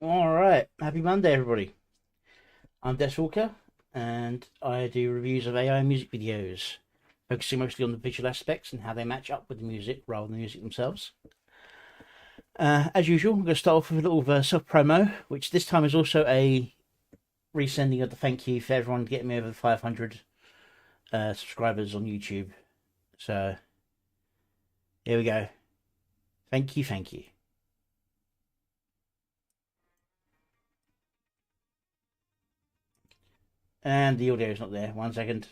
Alright, happy Monday everybody. I'm DepthsWalker and I do reviews of AI music videos, focusing mostly on the visual aspects and how they match up with the music rather than the music themselves. As usual, I'm going to start off with a little self-promo, which this time is also a resending of the thank you for everyone getting me over 500 subscribers on YouTube. So, here we go. Thank you, thank you. And the audio is not there. 1 second.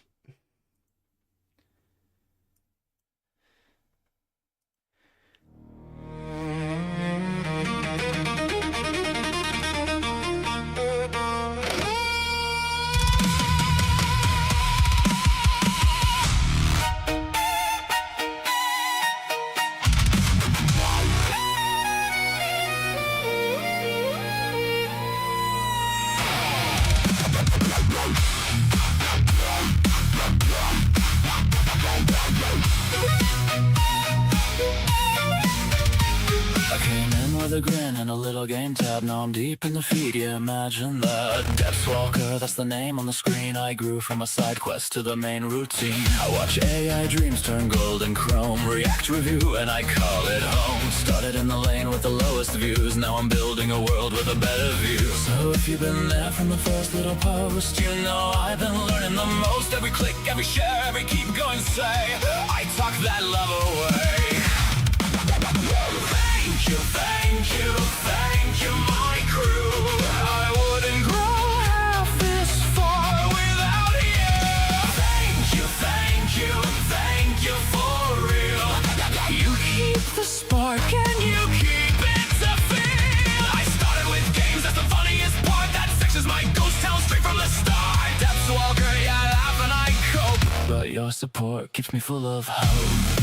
with a grin and a little game tab. Now I'm deep in the feed, yeah, imagine that. Depthswalker, that's the name on the screen. I grew from a side quest to the main routine. I watch AI dreams turn gold and chrome, react, review, and I call it home. Started in the lane with the lowest views, now I'm building a world with a better view. So if you've been there from the first little post, you know I've been learning the most. Every click, every share, every keep going, say I talk that love away. Thank you, thank you, thank you, my crew. I wouldn't grow half this far without you. Thank you, thank you, thank you for real. You keep the spark and you keep it to feel. I started with games, that's the funniest part. That section's my ghost town straight from the start. Depthswalker, yeah, I laugh and I cope, but your support keeps me full of hope.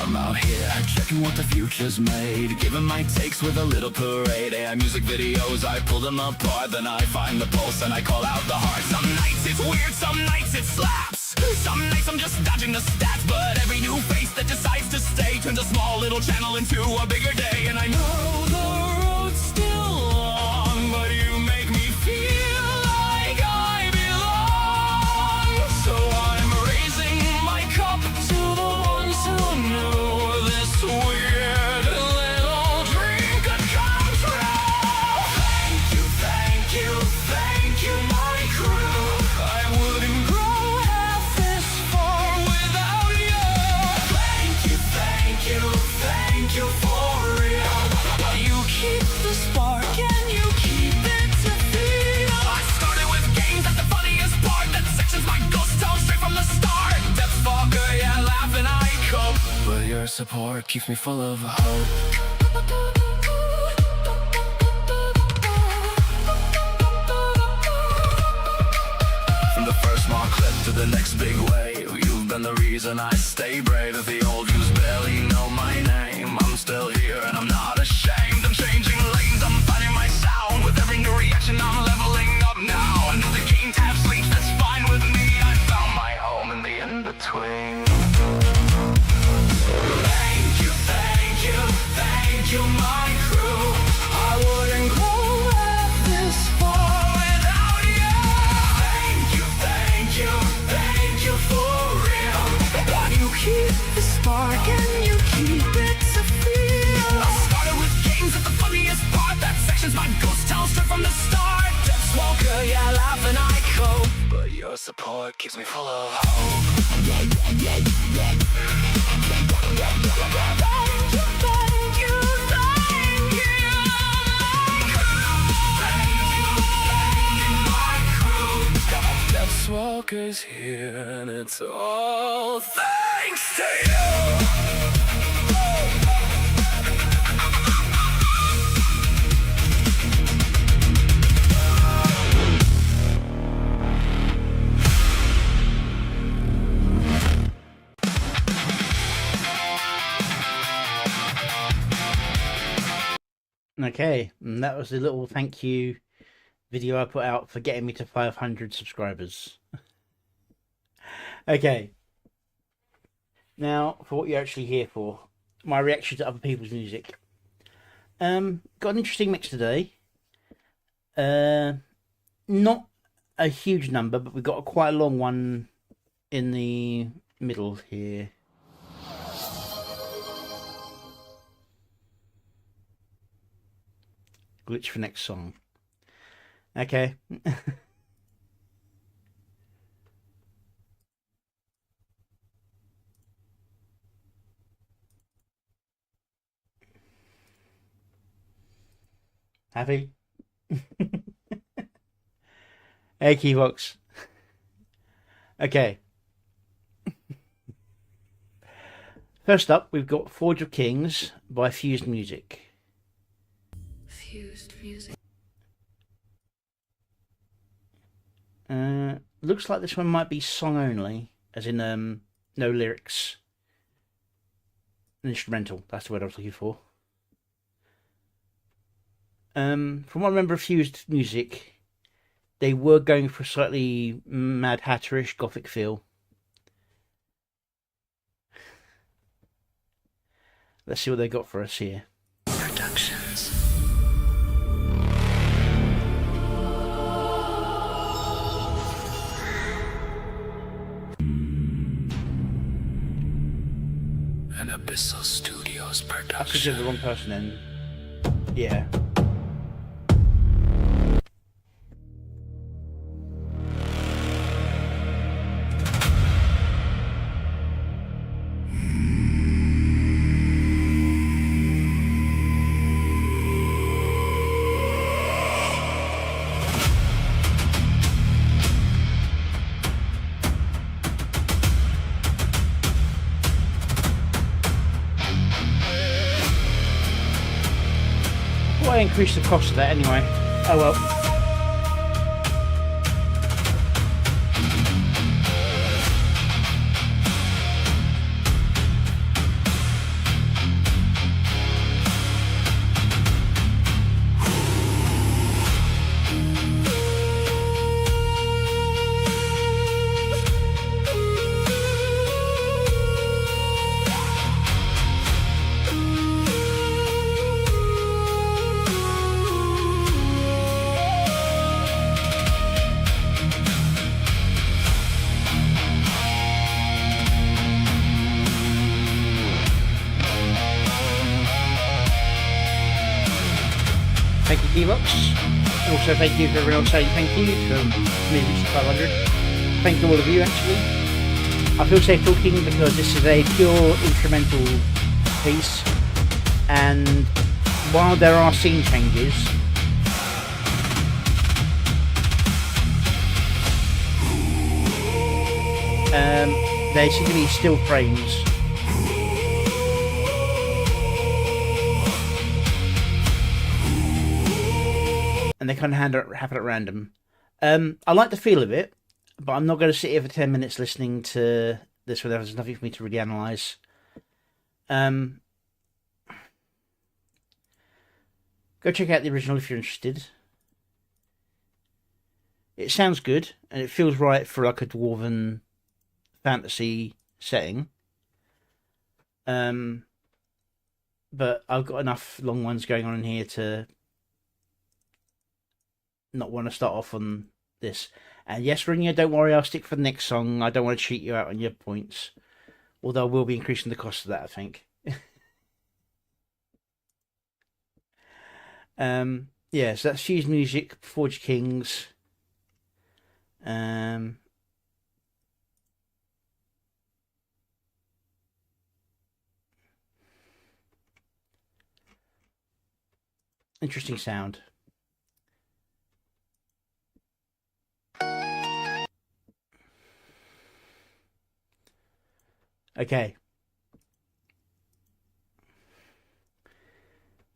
I'm out here checking what the future's made, giving my takes with a little parade. AI music videos, I pull them apart, then I find the pulse and I call out the heart. Some nights it's weird, some nights it slaps. Some nights I'm just dodging the stats, but every new face that decides to stay turns a small little channel into a bigger day. And I know the road's still long, but you make me feel like I belong. So I'm raising my cup to the ones who knew this weird little dream could come true. Thank you, thank you, thank you, my crew. I wouldn't grow half this far without you. Thank you, thank you, thank you for real. You keep the spark and you keep it to feel. I started with games, that's the funniest part. That section's my ghost town straight from the start. Depthswalker, yeah, I laugh and I cope, but your support keeps me full of hope. From the first small clip to the next big wave, you've been the reason I stay brave. If the old views barely know my name, I'm still here and I'm not ashamed. I'm changing lanes, I'm finding my sound. With every new reaction I'm leveling up now. And if the game tab sleeps, that's fine with me. I found my home in the in-between. Thank you, thank you, thank you, my crew. I wouldn't go half this far without you. Thank you, thank you, thank you for real. You keep the spark and you keep it to feel. I started with games, that's the funniest part. That section's my ghost town straight from the start. Depthswalker, yeah, I laugh and I cope, but your support keeps me full of hope. Thank you, thank you, thank you, my crew. Depthswalker's here and it's all thanks to you. Okay, and that was the little thank you video I put out for getting me to 500 subscribers. Okay, now for what you're actually here for, my reaction to other people's music. Got an interesting mix today. Not a huge number, but we've got quite a long one in the middle here. Glitch for next song. Okay. Happy? Hey, Keyvox. Okay. First up, we've got Forge of Kings by Fused Music. Fused music. Looks like this one might be song only, as in no lyrics. An instrumental, that's the word I was looking for. From what I remember of Fused Music, they were going for a slightly Mad Hatterish gothic feel. Let's see what they got for us here. Productions. An Abyssal Studios I could production. give the wrong person then. Yeah. I increased the cost of that anyway. Oh well. Thank you, D-Box. Also, thank you for everyone saying thank you for me reaching 500. Thank you all of you, actually. I feel safe talking because this is a pure instrumental piece, and while there are scene changes, they seem to be still frames. And they kind of happen at random. I like the feel of it, but I'm not going to sit here for 10 minutes listening to this where there's nothing for me to really analyse. Go check out the original if you're interested. It sounds good, and it feels right for like a dwarven fantasy setting. But I've got enough long ones going on in here to not want to start off on this. And yes, Ringia, don't worry, I'll stick for the next song. I don't want to cheat you out on your points, although I will be increasing the cost of that, I think. Yeah, so that's Fuse Music, Forge Kings. Interesting sound. Okay.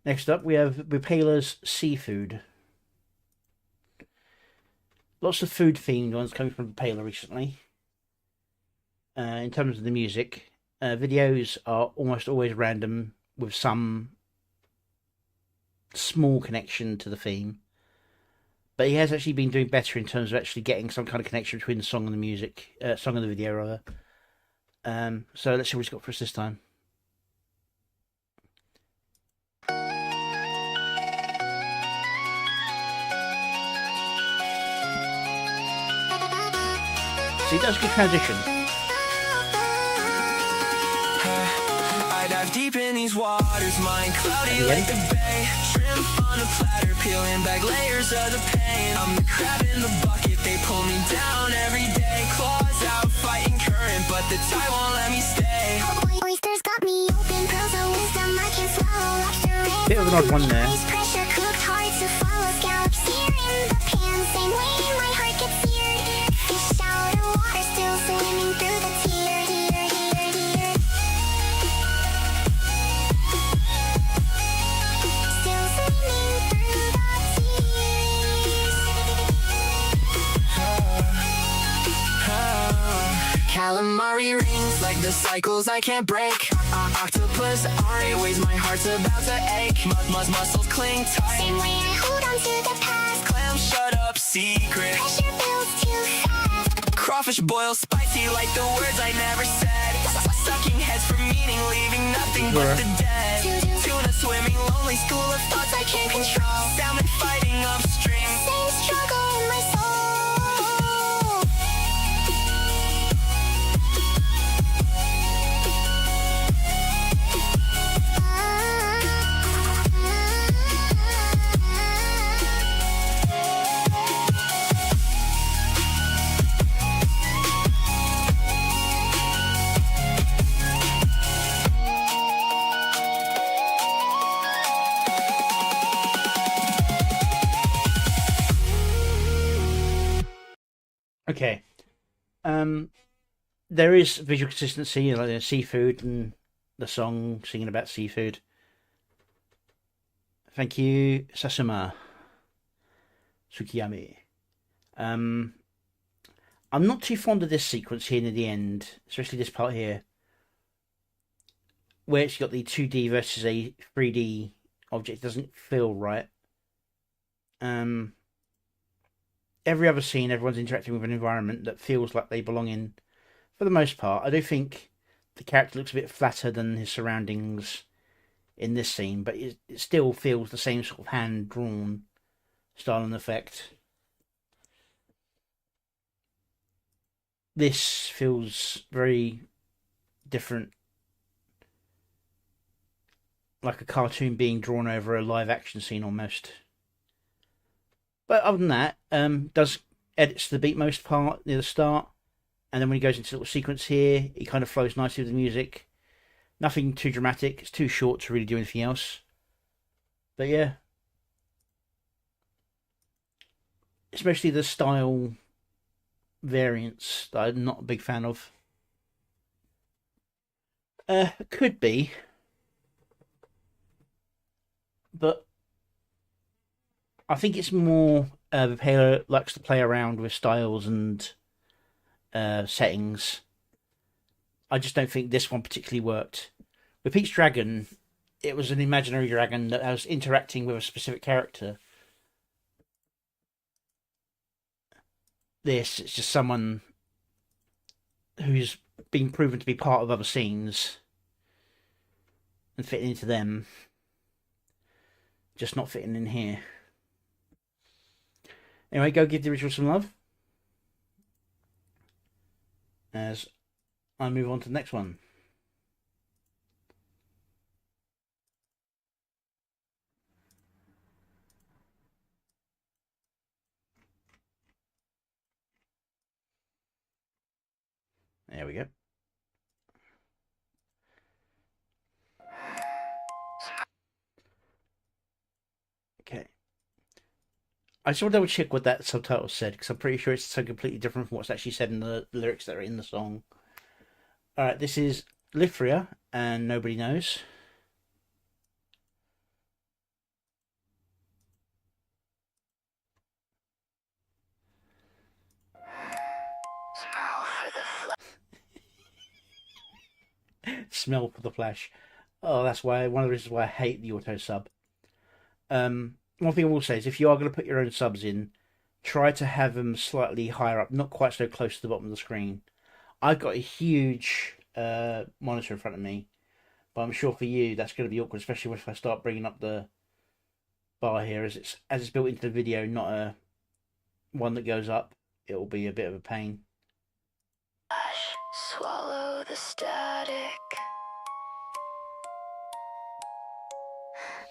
Next up, we have Bupala's Seafood. Lots of food-themed ones coming from Bupala recently. In terms of the music, videos are almost always random with some small connection to the theme. But he has actually been doing better in terms of actually getting some kind of connection between the song and the music, song and the video rather. So let's see what he's got for us this time. So he does good transition. I dive deep in these waters, mind cloudy like the bay. Shrimp on a platter, peeling back layers of the pain. I'm the crab in the bucket, they pull me down every day. Claws out, fighting current, but the tide won't let me stay. Oysters got me open, pearls of wisdom I can swallow. Lobster Bit of an odd one there. pressure cooked hard to follow. Scallops sear in the pan, same way my heart gets seared. Fish out of water, still swimming through the tear. Still swimming through the tears. Calamari rings like the cycles I can't break. Octopus are ways my heart's about to ache. Muscles cling tight. Same way I hold on to the past. Clam shut up secret. Pressure builds too fast. Crawfish boil spicy like the words I never said. Suck Taking heads for meaning, leaving nothing but the dead. Tuna swimming, lonely school of thoughts I can't control. Salmon fighting upstream. Same struggle in my soul. Okay. There is visual consistency, like the seafood and the song singing about seafood. Thank you, Sasuma Tsukiyami. I'm not too fond of this sequence here near the end, especially this part here, where it's got the 2D versus a 3D object. It doesn't feel right. Every other scene, everyone's interacting with an environment that feels like they belong in, for the most part. I do think the character looks a bit flatter than his surroundings in this scene, but it still feels the same sort of hand-drawn style and effect. This feels very different, like a cartoon being drawn over a live-action scene almost. But other than that, does edits the beat most part near the start, and then when he goes into a little sequence here, it kind of flows nicely with the music. Nothing too dramatic. It's too short to really do anything else. But yeah, especially the style variants that I'm not a big fan of. Could be, but I think it's more the player likes to play around with styles and settings. I just don't think this one particularly worked. With Pete's Dragon, it was an imaginary dragon that was interacting with a specific character. This, it's just someone who's been proven to be part of other scenes and fitting into them, just not fitting in here. Anyway, go give the original some love as I move on to the next one. There we go. Okay. I just want to double check what that subtitle said, because I'm pretty sure it's so completely different from what's actually said in the lyrics that are in the song. Alright, this is Lithria and Nobody Knows. Smell for the flash. Oh, that's why one of the reasons why I hate the auto sub. One thing I will say is if you are going to put your own subs in, try to have them slightly higher up, not quite so close to the bottom of the screen. I've got a huge monitor in front of me, but I'm sure for you that's going to be awkward, especially if I start bringing up the bar here, as it's built into the video, not a one that goes up. It will be a bit of a pain. Swallow the static.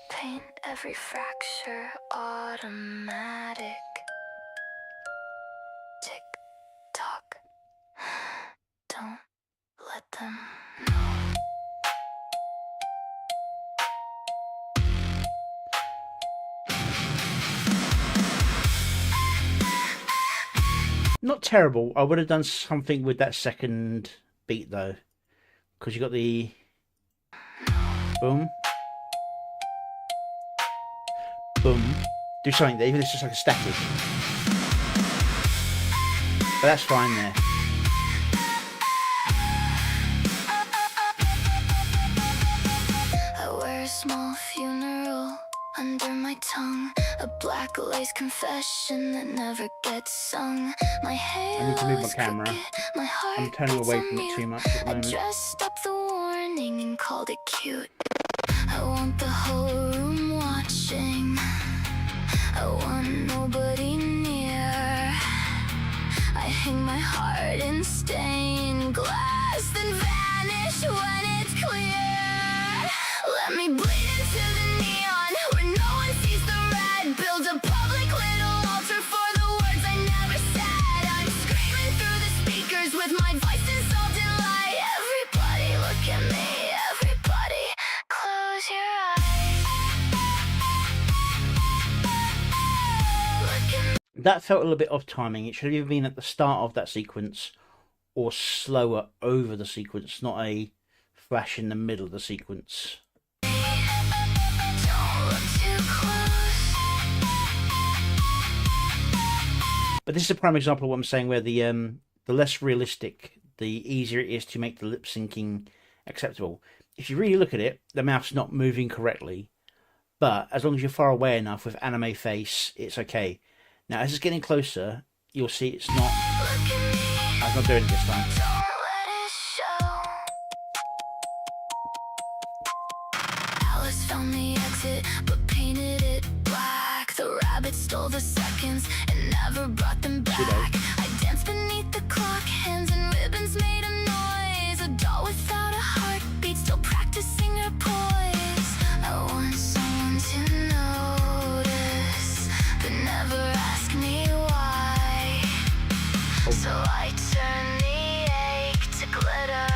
Paint every fracture automatic. Tick tock. Don't let them know. Not terrible. I would have done something with that second beat though, because you got the boom, boom. Do something there, even if it's just like a static. But that's fine there. I wear a small funeral under my tongue, a black lace confession that never gets sung. My hair I need to move my camera. My heart I'm turning away from it too much at the moment. I dressed up the standing and called it cute. I want the whole room watching. I want nobody near. I hang my heart in stained glass, then vanish when it's clear. Let me bleed into the neon where no one sees the red. Build a public little altar for the words I never said. I'm screaming through the speakers with my voice dissolved in light. Everybody look at me, everybody close your eyes. Look at me. That felt a little bit off timing. It should have either been at the start of that sequence or slower over the sequence, not a flash in the middle of the sequence. Don't look too close. But this is a prime example of what I'm saying, where the less realistic, the easier it is to make the lip syncing acceptable. If you really look at it, the mouth's not moving correctly, but as long as you're far away enough with anime face, it's okay. Now, as it's getting closer, you'll see it's not. Look at me. I'm not doing it this time. Don't let it show. Alice found the exit, but painted it black. The rabbit stole the seconds and never brought them back. I danced beneath the clock, hands and ribbons made a noise. A doll without a heartbeat, still practicing her poise. I want someone to notice, but never ask me why. So I turn the ache to glitter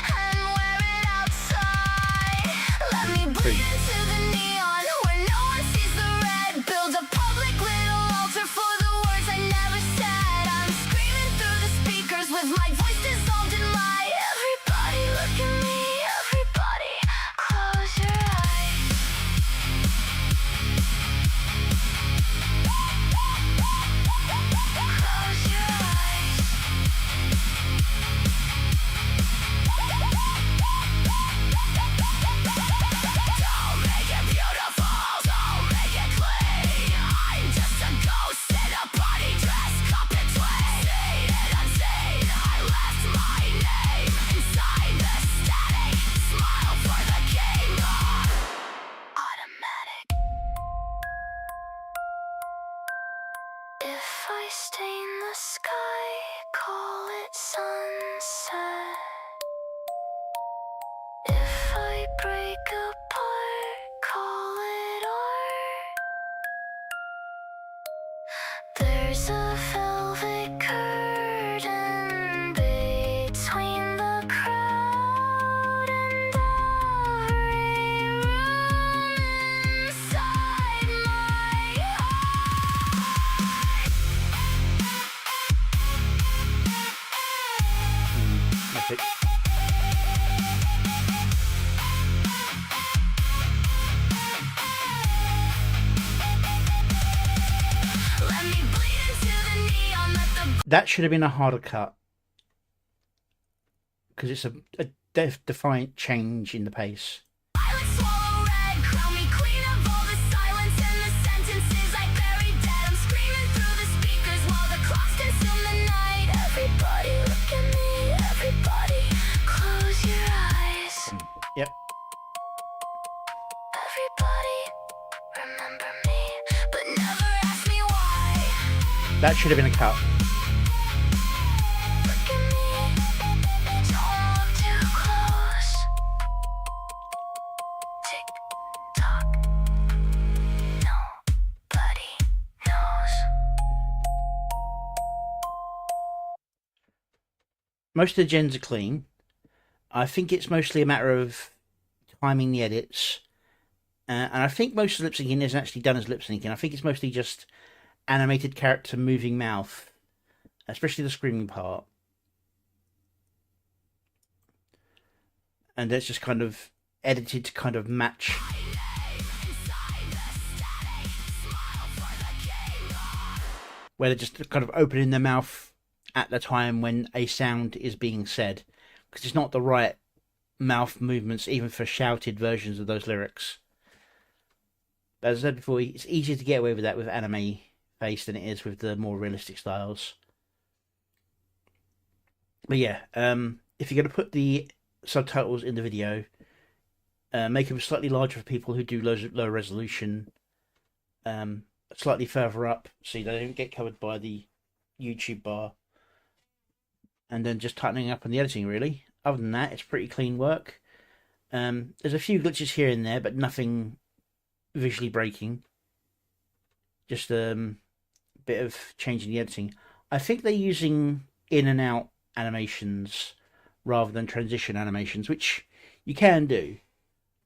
and wear it outside. Let me bleed into the neon where no one sees the red. Build a public little altar for the words I never said. I'm screaming through the speakers with my voice dissolved in light. Everybody look at me, everybody close your eyes. Close your eyes. Don't make it beautiful, don't make it clean. I'm just a ghost in a body dress cut between. Seen and unseen, I left my name inside the static. Smile for the king. Automatic. If I stain the sky, call it sunset. If I break apart, call it art. There's a velvet curtain between the crowd and every room inside my heart. That's it. Let me bleed into the neon, let the That should have been a harder cut, because it's a defiant change in the pace. violet swallow red. Crown me queen of all the silence and the sentences I buried dead. I'm screaming through the speakers while the clocks consume the night. Everybody look at me, everybody close your eyes. Yep. Everybody remember me, but never ask me why. That should have been a cut. Look at me, don't look too close. Tick tock, nobody knows. Most of the gens are clean. I think it's mostly a matter of timing the edits. And I think most of the lip syncing isn't actually done as lip syncing. I think it's mostly just animated character moving mouth, especially the screaming part. And that's just kind of edited to kind of match. Where they're just kind of opening their mouth at the time when a sound is being said. Because it's not the right mouth movements, even for shouted versions of those lyrics. But as I said before, it's easier to get away with that with anime face than it is with the more realistic styles. But yeah, if you're going to put the subtitles in the video, make them slightly larger for people who do low resolution, slightly further up so they don't get covered by the YouTube bar, and then just tightening up on the editing really. Other than that, it's pretty clean work. There's a few glitches here and there, but nothing visually breaking. Just a bit of changing the editing. I think they're using in and out animations rather than transition animations, which you can do,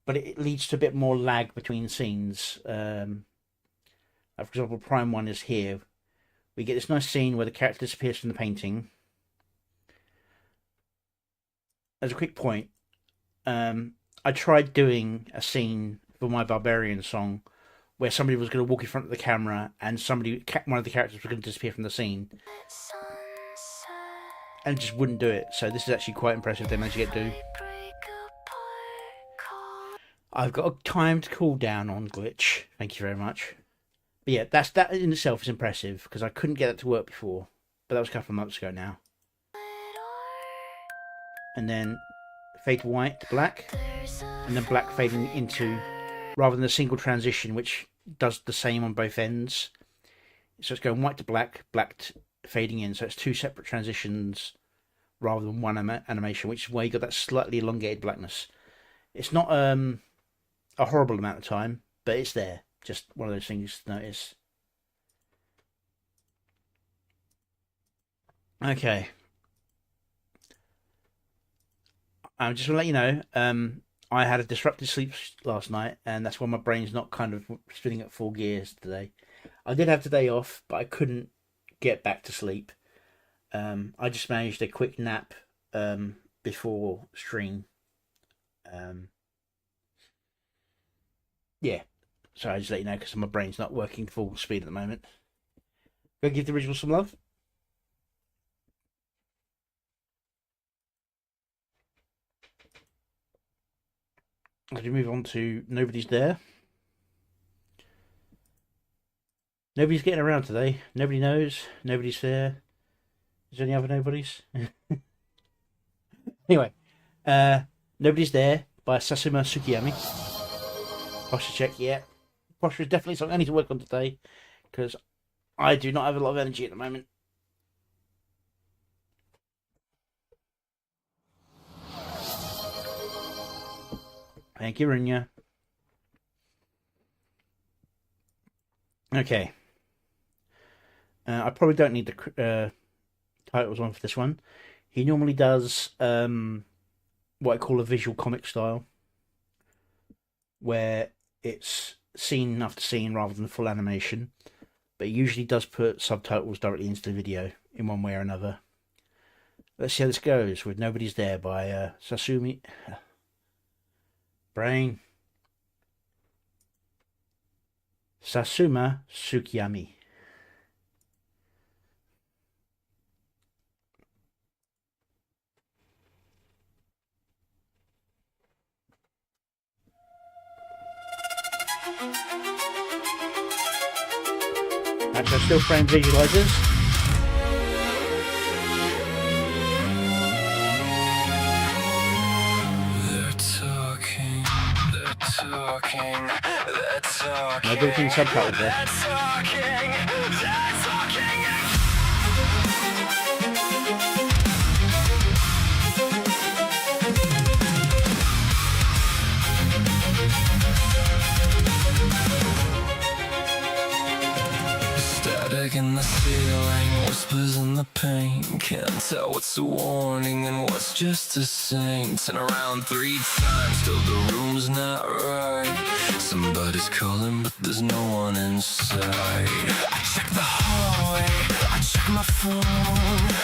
but it leads to a bit more lag between scenes. For example, Prime 1 is here. We get this nice scene where the character disappears from the painting. As a quick point, I tried doing a scene for my Barbarian song where somebody was going to walk in front of the camera and one of the characters was going to disappear from the scene, and just wouldn't do it. So this is actually quite impressive they managed to get do. I've got a timed cooldown on glitch. Thank you very much. But yeah, that in itself is impressive because I couldn't get it to work before, but that was a couple of months ago now. And then fade to white to black, and then black fading into, rather than a single transition which does the same on both ends. So it's going white to black, fading in. So it's two separate transitions rather than one animation, which is why you got that slightly elongated blackness. It's not a horrible amount of time, but it's there. Just one of those things to notice. Okay. I'm just going to let you know, I had a disrupted sleep last night, and that's why my brain's not kind of spinning at full gears today. I did have today off, but I couldn't get back to sleep. I just managed a quick nap before stream. Yeah, so I just let you know because my brain's not working full speed at the moment. Go give the original some love. As we move on to Nobody's There. Nobody's getting around today. Nobody knows. Nobody's there. Is there any other nobodies? Anyway, Nobody's There by Sasuma Tsukiyami. Posture check, yeah. Posture is definitely something I need to work on today because I do not have a lot of energy at the moment. Thank you, Runya. Okay. I probably don't need the titles on for this one. He normally does what I call a visual comic style, where it's scene after scene rather than full animation, but he usually does put subtitles directly into the video in one way or another. Let's see how this goes with Nobody's There by Sasumi... Brain. Sasuma Tsukiyami. Actually, still frame visualizers. No built-in subtitles there. Static in the ceiling, whispers in the pain. Can't tell what's a warning and what's just a saying. Turn around 3 times, still the room's not right. Somebody's calling, but there's no one inside. I check the hallway, I check my phone,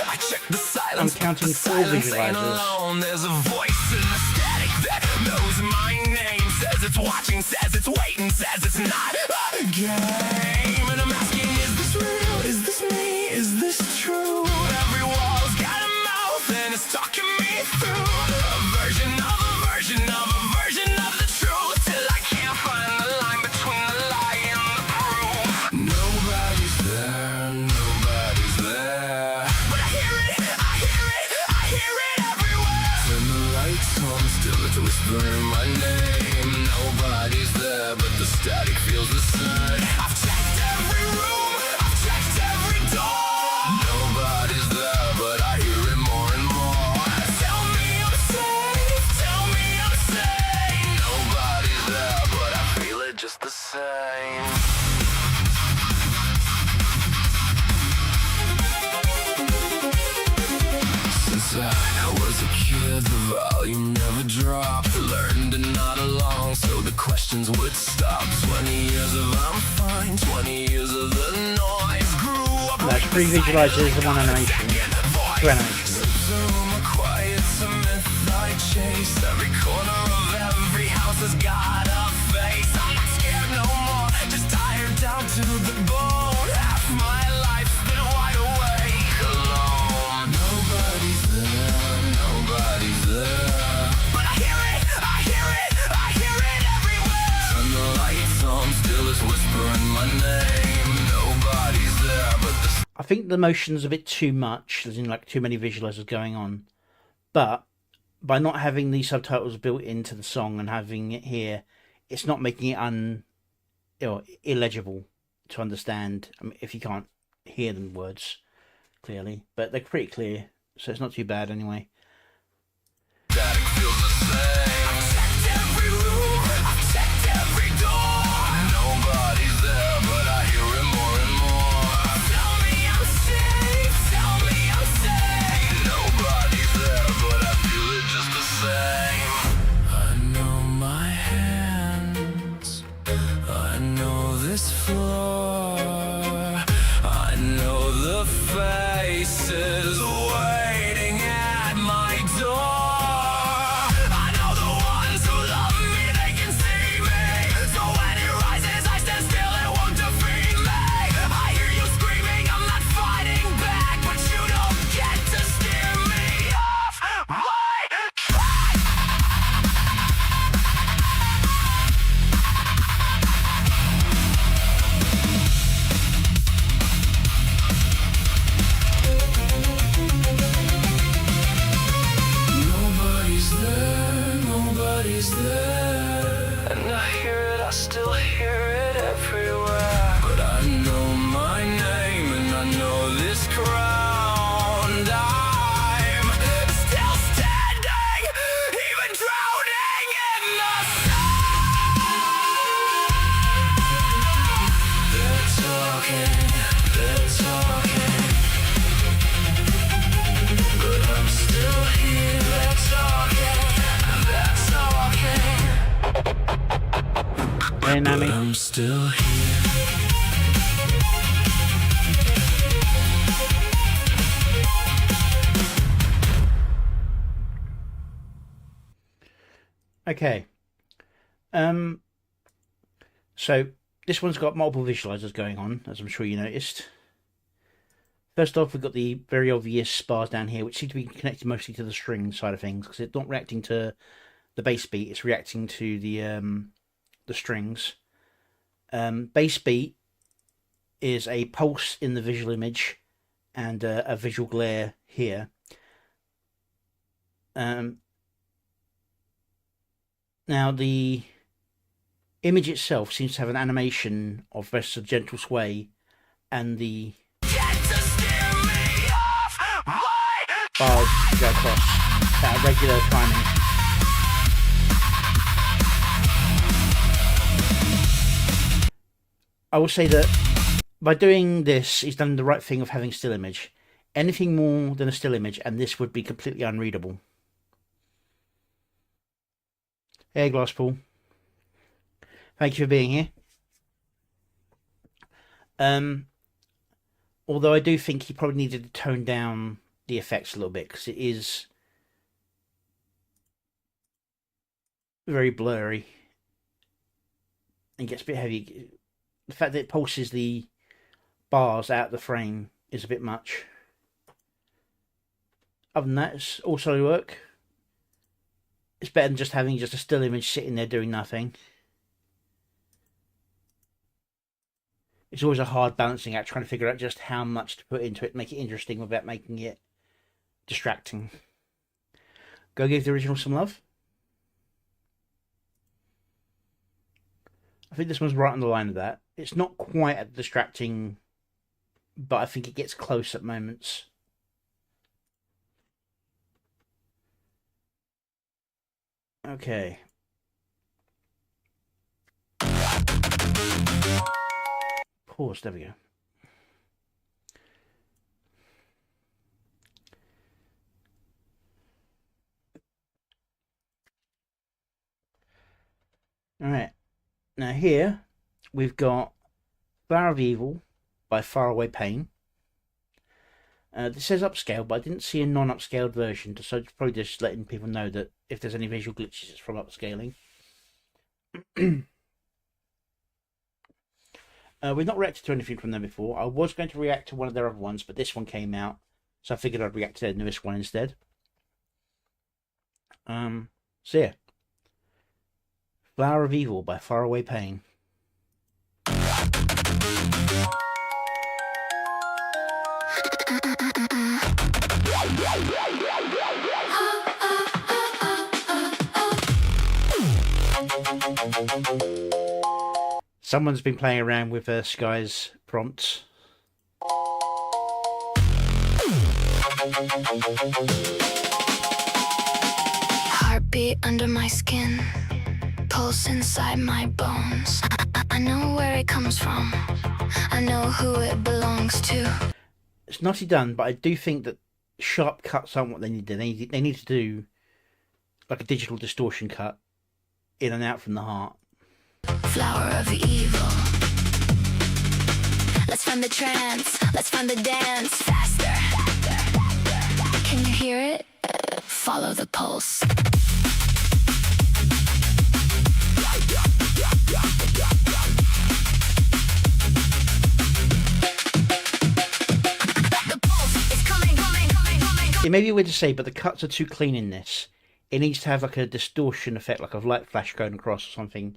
I check the silence. I'm counting 4 visualizers. There's a voice in the static that knows my name. Says it's watching, says it's waiting, says it's not a game. And I'm asking, is this real? Is this me? Is this true? Every wall's got a mouth and it's talking me through a version of a version of a version of the truth, till I can't find the line between the lie and the proof. Nobody's there, nobody's there, but I hear it, I hear it, I hear it everywhere. Turn the lights on. Static feels the same. I've checked every room, I've checked every door. Nobody's there, but I hear it more and more. Tell me I'm safe, tell me I'm sane. Nobody's there, but I feel it just the same. Since I was a kid, the volume never dropped. Learned to nod along so the questions would stop. 20 years of I'm fine, 20 years of the noise. Grew up. That's three visualizers and one animation. Two animations. A quiet cement I chase. Every corner of every house has got a face. I'm not scared no more, just tired down to the bone. Half my life's been wide awake alone. Nobody's there, nobody's there. But I hear it, I hear it, I hear it everywhere. Turn the lights on, still is whispering my name. Nobody's there, but the I think the motion's a bit too much, as in like too many visualizers going on. But by not having the subtitles built into the song and having it here, it's not making it illegible to understand. I mean, if you can't hear the words clearly, but they're pretty clear, so it's not too bad anyway. static feels the same. I've checked every room, I've checked every door. Nobody's there, but I hear it more and more. Tell me I'm safe, tell me I'm safe. Nobody's there, but I feel it just the same. I know my hands, I know this floor, I know the faces waiting at my door. I know the ones who love me, they can see me. So when it rises, I stand still, it won't defeat me. I hear you screaming, I'm not fighting back, but you don't get to steer me off my track. Nobody's there, nobody's there. And I hear it, I still hear it everywhere. But I know my name and I know this ground. I'm still standing, even drowning in the sound. They're talking, but I'm still here. They're talking, Hey, Nami. but I'm still here. Okay. So this one's got multiple visualizers going on, as I'm sure you noticed. First off, we've got the very obvious bars down here, which seem to be connected mostly to the string side of things, because it's not reacting to the bass beat; it's reacting to the strings. Bass beat is a pulse in the visual image and a visual glare here. Now the image itself seems to have an animation of just a gentle sway, and the Get to steer me off my bars go across at a regular timing. I will say that by doing this, he's done the right thing of having still image. Anything more than a still image, and this would be completely unreadable. Hey, Glasspool. Thank you for being here. Although I do think he probably needed to tone down the effects a little bit, because it is very blurry and gets a bit heavy. The fact that it pulses the bars out of the frame is a bit much. Other than that, it's also work. It's better than just having just a still image sitting there doing nothing. It's always a hard balancing act, trying to figure out just how much to put into it, make it interesting without making it distracting. Go give the original some love. I think this one's right on the line of that. It's not quite at distracting, but I think it gets close at moments. Okay. Pause, there we go. Alright, now here we've got Flower of Evil by Faraway Pain. This says upscale, but I didn't see a non-upscaled version, so it's probably just letting people know that if there's any visual glitches, it's from upscaling. We've not reacted to anything from them before. I was going to react to one of their other ones, but this one came out, so I figured I'd react to their newest one instead. So yeah. Flower of Evil by Faraway Pain. Someone's been playing around with Sky's prompts. Heartbeat under my skin, pulse inside my bones. I know where it comes from, I know who it belongs to. It's nicely done, but I do think that sharp cuts aren't what they need to do. They need to do like a digital distortion cut in and out from the heart. Flower of evil. Let's find the trance, let's find the dance faster. Can you hear it? Follow the pulse. It may be weird to say, but the cuts are too clean in this. It needs to have like a distortion effect, like a light flash going across or something,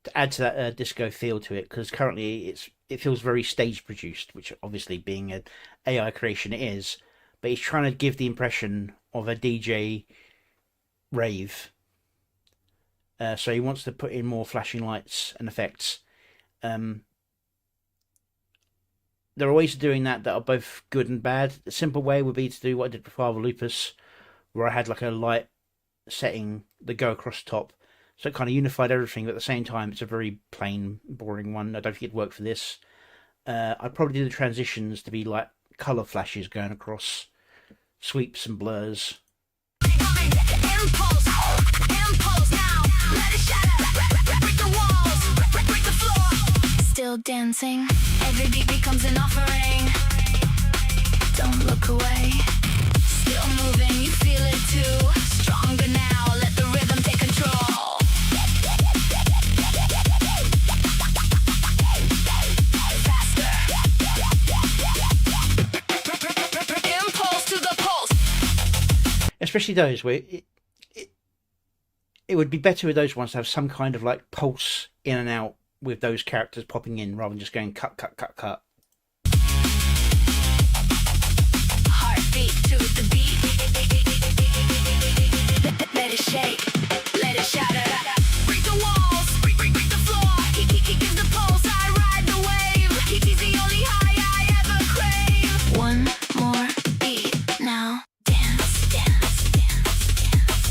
to add to that disco feel to it. Because currently it feels very stage produced, which obviously being an AI creation it is. But he's trying to give the impression of a DJ rave. So he wants to put in more flashing lights and effects. There are ways of doing that are both good and bad. The simple way would be to do what I did with Father Lupus, where I had like a light setting that go across the top. So it kind of unified everything, but at the same time, it's a very plain, boring one. I don't think it'd work for this. I'd probably do the transitions to be like colour flashes going across, sweeps and blurs. Impulse, impulse now, let it shatter, break the walls, break the floor. Still dancing, every beat becomes an offering. Don't look away, still moving, you feel it too. Stronger now, let the rhythm take control. Faster. Impulse to the pulse. Especially those where it would be better with those ones to have some kind of like pulse in and out with those characters popping in rather than just going cut, cut, cut, cut. Heartbeat to the beat. Let it shake, let it shatter. Break the walls, break the floor. He gives the pulse, I ride the wave. He's the only high I ever crave. One more beat, now dance, dance, dance, dance,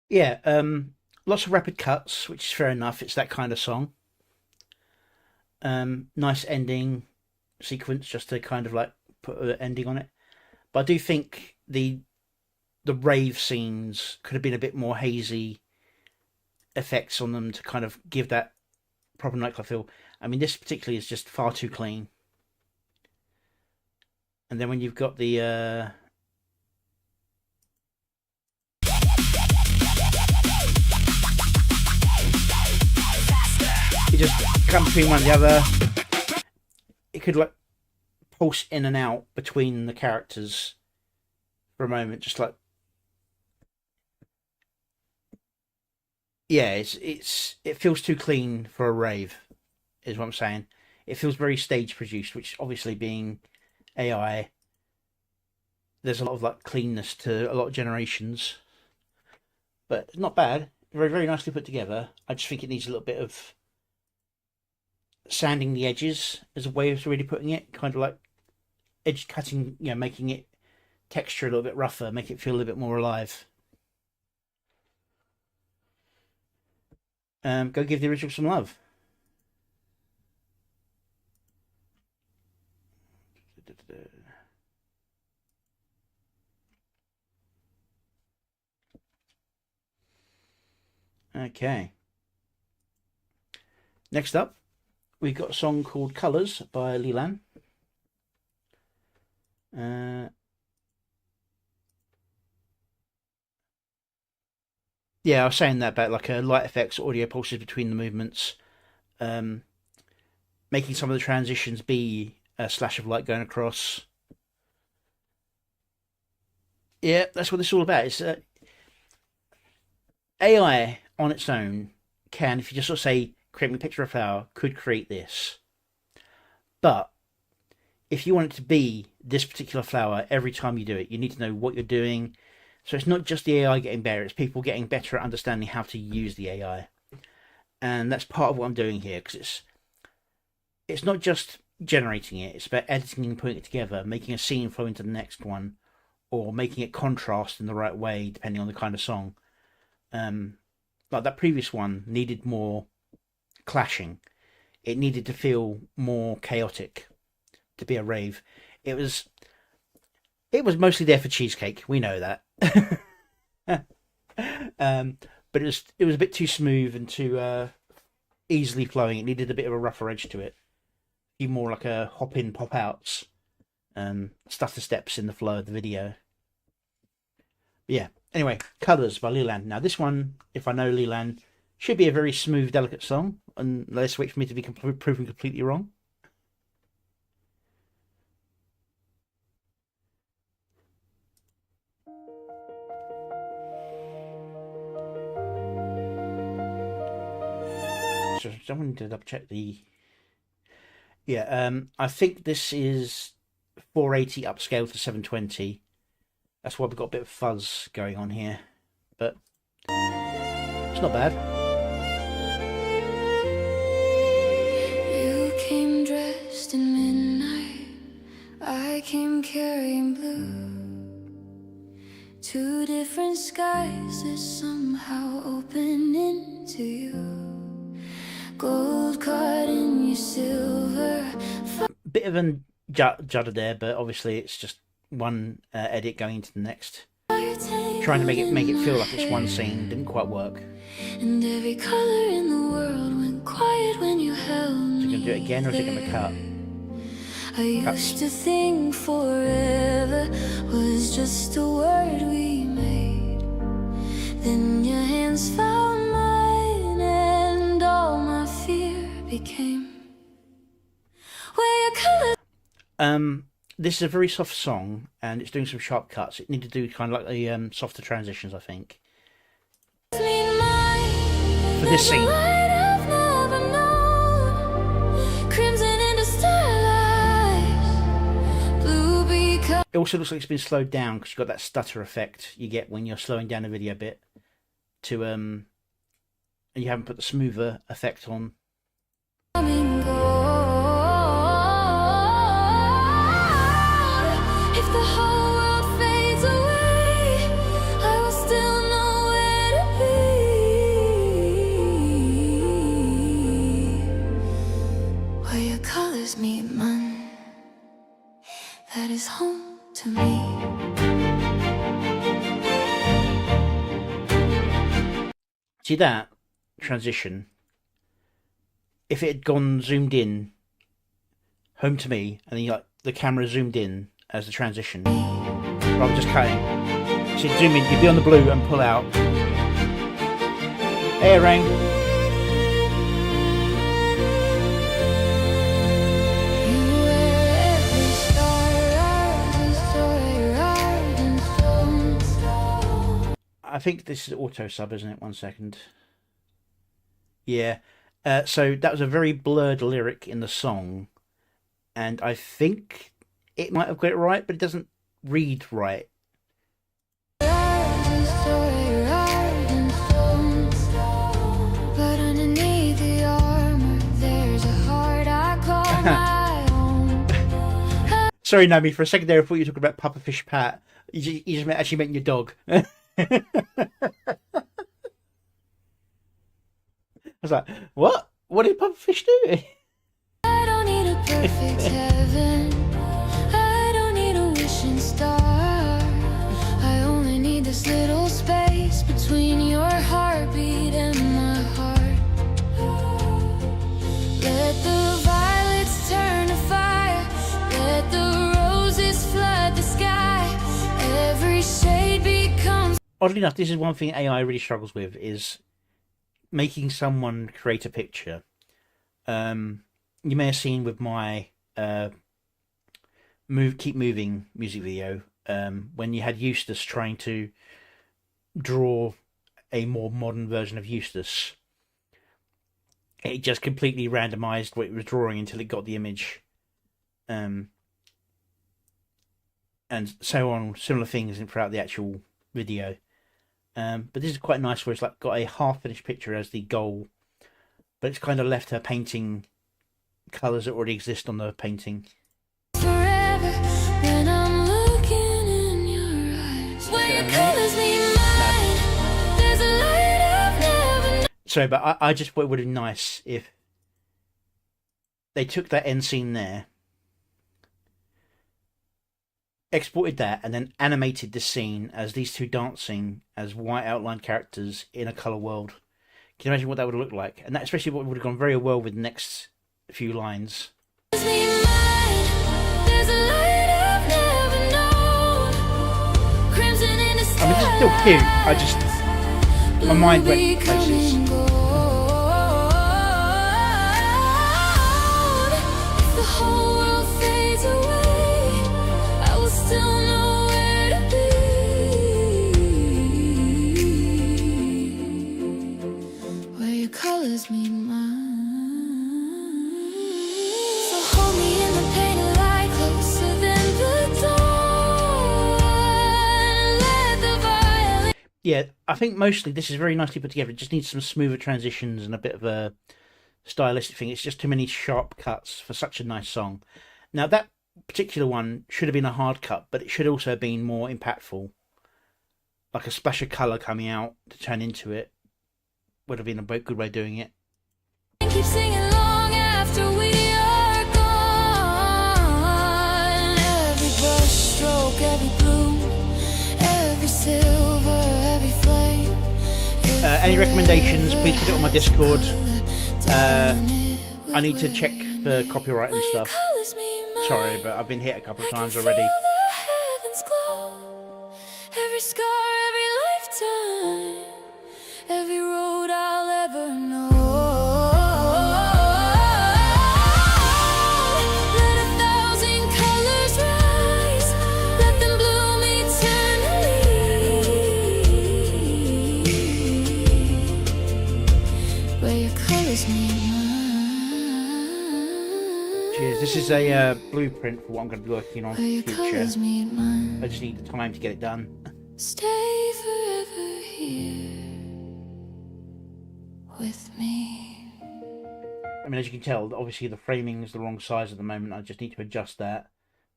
Yeah, lots of rapid cuts, which is fair enough. It's that kind of song. Nice ending sequence just to kind of like put an ending on it. But I do think the rave scenes could have been a bit more hazy effects on them to kind of give that proper nightclub feel. I mean, this particularly is just far too clean. And then when you've got the faster. it just comes between one and the other. It could like pulse in and out between the characters for a moment, just like, yeah, it feels too clean for a rave, is what I'm saying. It feels very stage produced, which obviously being AI, there's a lot of like cleanness to a lot of generations, but not bad. Very, very nicely put together. I just think it needs a little bit of sanding the edges as a way of really putting it, kind of like edge cutting, you know, making it texture a little bit rougher, make it feel a little bit more alive. Go give the original some love. Okay. Next up, we've got a song called Colours by Leland. Yeah, I was saying that about like light effects, audio pulses between the movements, making some of the transitions be a slash of light going across. Yeah, that's what this is all about. It's AI on its own can, if you just sort of say, create me a picture of a flower, could create this. But if you want it to be this particular flower every time you do it, you need to know what you're doing. So it's not just the AI getting better, it's people getting better at understanding how to use the AI. And that's part of what I'm doing here, because it's not just generating it, it's about editing and putting it together, making a scene flow into the next one, or making it contrast in the right way, depending on the kind of song. Like that previous one needed more clashing. It needed to feel more chaotic to be a rave. It was mostly there for cheesecake. We know that. But it was a bit too smooth and too easily flowing. It needed a bit of a rougher edge to it. Even more like a hop in, pop outs, stutter steps in the flow of the video. But yeah. Anyway, Colours by Leland. Now this one, if I know Leland, should be a very smooth, delicate song, unless wait for me to be proven completely wrong. So someone need to double check the. Yeah, I think this is 480 upscale to 720. That's why we've got a bit of fuzz going on here, but it's not bad. You came dressed in midnight, I came carrying blue. Two different skies that somehow open into you. Gold caught in your silver. Bit of a judder there, but obviously it's just one edit going into the next. Trying to make it feel like it's one scene didn't quite work. And every color in the world went quiet when you held me. Is it going to do it again, or is it going to cut? I used to think forever was just a word we made. Then your hands found mine and all my fear became where your color. This is a very soft song, and it's doing some sharp cuts. It needed to do kind of like the softer transitions, I think, for this scene. It also looks like it's been slowed down because you've got that stutter effect you get when you're slowing down a video a bit to and you haven't put the smoother effect on. That is home to me. See that transition? If it had gone zoomed in, home to me, and then like the camera zoomed in as the transition, rather than just cutting. So you'd zoom in, you'd be on the blue and pull out. Hey, it rang. I think this is auto sub, isn't it? 1 second. Yeah. So that was a very blurred lyric in the song, and I think it might have got it right, but it doesn't read right. Sorry, Nami, for a second there I thought you were talking about Pufferfish Pat. You just actually meant your dog. I was like, what? What did Pufferfish do? I don't need a perfect heaven. I don't need a wishing star. I only need this little space between your heartbeat and my heart. Let the violets turn to fire. Let the roses flood the sky. Every shade becomes... Oddly enough, this is one thing AI really struggles with, is making someone create a picture. You may have seen with my Keep Moving music video, when you had Eustace trying to draw a more modern version of Eustace, it just completely randomized what it was drawing until it got the image. And so on, similar things throughout the actual video. But this is quite nice, where it's like got a half-finished picture as the goal, but it's kind of left her painting colours that already exist on the painting. Forever when I'm looking in your eyes. When your colors meet mine, there's a light I've never known. Sorry, but I just thought it would have been nice if they took that end scene there, exported that, and then animated the scene as these two dancing as white outline characters in a colour world. Can you imagine what that would have looked like? And that especially what would have gone very well with the next few lines. There's a light I've never known. Crimson in the sky. I mean, it's still cute. I just, my mind went places. If the whole world fades away, I will still know where to be. Where your colors meet mine. So hold me in the painted light, closer than the dawn. Let the violin... Yeah, I think mostly this is very nicely put together. It just needs some smoother transitions and a bit of a stylistic thing. It's just too many sharp cuts for such a nice song. Now, that particular one should have been a hard cut, but it should also have been more impactful. Like a splash of colour coming out to turn into it would have been a good way of doing it. Keep singing long after we are gone. Every brush stroke, every bloom, every silver, every flame. Any recommendations, please put it on my Discord. I need to check for copyright and stuff. Sorry, but I've been hit a couple of times already. Every scar, every lifetime, every road I'll ever know. Let 1,000 colors rise, let them bloom eternally. Where your colors meet mine. Cheers. This is a blueprint for what I'm going to be working on Where in your the future. colors meet mine. I just need the time to get it done. Stay forever here with me. I mean, as you can tell, obviously the framing is the wrong size at the moment. I just need to adjust that,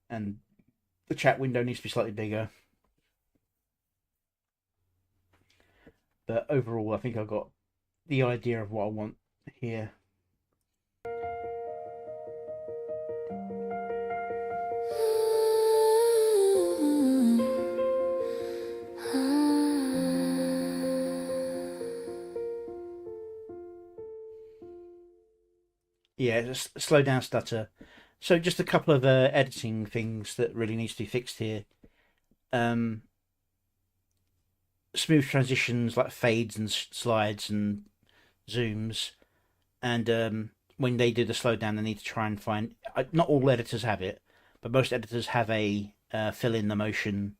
and the chat window needs to be slightly bigger. But overall, I think I've got the idea of what I want here. Yeah, just slow down stutter. So just a couple of editing things that really needs to be fixed here. Smooth transitions like fades and slides and zooms, and when they do the slowdown, they need to try and find. Not all editors have it, but most editors have a fill in the motion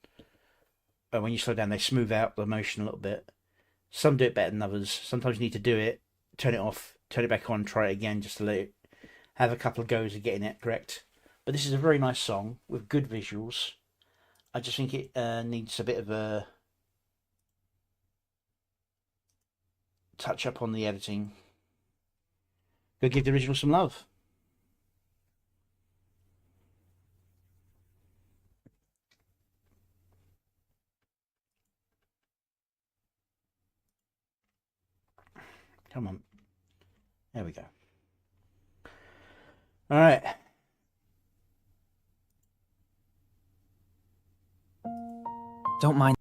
when you slow down, they smooth out the motion a little bit. Some do it better than others. Sometimes you need to do it, turn it off, turn it back on, try it again, just to let it have a couple of goes of getting it correct. But this is a very nice song with good visuals. I just think it needs a bit of a touch up on the editing. Go give the original some love. Come on. There we go. All right. Don't mind.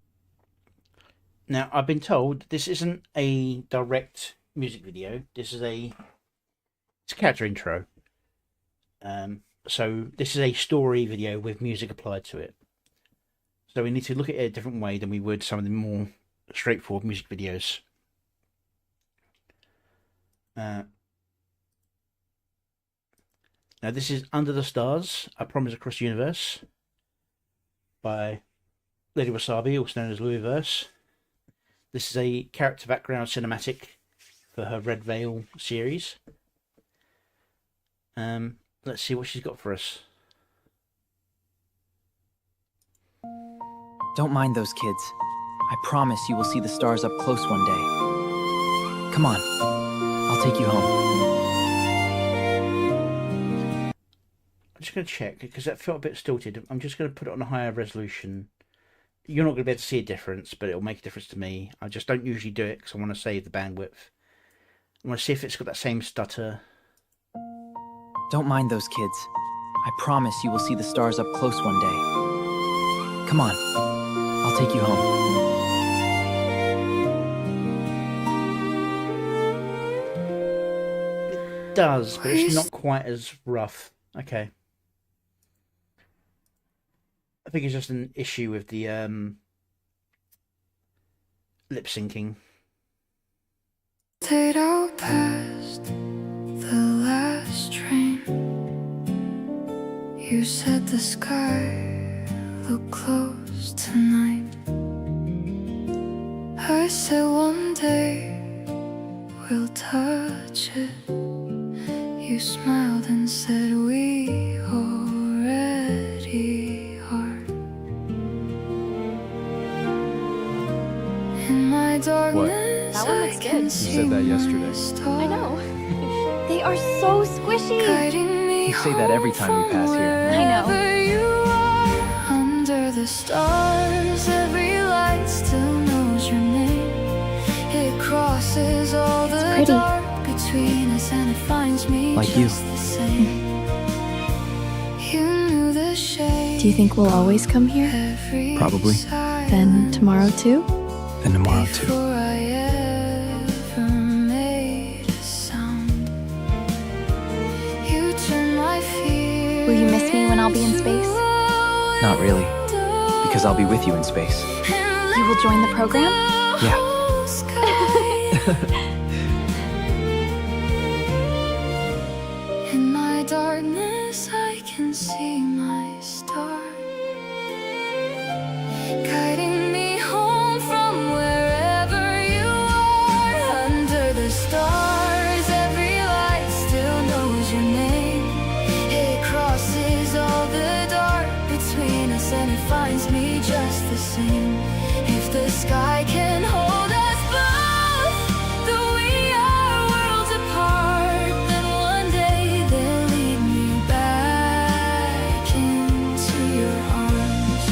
Now, I've been told this isn't a direct music video. This is it's a character intro. So this is a story video with music applied to it. So we need to look at it a different way than we would some of the more straightforward music videos. Now this is Under the Stars, A Promise Across the Universe by Lady Wasabi, also known as Louis Verse. This is a character background cinematic for her Red Veil series. Let's see what she's got for us. Don't mind those kids. I promise you will see the stars up close one day. Come on, I'll take you home. I'm just going to check because that felt a bit stilted. I'm just going to put it on a higher resolution. You're not going to be able to see a difference, but it'll make a difference to me. I just don't usually do it because I want to save the bandwidth. I want to see if it's got that same stutter. Don't mind those kids. I promise you will see the stars up close one day. Come on, I'll take you home. It does, but it's not quite as rough. Okay. I think it's just an issue with the lip syncing. Stayed out past the last train. You said the sky looked close tonight. I said one day we'll touch it. You smiled and said we already are. In my darkness, That one looks I can good. see You said that yesterday. my stars I know. They are so squishy. guiding me You say that every time we pass here. I know. wherever you are. Under the stars, every light still knows your name. It crosses all the pretty. dark between us, and it finds me Like you. just the same. You knew the shade. Do you think we'll always come here? every Probably. Then tomorrow too? Then tomorrow too. Before I ever made a sound, you turned my fear. Will you miss me when I'll be in space? Not really, because I'll be with you in space. You will join the program? Yeah. In my darkness, I can see my star, guiding me home from wherever you are. Under the stars, every light still knows your name. It crosses all the dark between us, and it finds me just the same. If the sky can hold us both, though we are worlds apart, then one day they'll lead me back into your arms.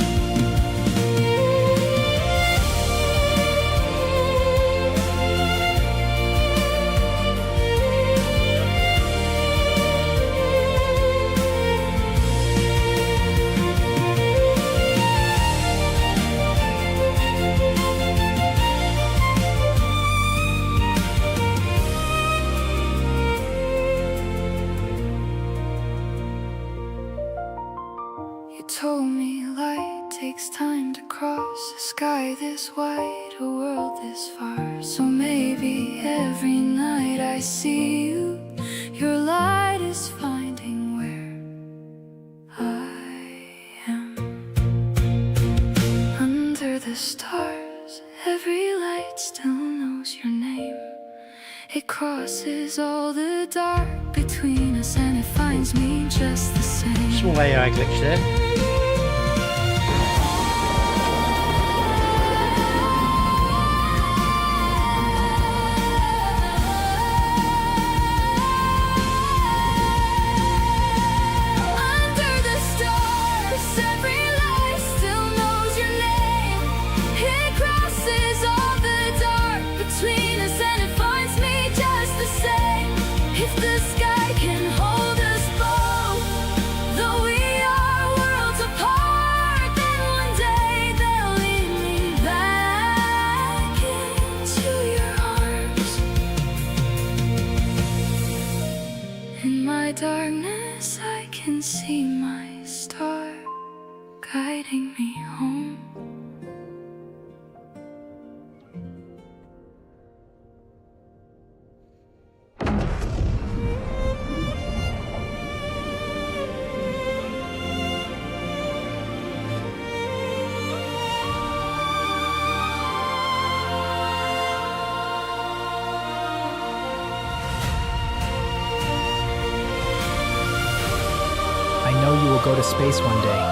You told me light takes time to cross a sky this wide, a world this far. So maybe every night I see you, your light is finding where I am. Under the stars. crosses all the dark between us, and it finds me just the same. Small AI glitch there. Under the stars, every light still knows your name. It crosses all the dark between us, and it finds me just the same. If the sky can hold us both, though we are worlds apart, then one day they'll lead me back into your arms. In my darkness, I can see my star guiding me home. I know you will go to space one day.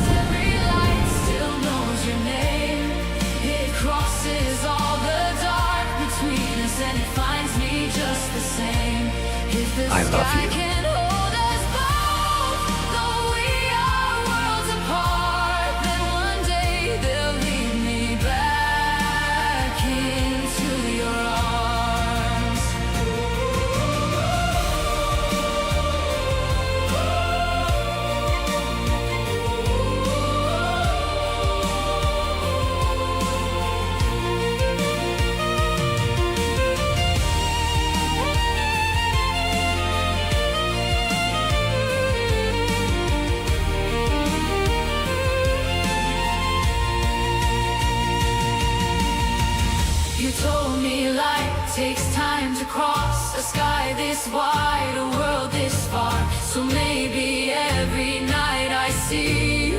Every light still knows your name. It crosses all the dark between us, and it finds me just the same. If the I love sky you. can hold us both, though we are worlds apart, then one day they'll lead me back into your arms. You told me light takes time to cross a sky this wide, a world this far. So maybe every night I see you,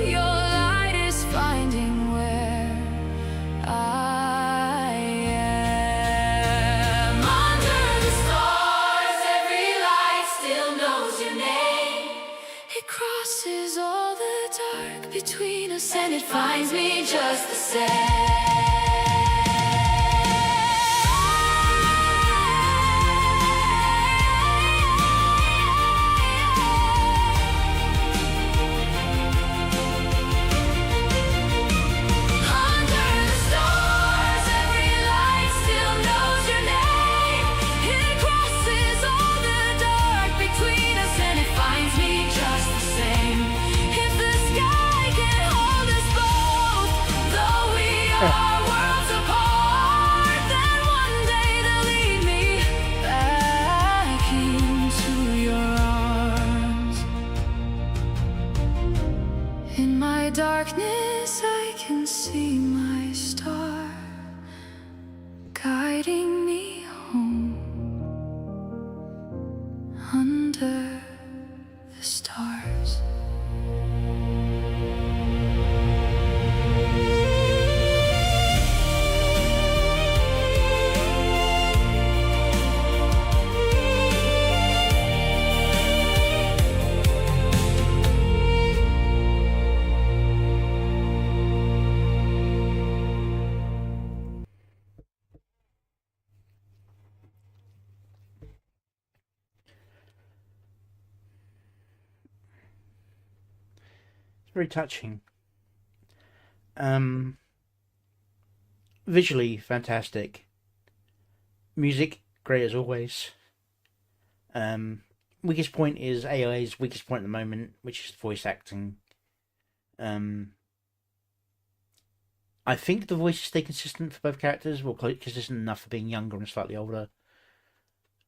your light is finding where I am. Under the stars, every light still knows your name. It crosses all the dark between us, and it finds me just the same. Under the stars, every light still knows your name. It crosses all the dark between us, and it finds me just the same. If the sky can hold us both, though we are worlds apart, then one day they'll lead me back into your arms. In my darkness, I can see my star guiding me home. Under the stars. Very touching. Visually fantastic. Music great as always. Weakest point is AI's weakest point at the moment, which is voice acting. I think the voices stay consistent for both characters, well, consistent enough for being younger and slightly older.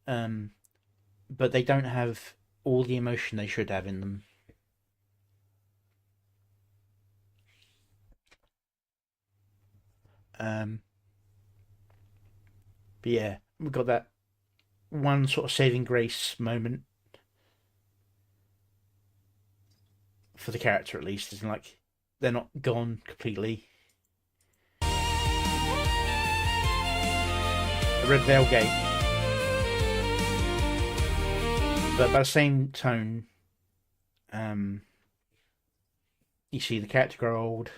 But they don't have all the emotion they should have in them. But yeah, we've got that one sort of saving grace moment for the character at least. It's like they're not gone completely. The Red Veil Gate, but by the same tone, you see the character grow old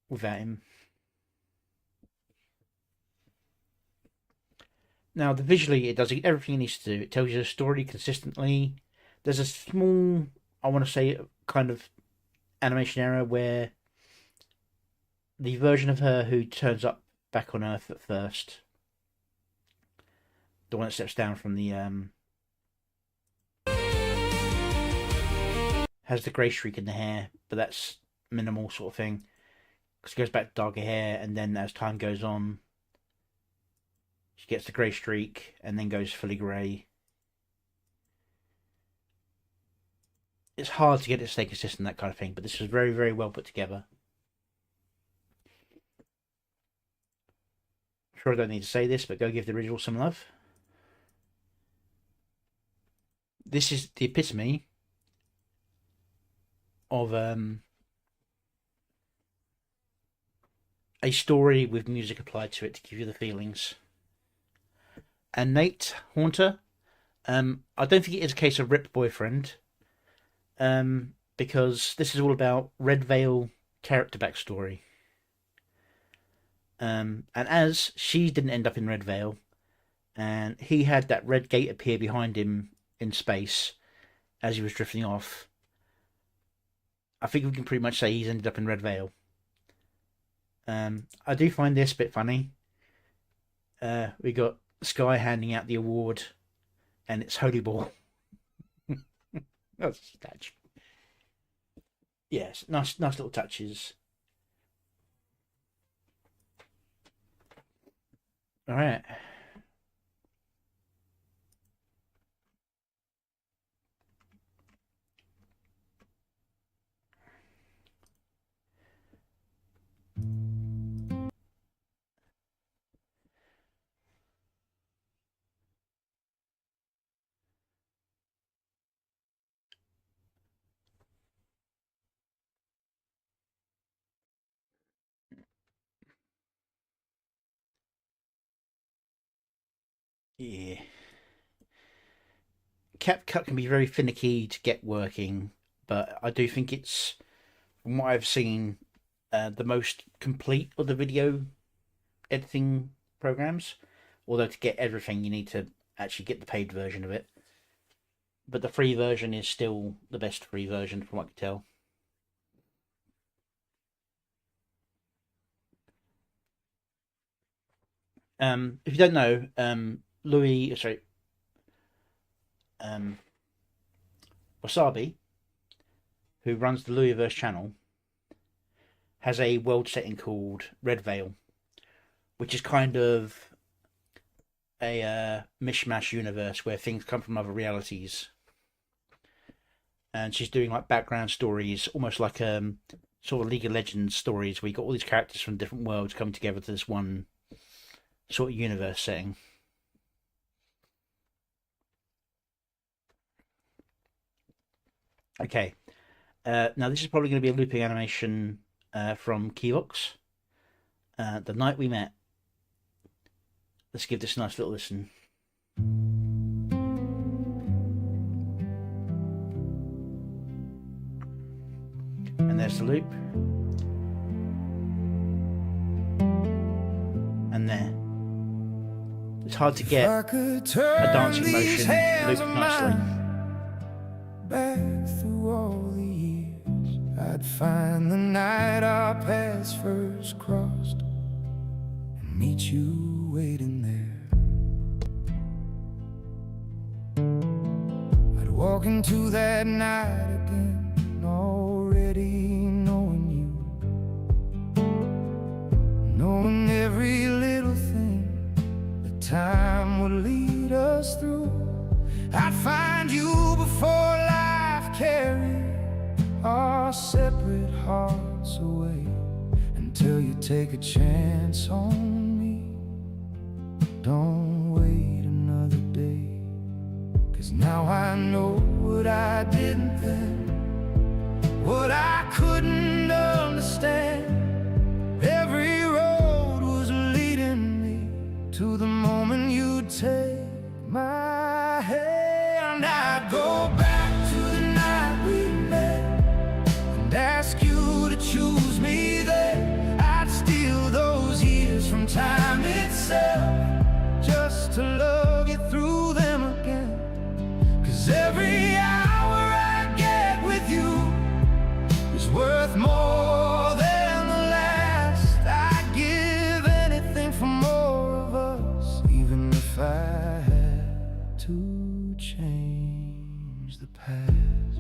without him. Now, visually, it does everything it needs to do. It tells you the story consistently. There's a small, I want to say, kind of animation error where the version of her who turns up back on Earth at first, the one that steps down from the has the grey streak in the hair, but that's minimal sort of thing, because it goes back to darker hair, and then as time goes on, she gets the grey streak and then goes fully grey. It's hard to get it to stay consistent, that kind of thing, but this is very, very well put together. I'm sure I don't need to say this, but go give the original some love. This is the epitome of a story with music applied to it to give you the feelings. And Nate Haunter, I don't think it is a case of ripped boyfriend, because this is all about Red Veil character backstory. And as she didn't end up in Red Veil, and he had that red gate appear behind him in space as he was drifting off, I think we can pretty much say he's ended up in Red Veil. I do find this a bit funny. We got Sky handing out the award, and it's Holy Ball. That's a touch. Yes, nice little touches. All right. Yeah. CapCut can be very finicky to get working, but I do think it's, from what I've seen, the most complete of the video editing programs. Although to get everything, you need to actually get the paid version of it. But the free version is still the best free version, from what I can tell. If you don't know, Wasabi, who runs the Louisverse channel, has a world setting called Red Veil, which is kind of a mishmash universe where things come from other realities. And she's doing like background stories, almost like sort of League of Legends stories, where you got all these characters from different worlds coming together to this one sort of universe setting. Okay, now this is probably going to be a looping animation from Keyvox. The Night We Met. Let's give this a nice little listen. And there's the loop. And there. It's hard to get a dancing motion looped nicely. Back through all the years, I'd find the night our paths first crossed and meet you waiting there. I'd walk into that night again, already knowing you, knowing every little thing that time would lead us through. I'd find you before life carried our separate hearts away, until you take a chance on me. Don't wait another day, 'cause 'Cause now I know what I didn't then, what I couldn't understand. Every road was leading me to the moment you'd take my hand. I'd go back to the night we met and ask you to choose me there. I'd steal those years from time itself just to love you through them again. 'Cause every hour I get with you is worth more than the last. I'd give anything for more of us, even if I had to change the past.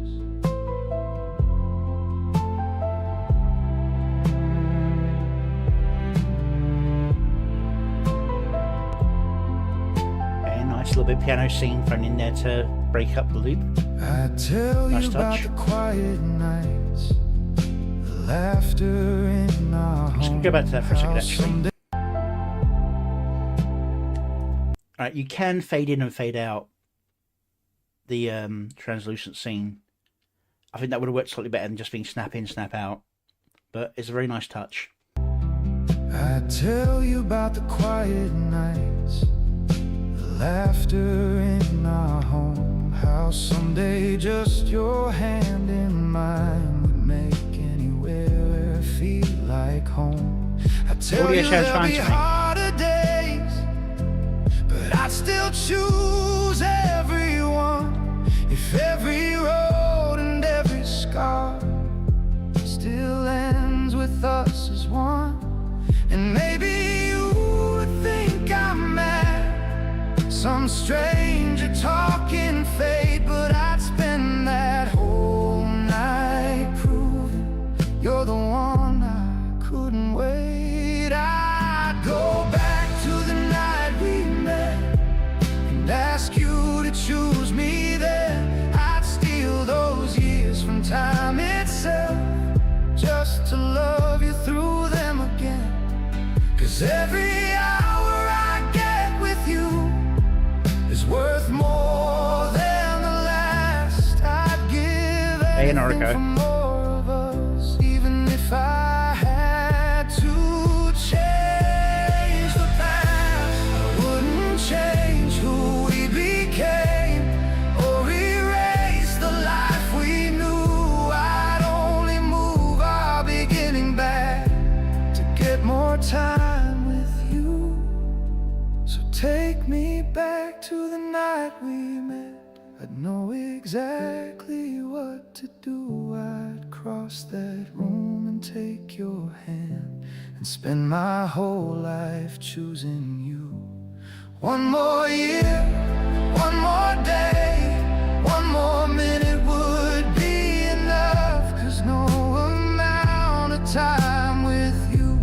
Okay, nice little bit of piano scene thrown in there to break up the loop. I tell Nice you about touch. the quiet nights, the laughter in our home. Just gonna go back to that for a second, how actually. someday Alright, you can fade in and fade out the translucent scene. I think that would have worked slightly better than just being snap in, snap out. But it's a very nice touch. I tell you about the quiet nights, the laughter in our home, how someday just your hand in mine would make anywhere feel like home. I tell Audio you sounds there'll fine be to me. harder days, but I'd still choose everyone if every road and every scar still ends with us as one. And maybe you would think I'm mad, some stranger talking fate, but I'd spend that whole night proving you're the one I couldn't wait. I'd go back to the night we met and ask you to choose me there. I'd steal those years from time itself just to love you through them again. 'Cause every hour I get with you is worth more than the last. I'd give Hey, anything Noriko. for more of us, even if I had to change the past. I wouldn't change who we became or erase the life we knew. I'd only move our beginning back to get more time with you. So take me back to the night we met. I'd know exactly what to do. I'd cross that room and take your hand and spend my whole life choosing you. One more year, one more day, one more minute would be enough. 'Cause no amount of time with you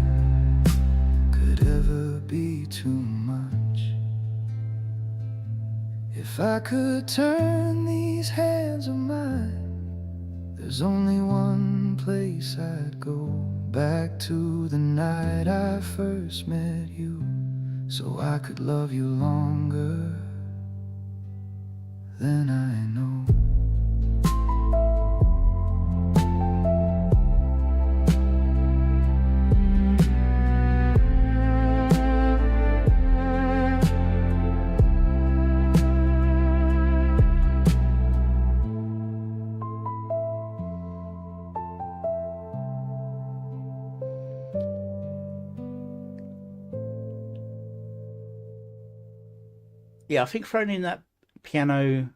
could ever be too much. If I could turn these hands of mine, there's only one place I'd go. Back to the night I first met you, so I could love you longer than I know. Yeah, I think throwing in that piano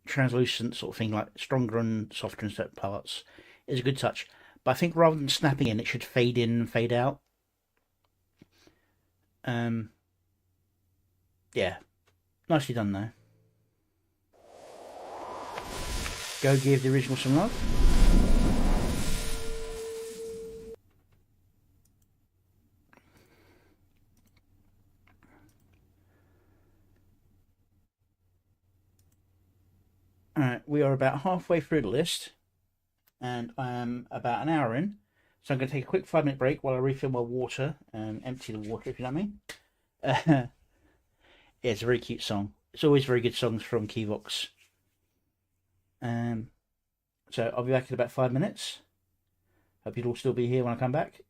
translucent sort of thing, like stronger and softer in certain parts, is a good touch. But I think rather than snapping in, it should fade in and fade out. Yeah, nicely done though. Go give the original some love. Alright, we are about halfway through the list, and I am about an hour in, so I'm going to take a quick 5-minute break while I refill my water and empty the water, if you know what I mean. Yeah, it's a very cute song. it's always very good songs from Keyvox. So I'll be back in about 5 minutes. Hope you'll all still be here when I come back.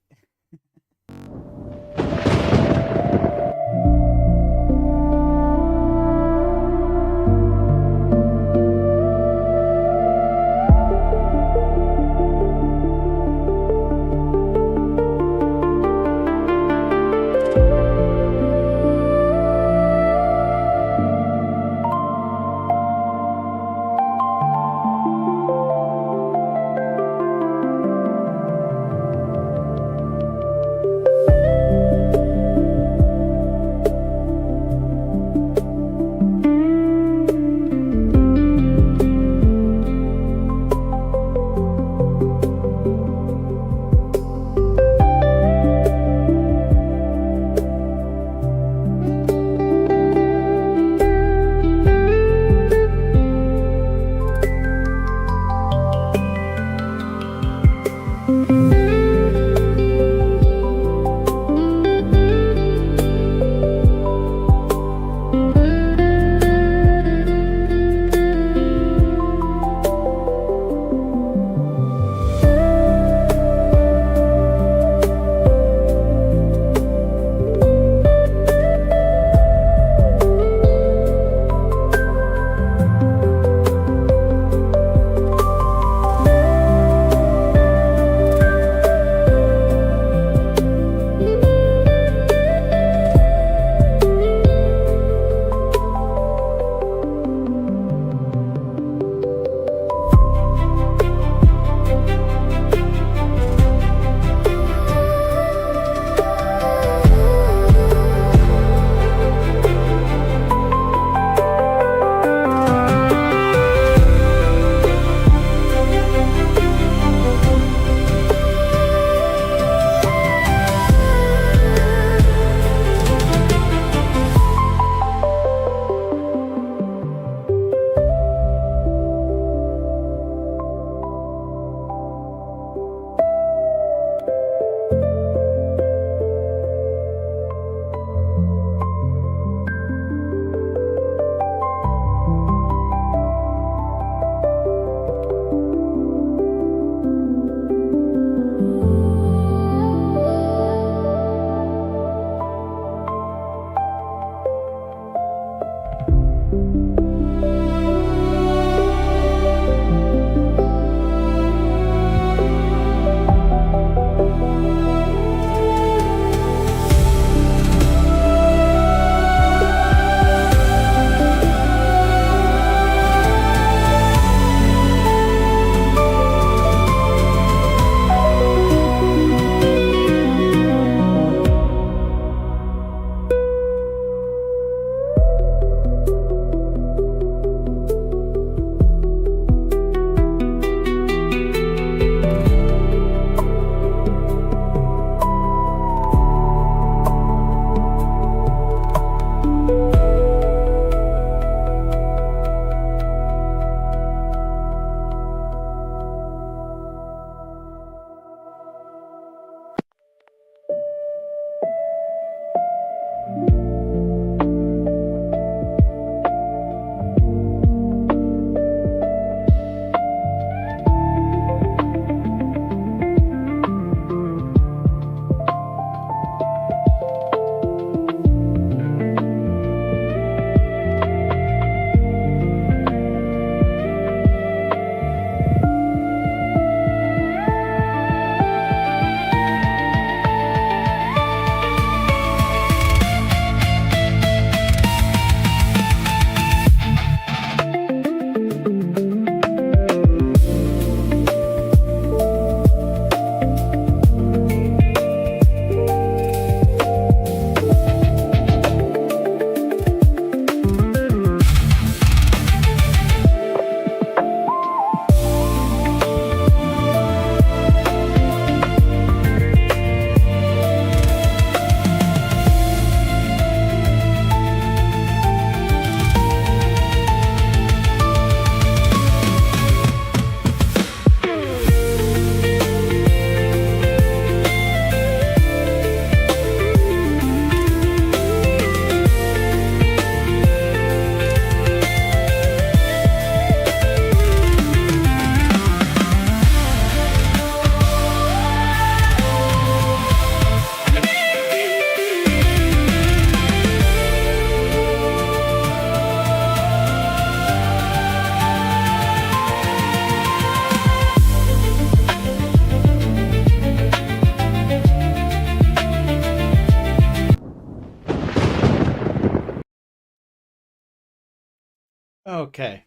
Okay.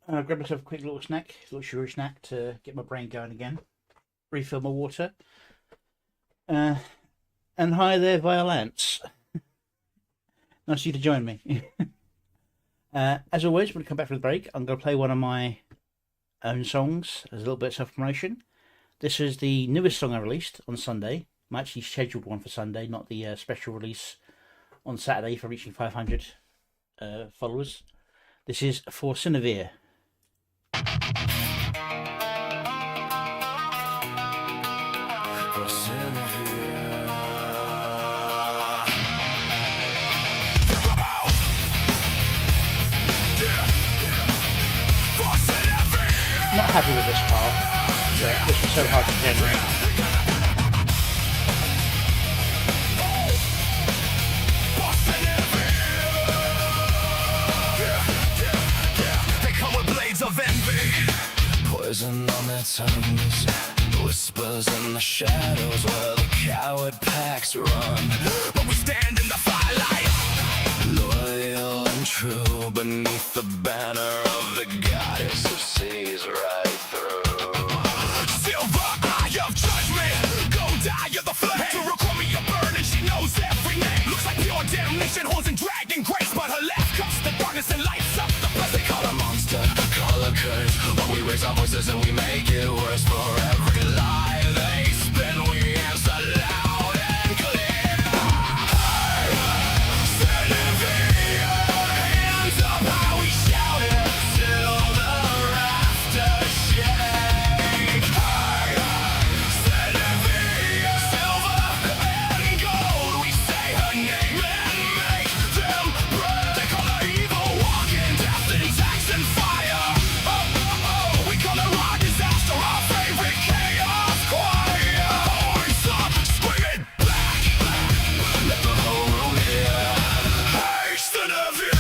Grab myself a quick little snack, little sugary snack to get my brain going again. Refill my water. And hi there, Violence. Nice of you to join me. As always, when I come back from the break, I'm going to play one of my own songs as a little bit of self-promotion. This is the newest song I released on Sunday. I actually scheduled one for Sunday, not the special release on Saturday for reaching 500 followers. This is For Sinavir. Not happy with this part, but this was so hard to generate. They come with blades of envy, poison on their tongues, whispers in the shadows where the coward packs run. But we stand in the firelight, loyal and true, beneath the banner of the goddess who sees right through. Silver eye of judgment, gold eye of the flame, to record me a burn and she knows every name. Looks like pure damnation, holds and dragging grace, but her left cuts the darkness and lights up the place. They call her monster, call her curse, but we raise our voices and we make it worse. For every lie they spin, we answer loud and clear. Hands up high, we shout it till the rafters shake. Silver and gold, we say her name and make them break. They call her evil, walking death and tax and fire. We call her our disaster, our favorite chaos choir. Horns up, scream it back, let the whole room hear. Hey, Sinavir.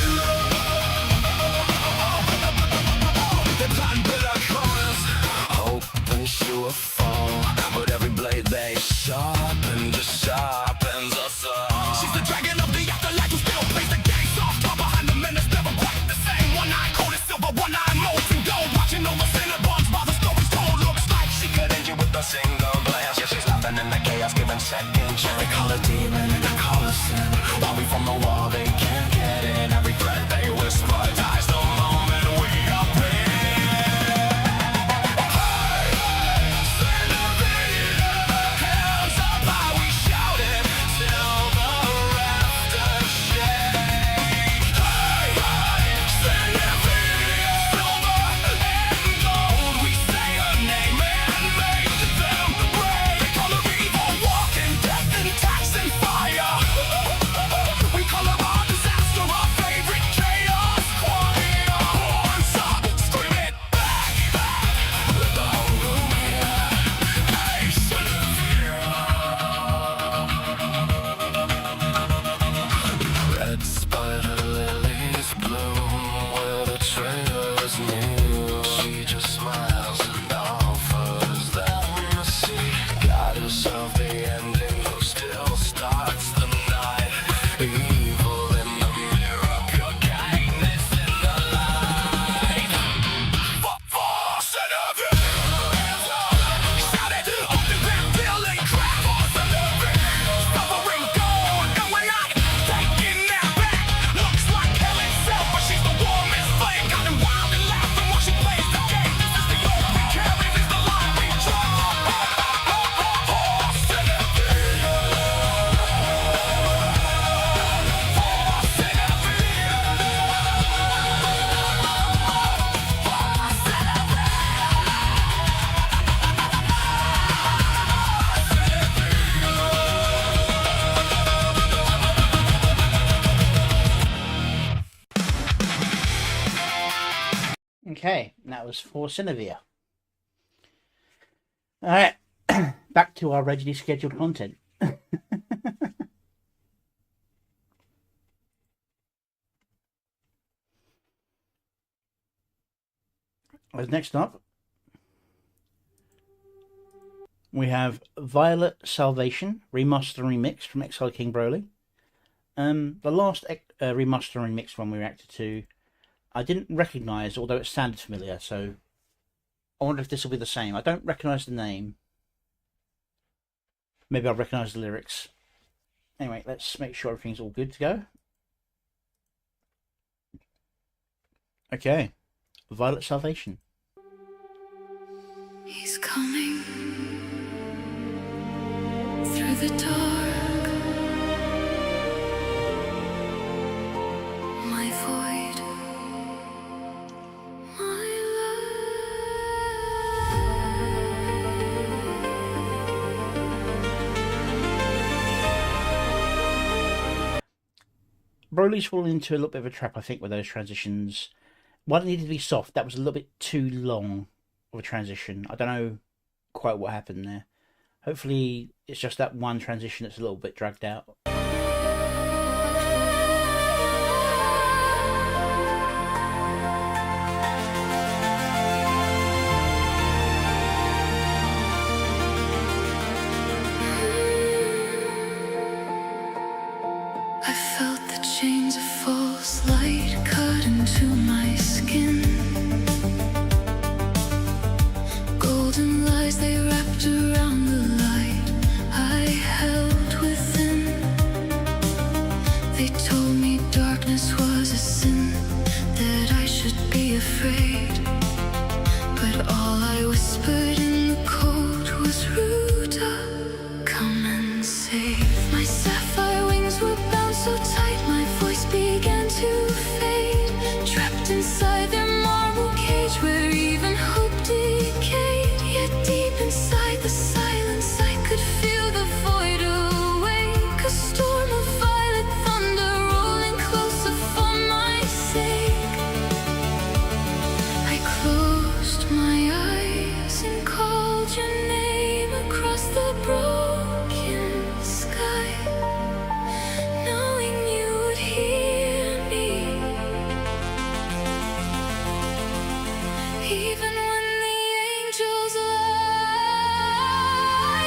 They plan bitter corners, hoping she will fall, but every blade they sharpen just sharpens us all. She's the dragon of the afterlife who still plays the game soft. Top behind the menace, never quite the same. One eye cold as silver, one eye molten gold, watching over Cinnabons while the story's told. Looks like she could end you with a single glance. Yeah, she's laughing in the chaos, giving second chance. They call her demon, they call her sin. While we from the wall, they can't get in. Every threat they whisper dies the moment we appear. Hands up high, we shout it till the rafters shake. Sinavir, silver and gold, we say her name and make them break. They call her evil, walking death and tax and fire. We call her our disaster, our favorite chaos choir. Horns up, scream it back, let the whole room hear. Hey, Sinavir. Red spider lilies bloom where the trail is new. She just smiles and offers them a seat. Goddess of the ending who still starts the night. Evil in the mirror, pure kindness in the light. For Sinavir. Shout it, open that feeling crack. For Sinavir. Covering gold, and we're not taking that back. Looks like hell itself, but she's the warmest flame. Got him wild and laughing while she plays the game. This is the oath we carry, this is the line we draw. For Sinavir. Okay, and that was For Sinavir. Alright, back to our regularly scheduled content. As next up, we have Violet Salvation, remaster and remix from Exile King Broly. The last remastering mix one we reacted to, I didn't recognise, although it sounded familiar, so I wonder if this will be the same. I don't recognise the name. Maybe I'll recognise the lyrics. Anyway, let's make sure everything's all good to go. Okay, Violet Salvation. He's coming through the dark. My void, my life. Broly's fallen into a little bit of a trap, I think, with those transitions. One needed to be soft. That was a little bit too long of a transition. I don't know quite what happened there. Hopefully it's just that one transition that's a little bit dragged out. I felt the chains of false light cut into my skin. Golden lies, they wrapped around the light I held within. They told me darkness was a sin, that I should be afraid. But all I whispered in the cold was, Ruta, come and save. My sapphire wings were bound so tight, my voice began to fade. Trapped inside their marble cage where even hope decayed. Yet deep inside the silence I could feel the void awake. A storm of violet thunder rolling closer for my sake. I closed my eyes and called your name across the broken sky, knowing you would hear me. Even when the angels lie,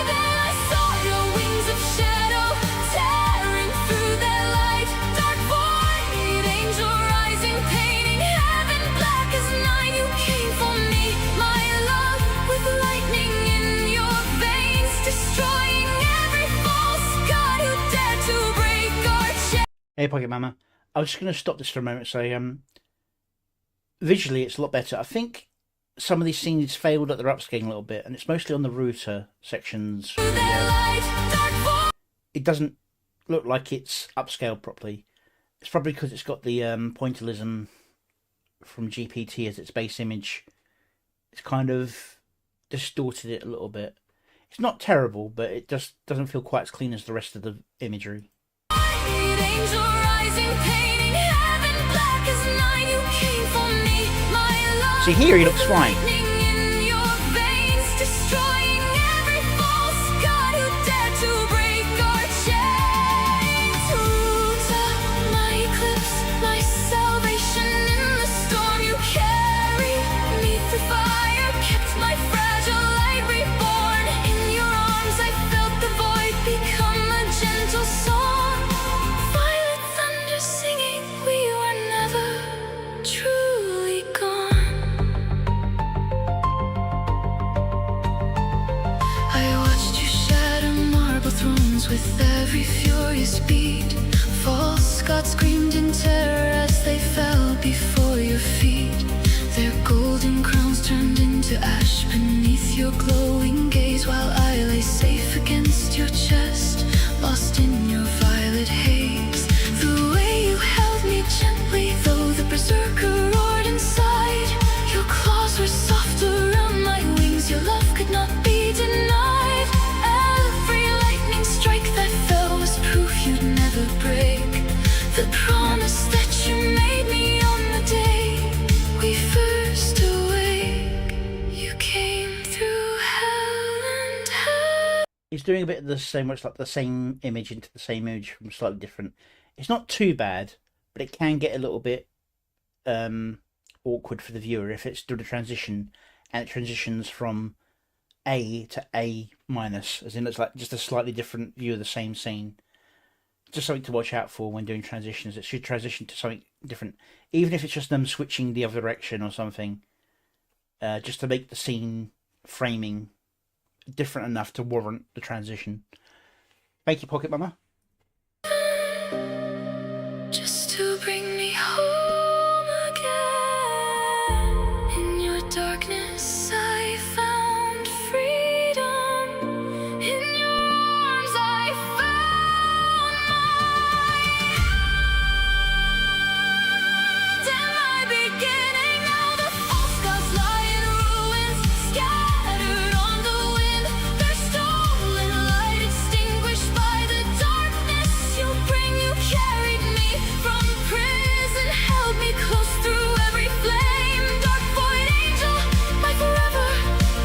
then I saw your wings of shadow tearing through their light. Dark void, angel rising, painting heaven black as night. You came for me, my love, with lightning in your veins, destroying every false god who dared to break our chains. Hey Pocket Mama, I was just going to stop this for a moment and say, visually it's a lot better. I think some of these scenes failed at their upscaling a little bit, and it's mostly on the router sections. Their light, dark void. It doesn't look like it's upscaled properly. It's probably because it's got the pointillism from GPT as its base image. It's kind of distorted it a little bit. It's not terrible, but it just doesn't feel quite as clean as the rest of the imagery. Angel rising, painting heaven black as night. You came for me, my love. See, here he looks fine. Lightning in your veins, destroying every false god who dared to break our chains. Ruta, my eclipse, my salvation in the storm. You carried me through fire, kept my fragile light reborn. In your arms I felt the void become a gentle song. Violet thunder singing, we were never truly gone. I watched you shatter marble thrones with every furious beat. False gods screamed in terror as they fell before your feet. Their golden crowns turned into ash beneath your glowing gaze, while I lay safe against your chest, lost in your violet haze. The way you held me gently, though the berserker roared inside. Your claws were soft around my wings, your love could not be denied. Every lightning strike that fell was proof you'd never break. The promise that you made me on the day we first awake. You came through hell and hell. It's doing a bit of the same, where it's like the same image into the same image from slightly different. It's not too bad, but it can get a little bit awkward for the viewer if it's doing a transition and it transitions from A to A minus, as in it's like just a slightly different view of the same scene. just something to watch out for when doing transitions. It should transition to something different, even if it's just them switching the other direction or something, just to make the scene framing different enough to warrant the transition. Thank you, Pocket Mama. Just to bring me home again. In your darkness I found freedom. In your arms I found my and my beginning. Now the false gods lie in ruins, scattered on the wind. Their stolen light extinguished by the darkness you bring. You carried me from prison, held me close through every flame. Dark void angel, my forever,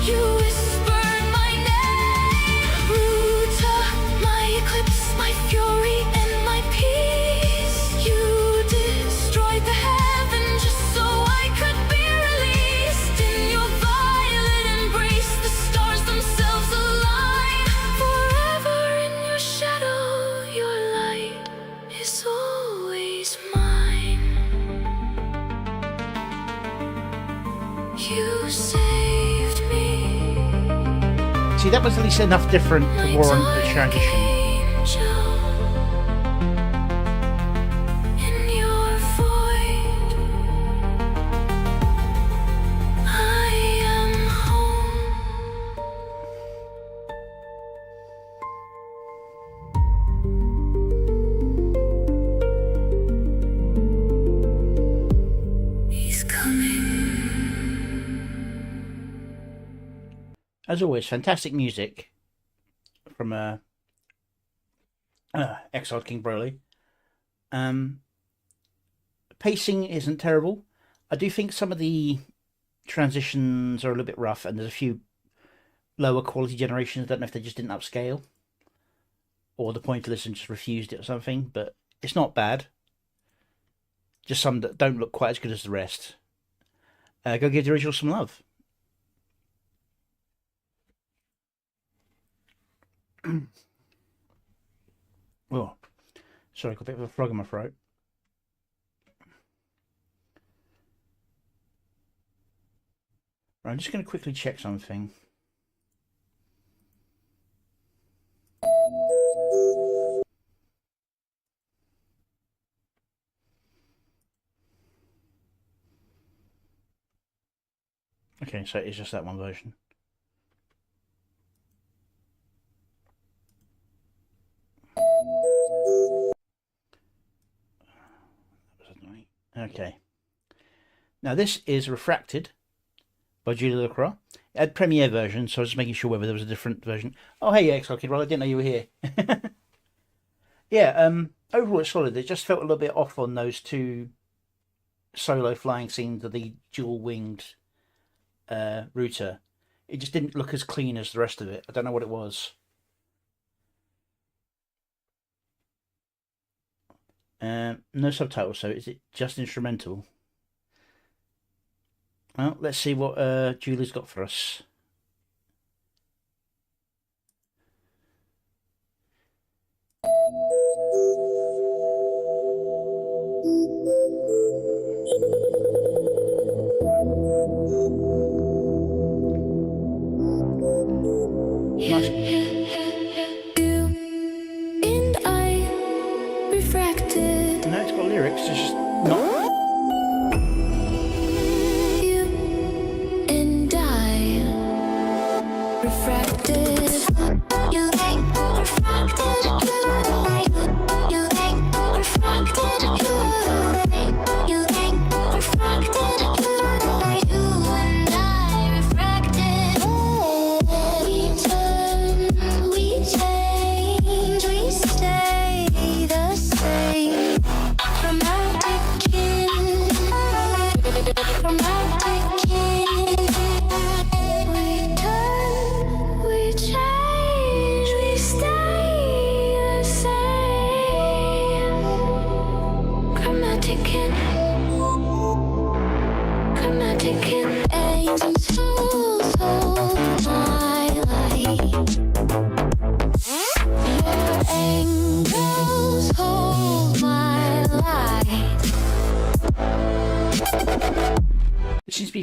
you whispered my name. Ruta, my eclipse, my fury and my peace. You destroyed the heaven just so I could be released. In your violet embrace, the stars themselves align. Forever in your shadow, your light is always mine. You saved me, See, that was at least enough different to my warrant the dark transition. angel. In your void, I am home. He's coming. As always, fantastic music from Exiled King Broly. Pacing isn't terrible. I do think some of the transitions are a little bit rough, and there's a few lower quality generations. I don't know if they just didn't upscale, or the pointless and just refused it or something, but it's not bad. Just some that don't look quite as good as the rest. Go give the original some love. Oh, sorry, I got a bit of a frog in my throat. Right, I'm just going to quickly check something. Okay, so it's just that one version. Okay. Now this is Refracted by Julie Lacroix. It had Premiere version, so I was just making sure whether there was a different version. Oh, hey, Exile Kid, well, I didn't know you were here. Yeah, overall it's solid. It just felt a little bit off on those two solo flying scenes of the dual-winged router. It just didn't look as clean as the rest of it. I don't know what it was. No subtitles, so is it just instrumental? Well, let's see what Julie's got for us. Nice. And I refracted. No, it's got lyrics, it's just not. You and I refracted. You refracted. You refracted. You refracted. You and I refracted. We turn, we change, we stay the same. Romantic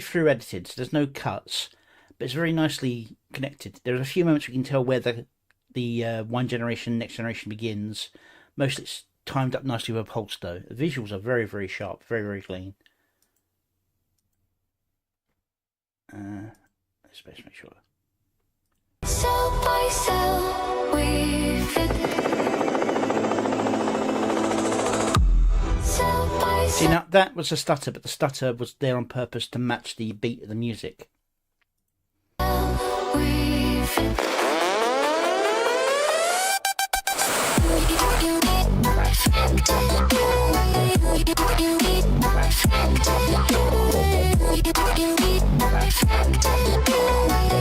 through edited, so there's no cuts, but it's very nicely connected. There are a few moments we can tell where the one generation, next generation begins. Mostly it's timed up nicely with a pulse though. The visuals are very, very sharp, very, very clean. Let's best make sure. Cell by cell, we fit. Cell by See, cell, now that was a stutter, but the stutter was there on purpose to match the beat of the music. we fit.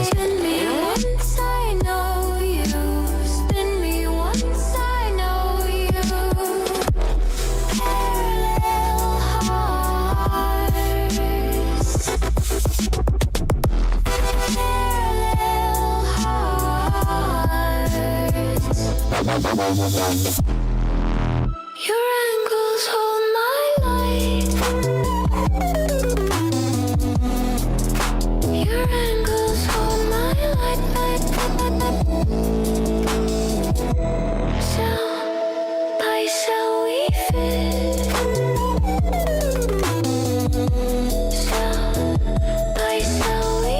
Spin me once, I know you. Spin me once, I know you. Parallel hearts. Parallel hearts. Your ankles hold my light. Your ankles hold my light. Cell by cell we fit. Cell by cell we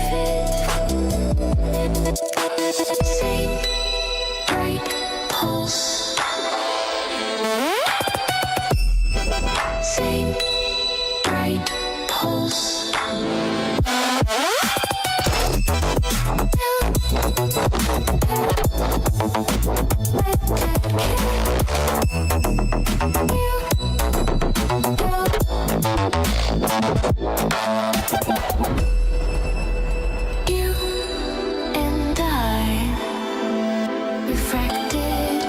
fit. Same bright pulse. Same bright pulse. You and I refracted.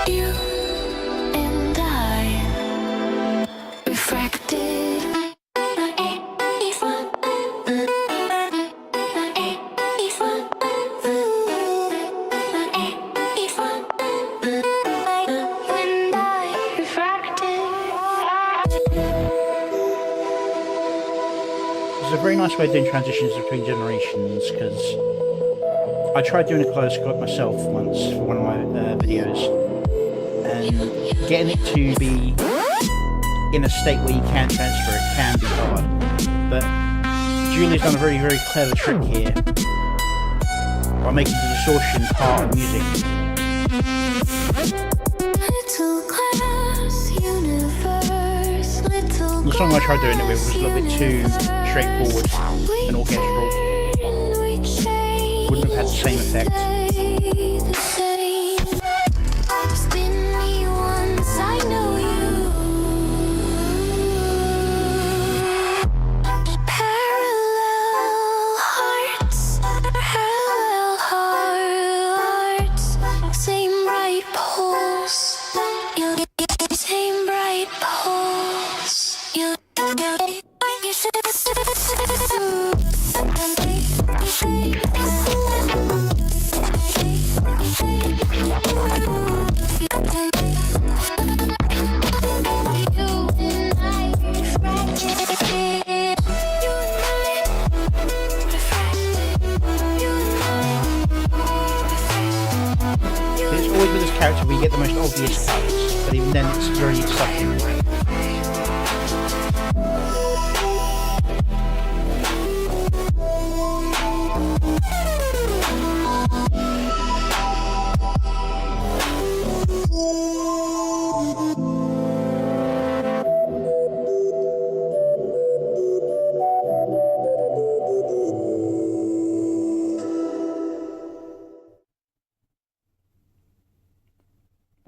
You and I refracted. It's a very nice way of doing transitions between generations, because I tried doing a kaleidoscope myself once for one of my videos, and getting it to be in a state where you can transfer it can be hard. But Julie's done a very, very clever trick here by making the distortion part of music. Little glass universe, little The song I tried doing it with was a little bit too straightforward and orchestral. Wouldn't have had the same effect. Spin me once, I know you. Parallel hearts, parallel hearts. Same bright pulse. Same bright pulse. It's always with this character we get the most obvious cuts, but even then it's very subtle.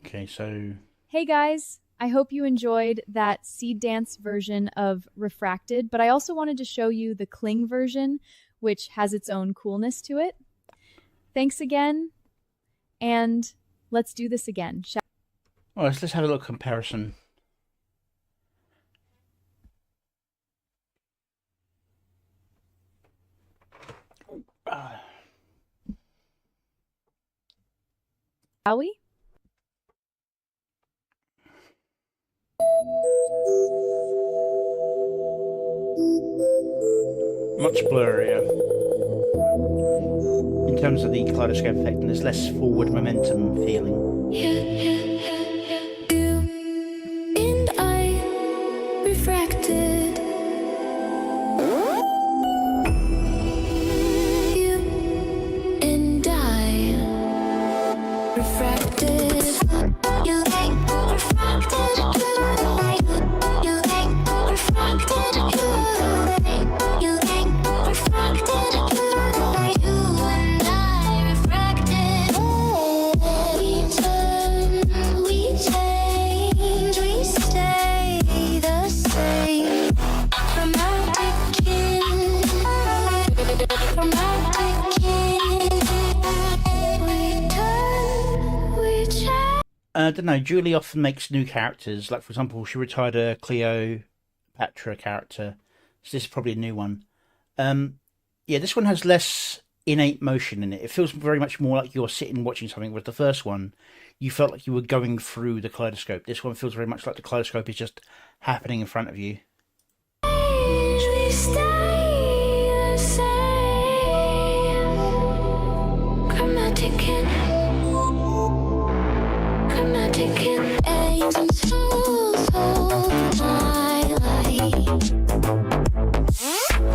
Okay, so Hey guys, I hope you enjoyed that Seed Dance version of Refracted, but I also wanted to show you the Cling version, which has its own coolness to it. Thanks again, and let's do this again. well, let's have a little comparison. Shall we? much blurrier in terms of the kaleidoscope effect, and there's less forward momentum feeling. You and I refracted. You and I refracted. You refracted. You refracted. You refracted. You and I refracted. We turn, we change, we stay the same. From our beginning, from our beginning, we turn, we change. I don't know, Julie often makes new characters. Like, for example, she retired a Cleopatra character. So this is probably a new one. Yeah, this one has less innate motion in it. It feels very much more like you're sitting watching something, whereas the first one, you felt like you were going through the kaleidoscope. This one feels very much like the kaleidoscope is just happening in front of you. We stay the same. Chromatic in aims and souls hold my light.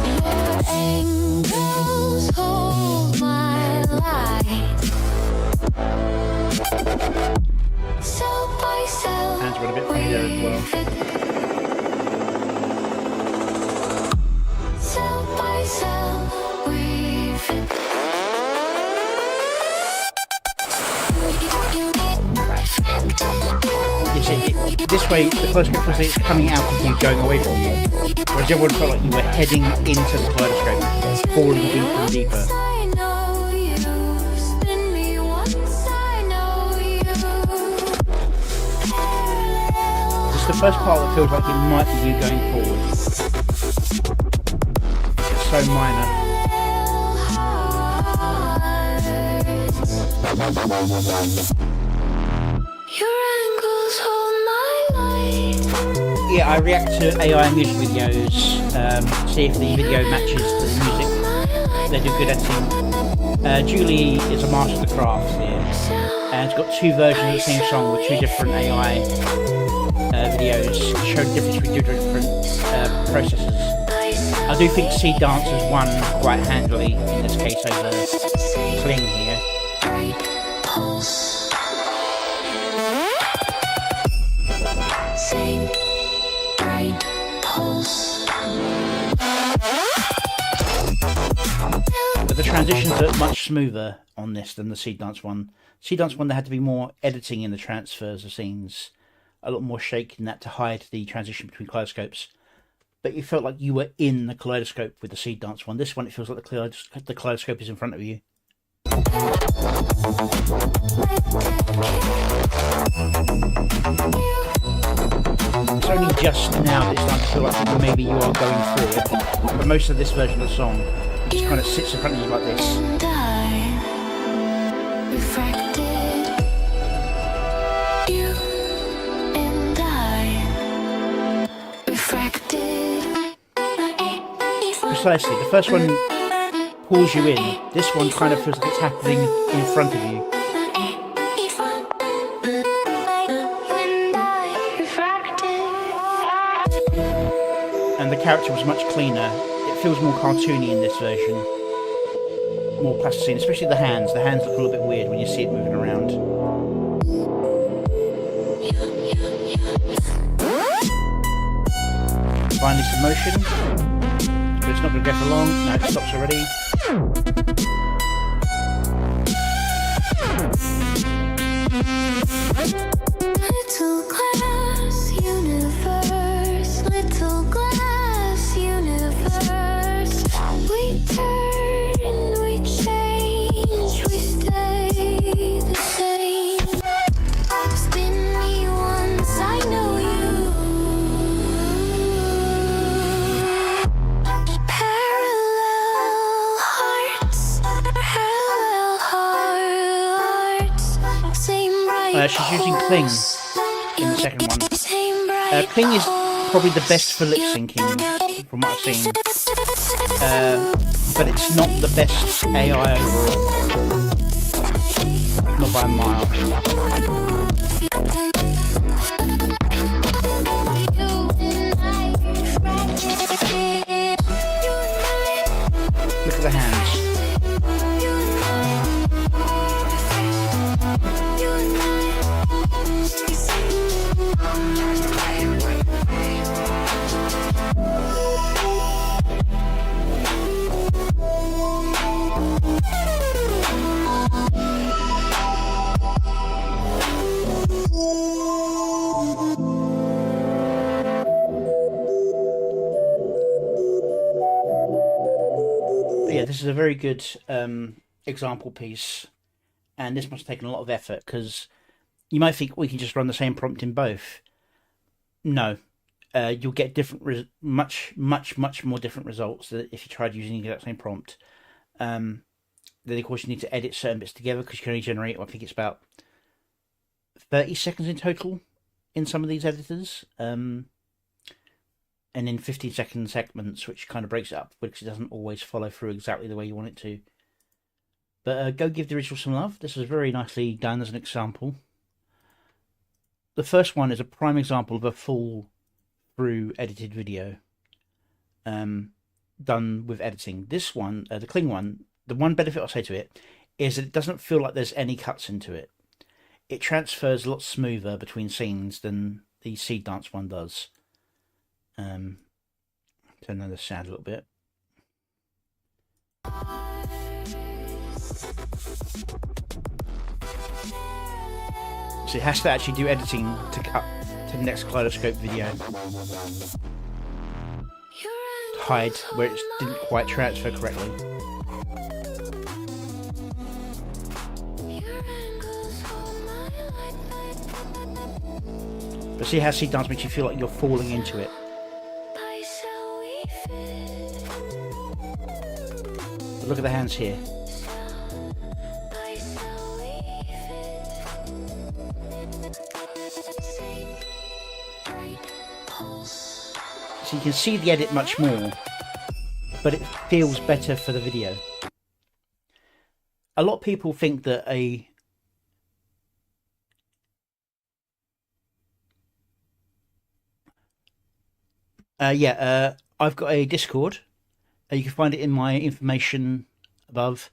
Your angels hold my light. Cell by cell, Hands went a bit funny there as well. cell by cell, we fit. You see, this way, the kaleidoscope feels like it's coming out of you, going away from you. Whereas everyone felt like you were heading into the kaleidoscope, falling deeper and deeper. I know you, spin me once, I know you. It's the first part that feels like it might be you going forward. It's so minor. Your angles hold my light. Yeah, I react to AI music videos, see if the video matches the music. They do good editing. Julie is a master of the craft here, and it's got two versions of the same song with two different AI videos, showing the difference between two different processes. I do think Seed Dancers won quite handily in this case over Kling here. Pulse. Same bright pulse. But the transitions are much smoother on this than the Seed Dance one. Seed Dance one, there had to be more editing in the transfers of scenes, a lot more shake in that to hide the transition between kaleidoscopes. But you felt like you were in the kaleidoscope with the Seed Dance one. This one, it feels like the kaleidoscope is in front of you. It's only just now that it's starting to feel like maybe you are going forward. But most of this version of the song just kind of sits in front of you like this. And I refracted. You and I refracted. Precisely. The first one pulls you in. This one kind of feels like it's happening in front of you. And the character was much cleaner. It feels more cartoony in this version. More plasticine, especially the hands. The hands look a little bit weird when you see it moving around. Finally some motion. But it's not going to go for long. No, it stops already. Little glass universe, little glass universe. We turn, we change, we stay the same. Spin me once, I know you. Parallel hearts, same bright She's using Kling in the second one. Kling is probably the best for lip syncing from what I've seen. but it's not the best AI overall. Not by a mile. Look at the hands. But yeah, this is a very good example piece, and this must have taken a lot of effort, because you might think we can just run the same prompt in both. No, you'll get different, much more different results than if you tried using the exact same prompt. Then of course you need to edit certain bits together, because you can only generate, I think it's about 30 seconds in total in some of these editors. And in 15-second segments, which kind of breaks it up, because it doesn't always follow through exactly the way you want it to. But go give the original some love. This was very nicely done as an example. The first one is a prime example of a full through edited video done with editing. This one, the Kling one, the one benefit I'll say to it is that it doesn't feel like there's any cuts into it. It transfers a lot smoother between scenes than the Seed Dance one does. Turn down the sound a little bit. So it has to actually do editing to cut to the next kaleidoscope video. To hide where it didn't quite transfer correctly. But see how Seed Dance makes you feel like you're falling into it. But look at the hands here. So you can see the edit much more, but it feels better for the video. A lot of people think that I've got a Discord. You can find it in my information above.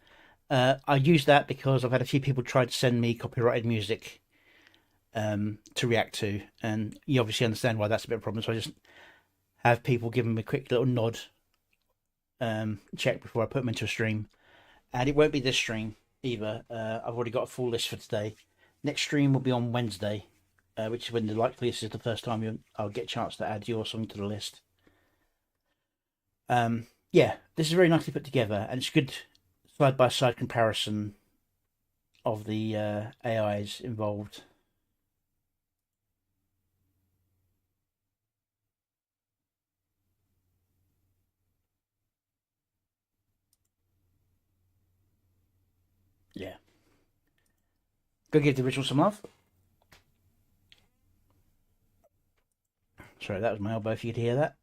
I use that because I've had a few people try to send me copyrighted music to react to, and you obviously understand why that's a bit of a problem. So I just have people giving me a quick little nod, check before I put them into a stream. And it won't be this stream either. I've already got a full list for today. Next stream will be on Wednesday, which is when the likeliest is the first time I'll get a chance to add your song to the list. Yeah, this is very nicely put together, and it's a good side-by-side comparison of the AIs involved. Yeah. Go give the original some love. Sorry, that was my elbow, if you could hear that.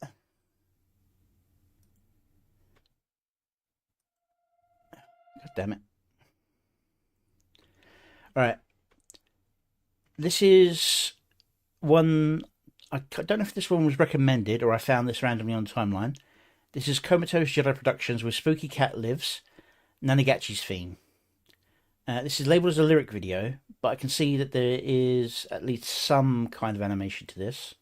God damn it. Alright. This is one... I don't know if this one was recommended or I found this randomly on the timeline. This is Comatose Jedi Productions with Spooky Cat Lives, Nanagachi's theme. This is labelled as a lyric video, but I can see that there is at least some kind of animation to this.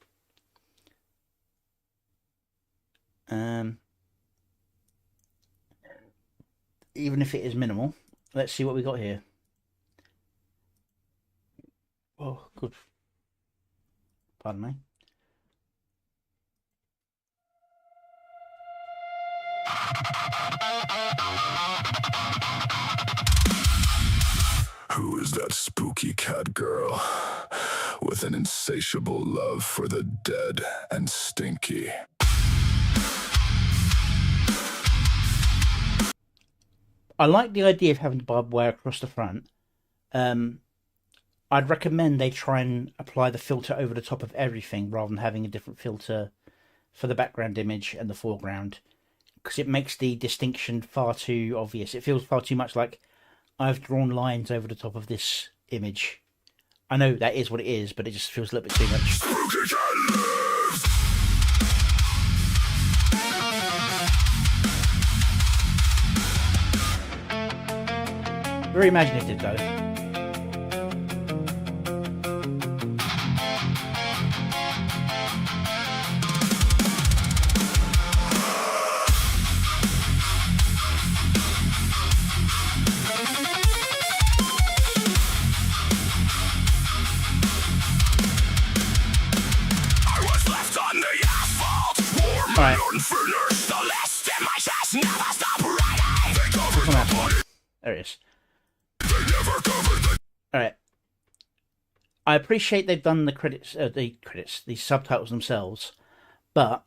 Even if it is minimal. Let's see what we got here. Oh, good. Pardon me. Who is that spooky cat girl with an insatiable love for the dead and stinky? I like the idea of having barbed wire across the front. I'd recommend they try and apply the filter over the top of everything rather than having a different filter for the background image and the foreground, because it makes the distinction far too obvious. It feels far too much like I've drawn lines over the top of this image. I know that is what it is, but it just feels a little bit too much. Very imaginative though. Alright. There it is. Alright. I appreciate they've done the subtitles themselves, but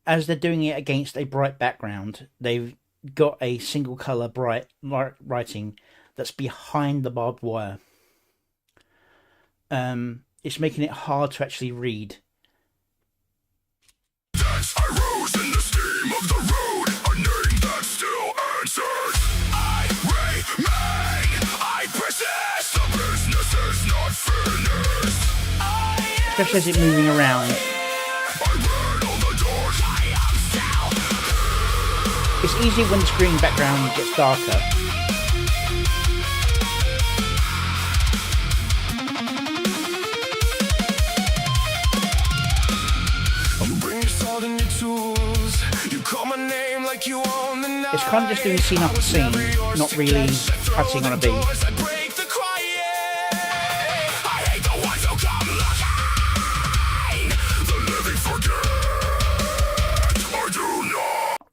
as they're doing it against a bright background, they've got a single colour bright writing that's behind the barbed wire. It's making it hard to actually read. I rose in the steam of the road, a name that still answers. I remain, I persist, the business is not finished. Especially as it's moving around. I ran on the doors, I am still. It's easy when the screen background gets darker. It's kind of just doing scene after scene, not really touching on a beat.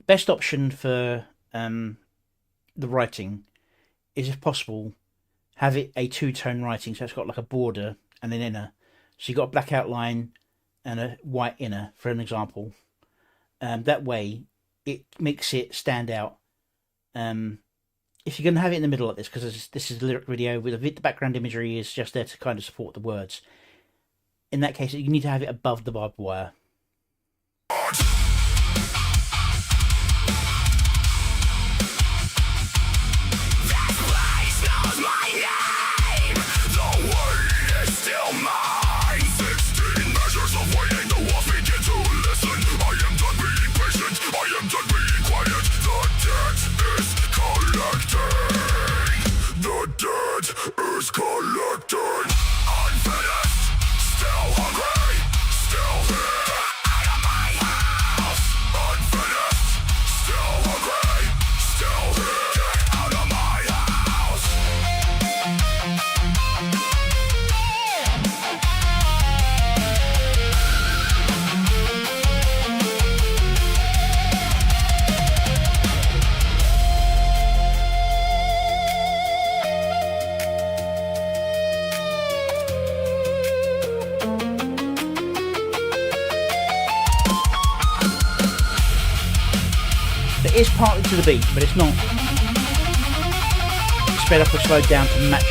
Best option for the writing is, if possible, have it a two-tone writing, so it's got like a border and an inner. So you've got a black outline and a white inner, for an example. That way it makes it stand out. If you're going to have it in the middle like this, because this is a lyric video with the background imagery is just there to kind of support the words. In that case, you need to have it above the barbed wire. Is collecting, unfinished, still hungry, still here, out of my house. Unfinished, still hungry, still here, get out of my house. It is partly to the beat, but it's not sped up or slowed down to match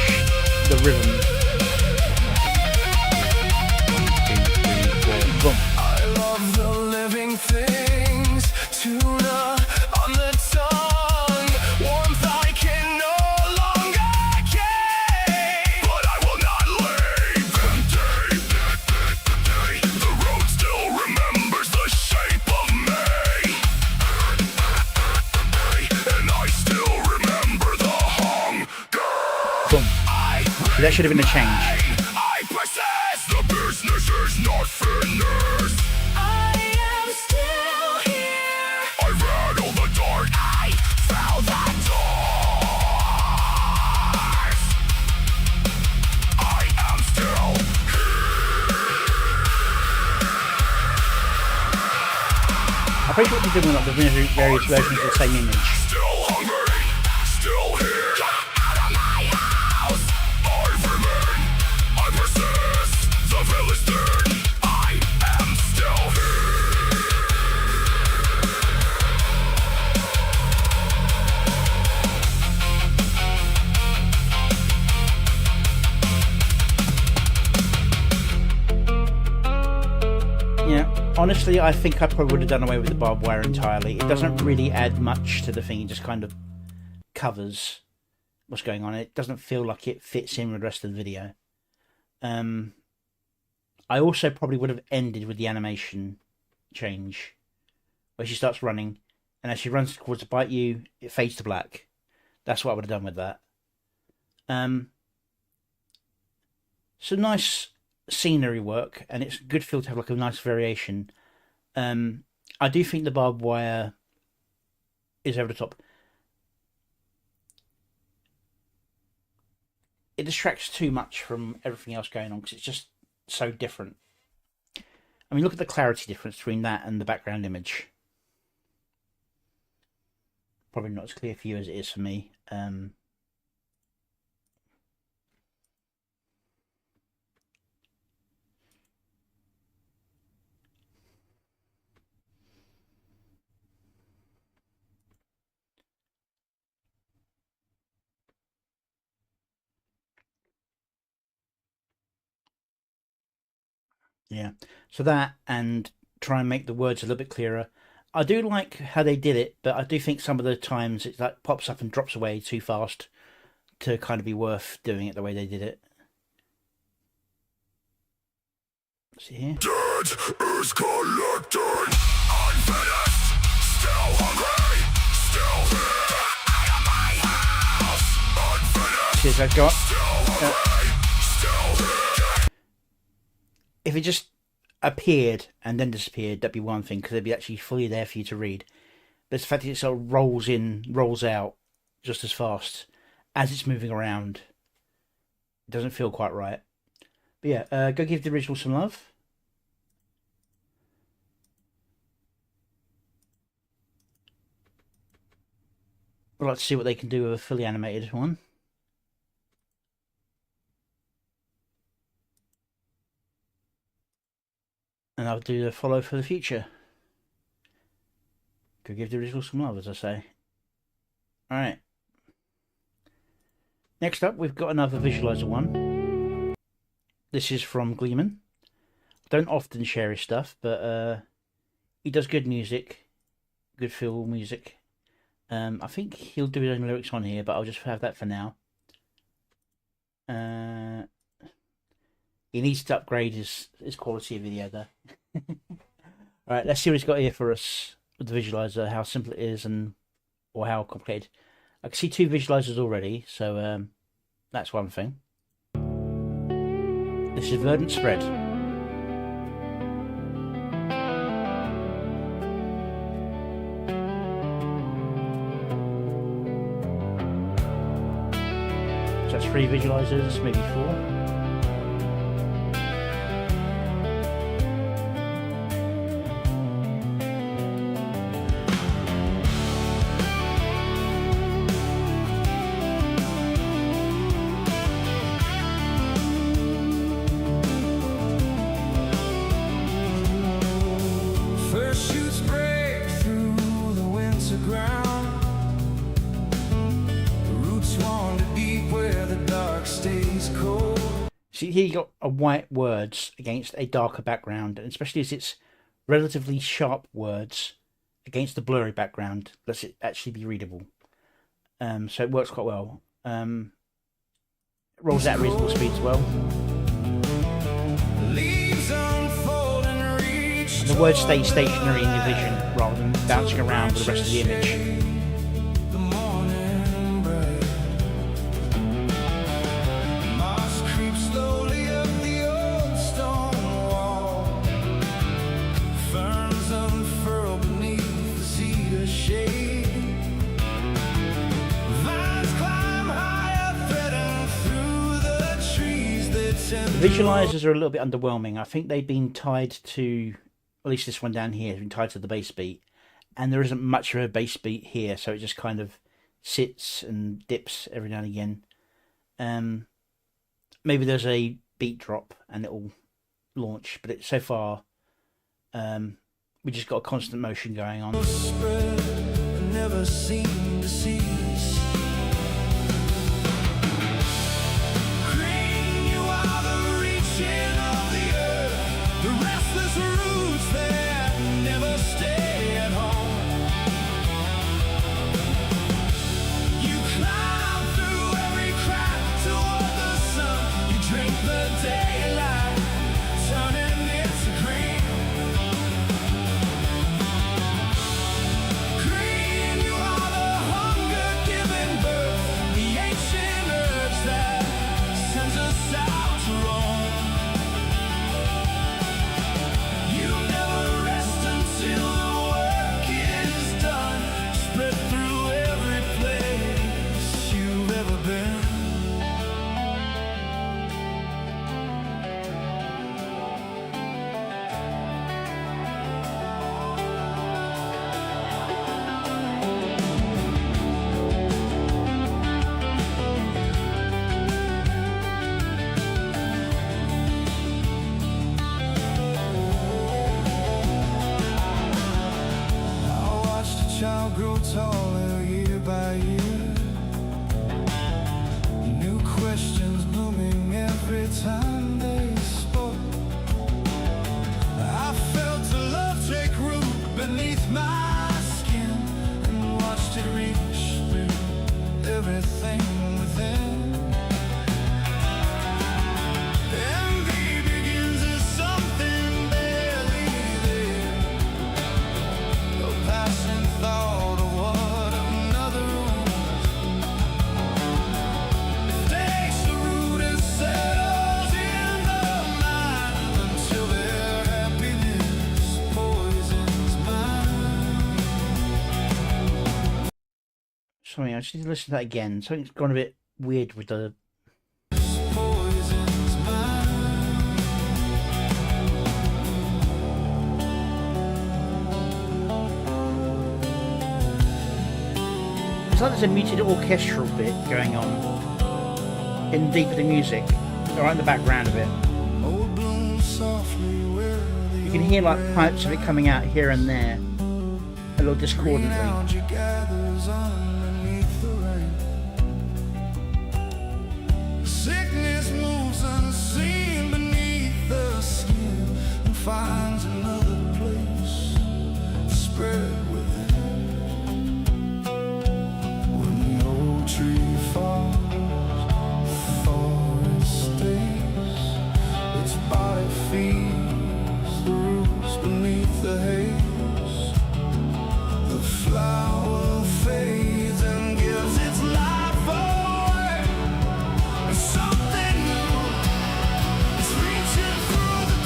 the rhythm. 1, 2, 3, 4, boom. I love the living things, tuna on the tongue, warmth I can no longer gain, but I will not leave empty. The road still remembers the shape of me, and I still remember the hunger. Boom. So that should have been a change. I persist, the business is not finished. I am still here. I ran all the dark, I found the doors. I am still I'm pretty sure what they're doing, like the various versions of the same image. still hungry, still here. Get out of my house. I remain, I persist, the veil is thin. I am still Yeah. Honestly, I think I probably would have done away with the barbed wire entirely. It doesn't really add much to the thing. It just kind of covers what's going on. It doesn't feel like it fits in with the rest of the video. I also probably would have ended with the animation change, where she starts running, and as she runs towards to bite you, it fades to black. That's what I would have done with that. So nice scenery work, and it's a good feel to have like a nice variation. I do think the barbed wire is over the top. It distracts too much from everything else going on because it's just so different. I mean, look at the clarity difference between that and the background image. Probably not as clear for you as it is for me. Yeah, so that, and try and make the words a little bit clearer. I do like how they did it, but I do think some of the times it like pops up and drops away too fast to kind of be worth doing it the way they did it. See here? Dead is collecting, unfinished, still hungry, still here, out of my house, unfinished, See, as I've got. still hungry, still here. If it just appeared and then disappeared, that'd be one thing, because it'd be actually fully there for you to read. But it's the fact that it sort of rolls in, rolls out just as fast as it's moving around. It doesn't feel quite right. But yeah, go give the original some love. I'd like to see what they can do with a fully animated one. And I'll do the follow for the future. Go give the original some love, as I say. Alright. Next up, we've got another visualizer one. This is from Gleeman. Don't often share his stuff, but he does good music. Good feel music. I think he'll do his own lyrics on here, but I'll just have that for now. He needs to upgrade his quality of video there. Alright, let's see what he's got here for us with the visualizer, how simple it is or how complicated. I can see two visualizers already, so that's one thing. This is Verdant Spread. So that's 3 visualizers, maybe 4. First shoots break through the winter ground. The roots wander deep where the dark stays cold. See, here you got a white words against a darker background, and especially as it's relatively sharp words against the blurry background, lets it actually be readable. So it works quite well. It rolls out at reasonable speed as well. Leaves unfold and reach. And the words stay stationary in your vision rather than bouncing around with the rest of the image. The morning bright. Moss creeps slowly up the old stone wall. Ferns unfurl beneath the cedar shade. Vines climb higher, threading through the trees that tend. The visualizers are a little bit underwhelming. I think they've been tied to, at least this one down here has been tied to the bass beat, and there isn't much of a bass beat here, so it just kind of sits and dips every now and again. Maybe there's a beat drop and it'll launch, but so far we just got a constant motion going on. Spread and never seem to cease. Green, you are the reaching of the earth, the restless roots that taller year by year. New questions looming every time they spoke. I felt a love take root beneath my skin and watched it reach through everything within. Envy begins as something barely there, a passing thought of what another owns. It takes a root and settles in the mind until their happiness poisons mine. Sorry, I just need to listen to that again. Something's gone a bit weird with the... Poisons mine. It's like there's a muted orchestral bit going on in deep of the music, or in the background of it. Old blooms softly where You can hear like pipes of it coming out here and there, a little discordantly. algae gathers underneath the rain. Sickness moves unseen beneath the skin and finds another place spread within. When the old tree falls, the forest stays. Its body feeds the roots beneath the haze. The flower fades and gives its life away. And something new is reaching through the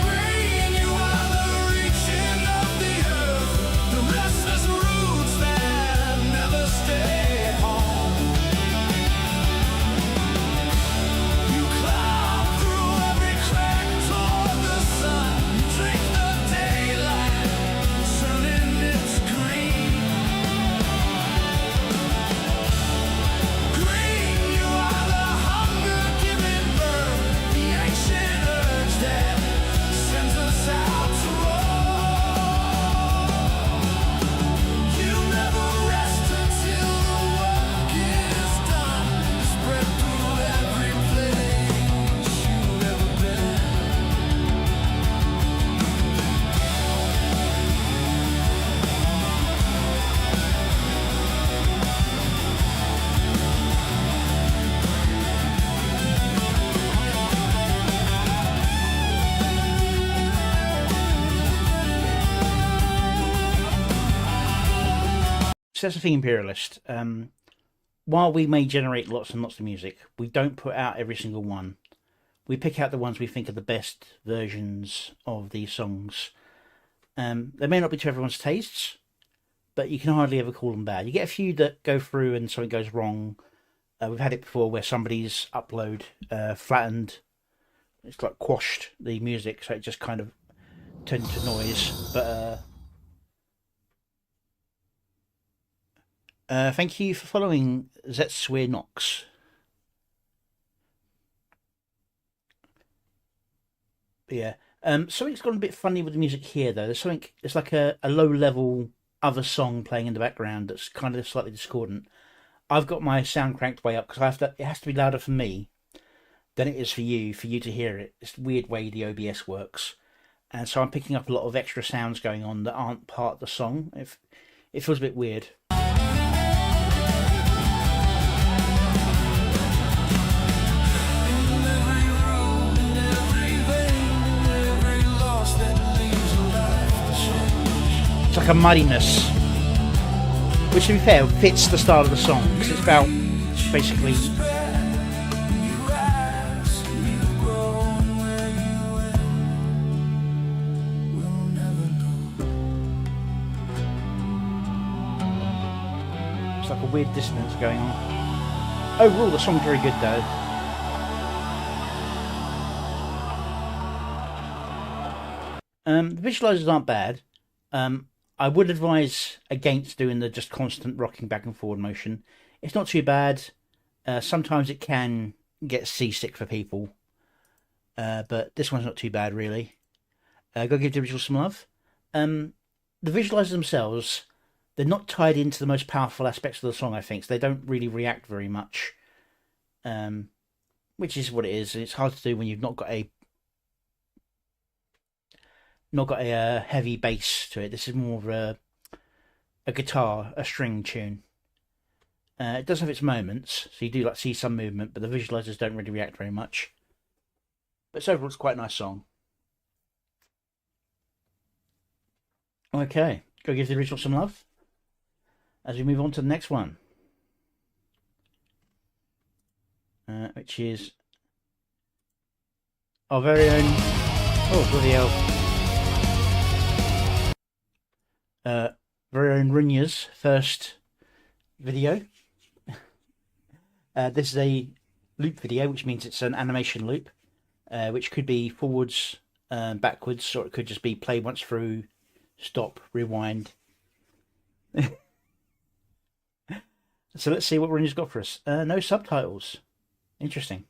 Bringing you out the reaching of the earth, the restless roots that never stay at home. You climb through every crack toward the sun, drink the daylight, turning its green. Green, you are the hunger giving birth, the ancient urge that sends us out to roam. You never rest until the work is done. Spread through every place you've ever been. So that's the thing, Imperialist. While we may generate lots and lots of music, we don't put out every single one. We pick out the ones we think are the best versions of these songs. They may not be to everyone's tastes, but you can hardly ever call them bad. You get a few that go through and something goes wrong. We've had it before where somebody's upload flattened, it's like quashed the music, so it just kind of turned into noise. But thank you for following DepthswalkerAI-vids. Yeah. Something's gone a bit funny with the music here, though. There's something. It's like a low-level other song playing in the background that's kind of slightly discordant. I've got my sound cranked way up because I have to. It has to be louder for me than it is for you to hear it. It's the weird way the OBS works, and so I'm picking up a lot of extra sounds going on that aren't part of the song. It feels a bit weird. It's like a muddiness, which, to be fair, fits the style of the song because it's about basically it's like a weird dissonance going on. Overall, the song's very good though. The visualizers aren't bad. I would advise against doing the just constant rocking back and forward motion. It's not too bad. Sometimes it can get seasick for people, but this one's not too bad really. Gotta give the original some love. The visualizers themselves, they're not tied into the most powerful aspects of the song, I think, so they don't really react very much. Which is what it is. It's hard to do when you've not got a heavy bass to it. This is more of a guitar, a string tune. It does have its moments, so you do see some movement, but the visualizers don't really react very much. But overall, it's quite a nice song. Okay, go give the original some love as we move on to the next one, which is our very own. Oh, bloody hell! Very own Runya's first video. This is a loop video, which means it's an animation loop, which could be forwards, backwards, or it could just be play once through, stop, rewind. So let's see what Runya's got for us. No subtitles. Interesting.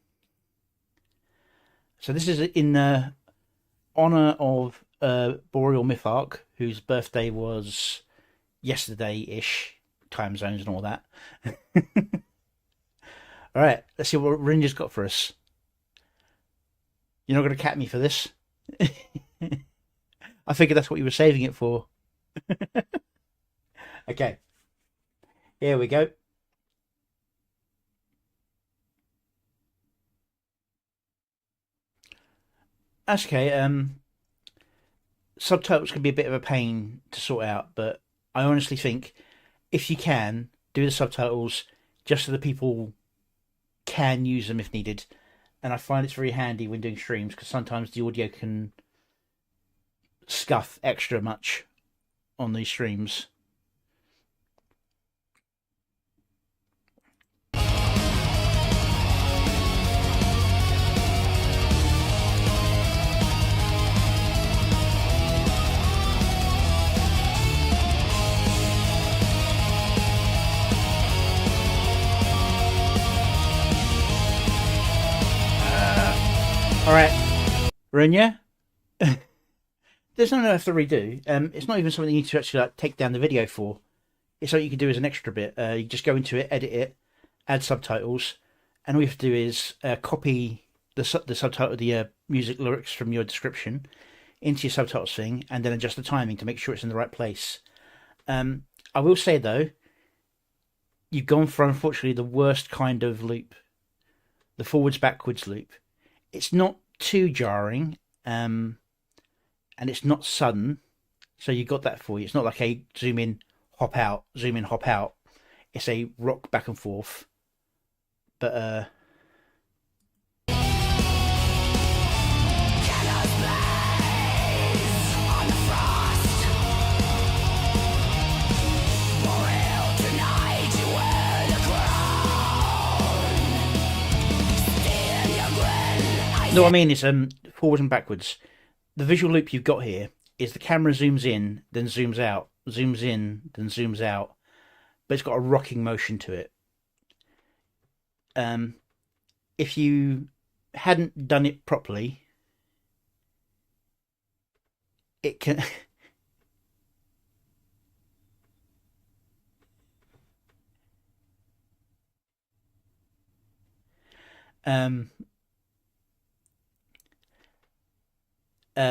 So this is in honor of Boreal Mytharch, whose birthday was yesterday-ish, time zones and all that. All right, let's see what Runya's got for us. You're not going to cat me for this. I figured that's what you were saving it for. Okay, here we go. That's okay. Subtitles can be a bit of a pain to sort out, but I honestly think if you can, do the subtitles just so that people can use them if needed. And I find it's very handy when doing streams, because sometimes the audio can scuff extra much on these streams. Alright, Runya, there's nothing I have to redo. It's not even something you need to actually take down the video for. It's something you can do as an extra bit. You just go into it, edit it, add subtitles, and all you have to do is copy the subtitle, the music lyrics from your description into your subtitles thing, and then adjust the timing to make sure it's in the right place. I will say though, you've gone for unfortunately the worst kind of loop, the forwards backwards loop. It's not too jarring, and it's not sudden, so you got that for you. It's not like a zoom in, hop out, zoom in, hop out. It's a rock back and forth, but no, I mean, it's forward and backwards. The visual loop you've got here is the camera zooms in, then zooms out, zooms in, then zooms out, but it's got a rocking motion to it. If you hadn't done it properly, it can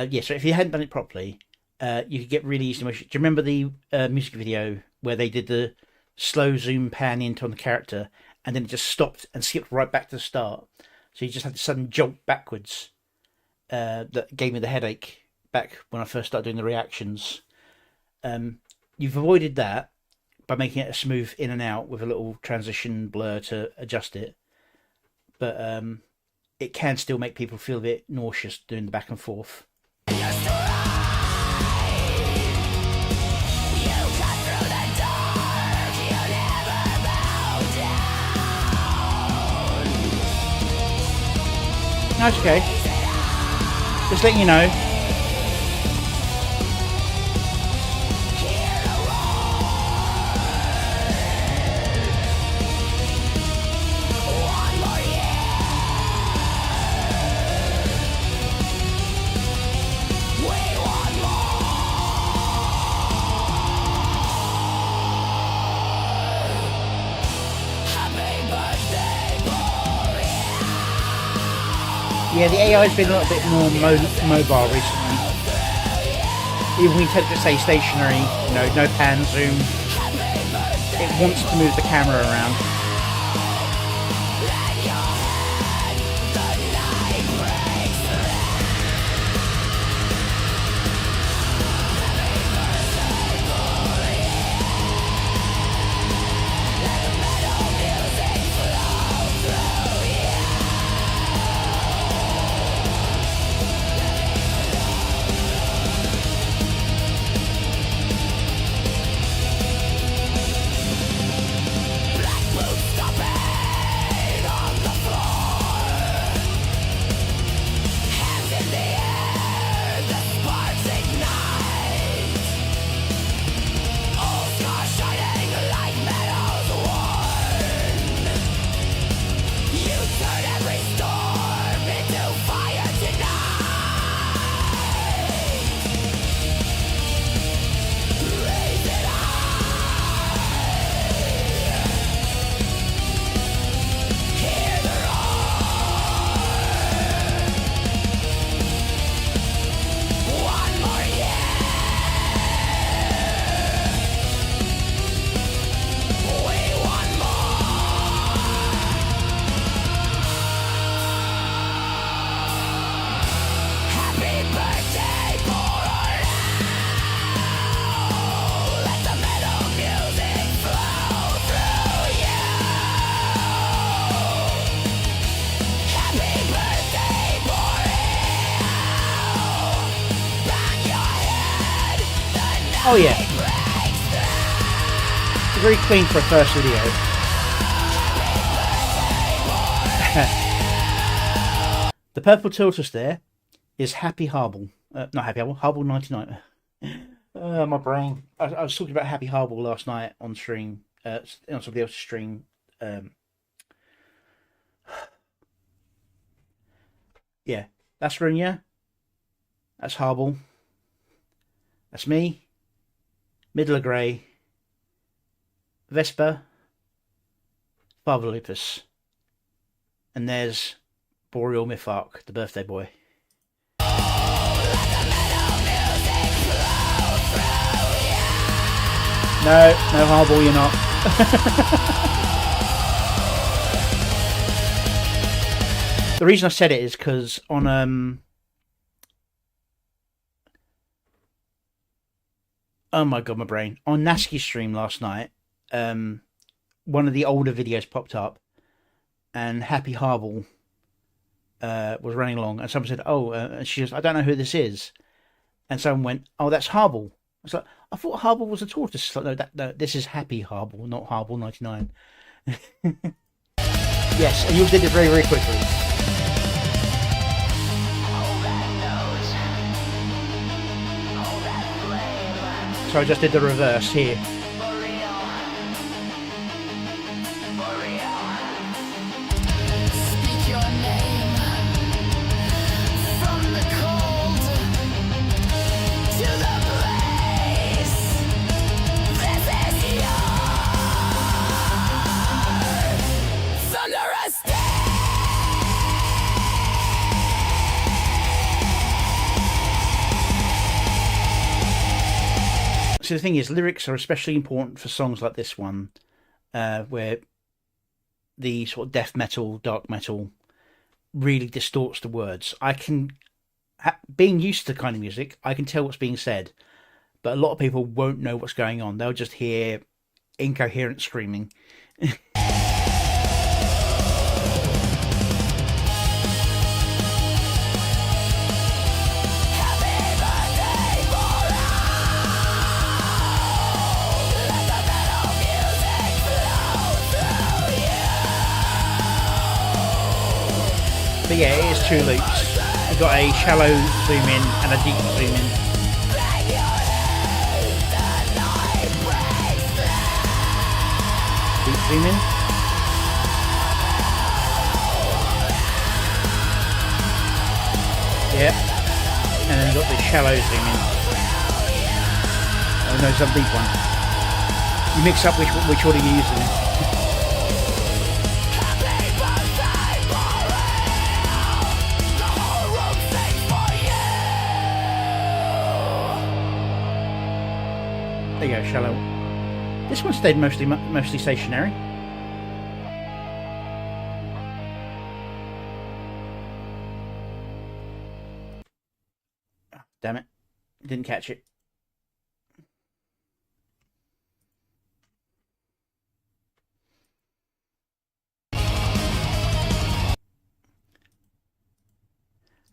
yeah, so if you hadn't done it properly, you could get really easy motion. Do you remember the music video where they did the slow zoom pan into on the character, and then it just stopped and skipped right back to the start? So you just had this sudden jolt backwards that gave me the headache back when I first started doing the reactions. You've avoided that by making it a smooth in and out with a little transition blur to adjust it. But it can still make people feel a bit nauseous doing the back and forth. No, it's okay. Just letting you know. Yeah, the AI has been a little bit more mobile recently. Even when you tend to stay stationary, you know, no pan zoom, it wants to move the camera around. Oh yeah. Very clean for a first video. The purple tortoise there is Happy Harble. Not Happy Harble, Harble 99. My brain. I was talking about Happy Harble last night on stream, on somebody else's stream. Yeah, that's Runya. That's Harble. That's me. Middle of Grey. Vesper. Father Lupus. And there's Boreal Mythark, the birthday boy. No, Harble, you're not. The reason I said it is because on oh my god, my brain. On Nasky's stream last night, one of the older videos popped up, and Happy Harble was running along, and someone said, "Oh," and she goes, "I don't know who this is," and someone went, "Oh, that's Harble." I was like, "I thought Harble was a tortoise." Like, no, this is Happy Harble, not Harble 99. Yes, and you did it very, very quickly. So I just did the reverse here. Speak your name from the cold to the blaze. This is your thunderous day. So the thing is, lyrics are especially important for songs like this one, where the sort of death metal, dark metal really distorts the words. I can, being used to the kind of music, I can tell what's being said, but a lot of people won't know what's going on. They'll just hear incoherent screaming. But yeah, it is two loops. We've got a shallow zoom in and a deep zoom in. Deep zoom in. Yep. And then we've got the shallow zoom in. Oh no, some deep one. You mix up which order you're using it. There you go, shallow. This one stayed mostly stationary. Oh, damn it. Didn't catch it.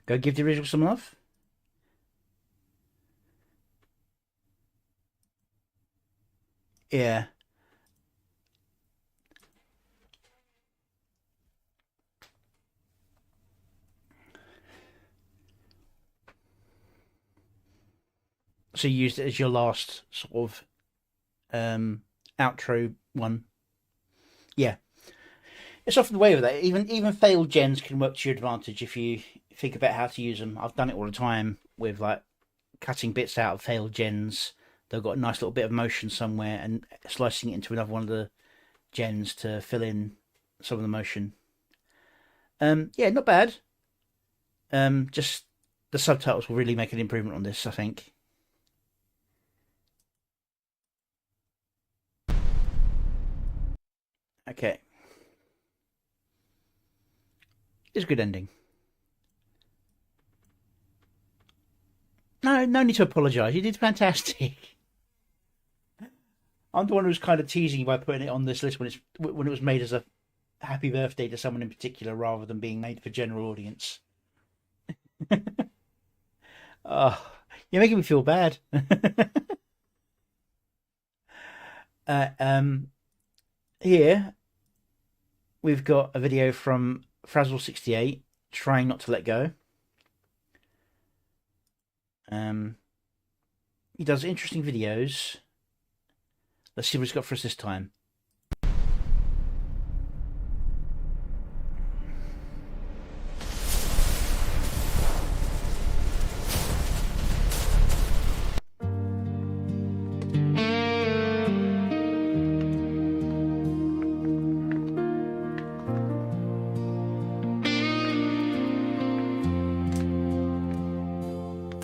Go give the original some love. Yeah. So you used it as your last sort of outro one. Yeah. It's often the way with that. Even failed gens can work to your advantage if you think about how to use them. I've done it all the time with like cutting bits out of failed gens. They've got a nice little bit of motion somewhere and slicing it into another one of the gens to fill in some of the motion. Yeah, not bad. Just the subtitles will really make an improvement on this, I think. Okay. It's a good ending. No need to apologise. You did fantastic. I'm the one who was kind of teasing you by putting it on this list when it was made as a happy birthday to someone in particular, rather than being made for general audience. Oh, you're making me feel bad. Here we've got a video from Frazzle68, Trying Not to Let Go. He does interesting videos. Let's see what he's got for us this time.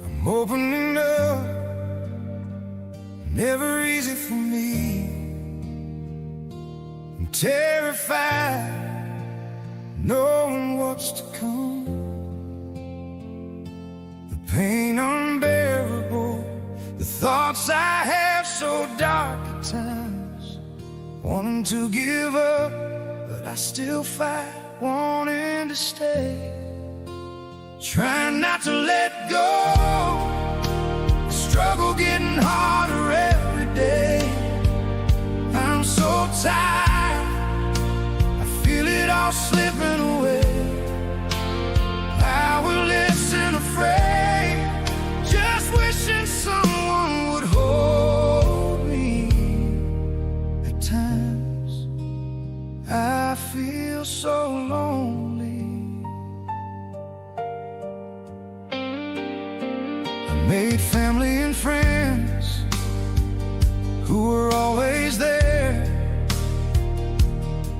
I'm opening up, never easy for me. I'm terrified, knowing what's to come. The pain unbearable, the thoughts I have so dark at times. Wanting to give up, but I still fight, wanting to stay. Trying not to let go, the struggle getting harder every day. I'm so tired, I feel it all slipping away. Powerless and afraid, just wishing someone would hold me. At times, I feel so lonely. Made family and friends who were always there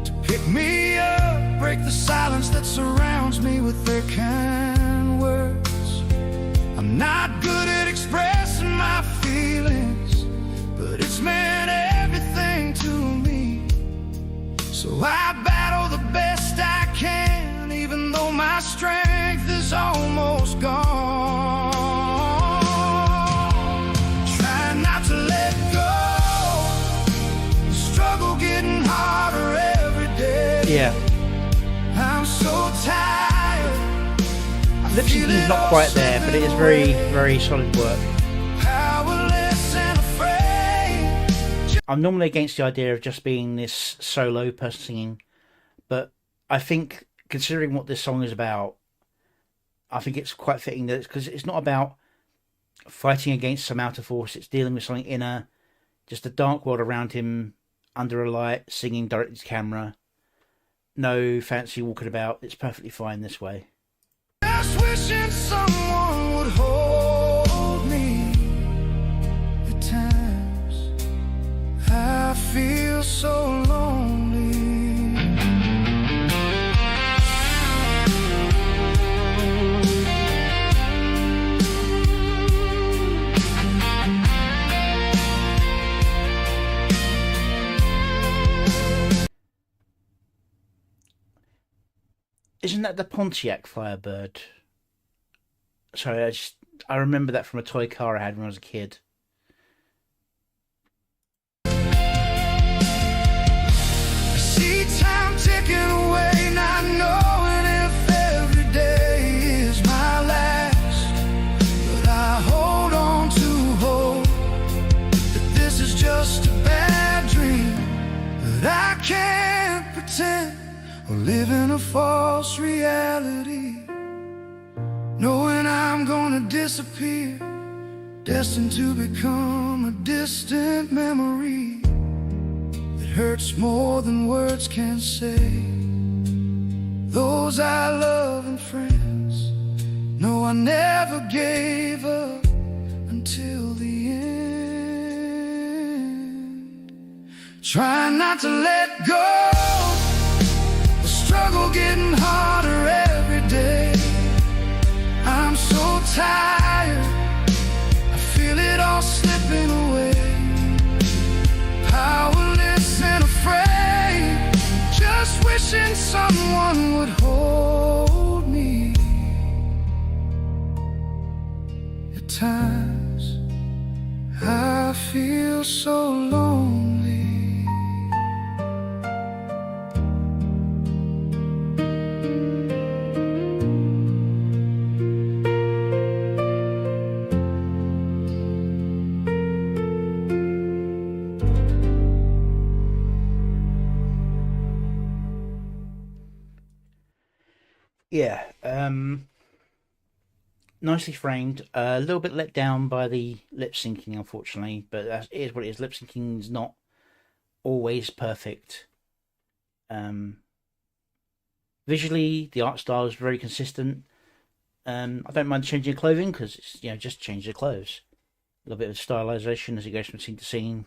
to pick me up, break the silence that surrounds me with their kind words. I'm not good at expressing my feelings, but it's meant everything to me. So I battle the best I can, even though my strength is almost gone. Yeah. I'm so tired. Lip syncing is not quite there, but it is very, very solid work. Powerless and afraid. I'm normally against the idea of just being this solo person singing, but I think considering what this song is about, I think it's quite fitting that because it's not about fighting against some outer force. It's dealing with something inner, just a dark world around him, under a light, singing directly to camera. No fancy walking about. It's perfectly fine this way. Just wishing someone would hold me. At times I feel so lonely. Isn't that the Pontiac Firebird? Sorry, I remember that from a toy car I had when I was a kid. I see time ticking away, not knowing if every day is my last. But I hold on to hope that this is just a bad dream, that I can't pretend or live in a false reality, knowing I'm gonna disappear, destined to become a distant memory that hurts more than words can say. Those I love and friends know I never gave up until the end. Trying not to let go, struggle getting harder every day. I'm so tired, I feel it all slipping away. Powerless and afraid, just wishing someone would hold me. At times I feel so lonely. Yeah, nicely framed. A little bit let down by the lip syncing, unfortunately, but that is what it is. Lip syncing is not always perfect. Visually, the art style is very consistent. I don't mind changing the clothing because it's just change the clothes. A little bit of stylization as it goes from scene to scene,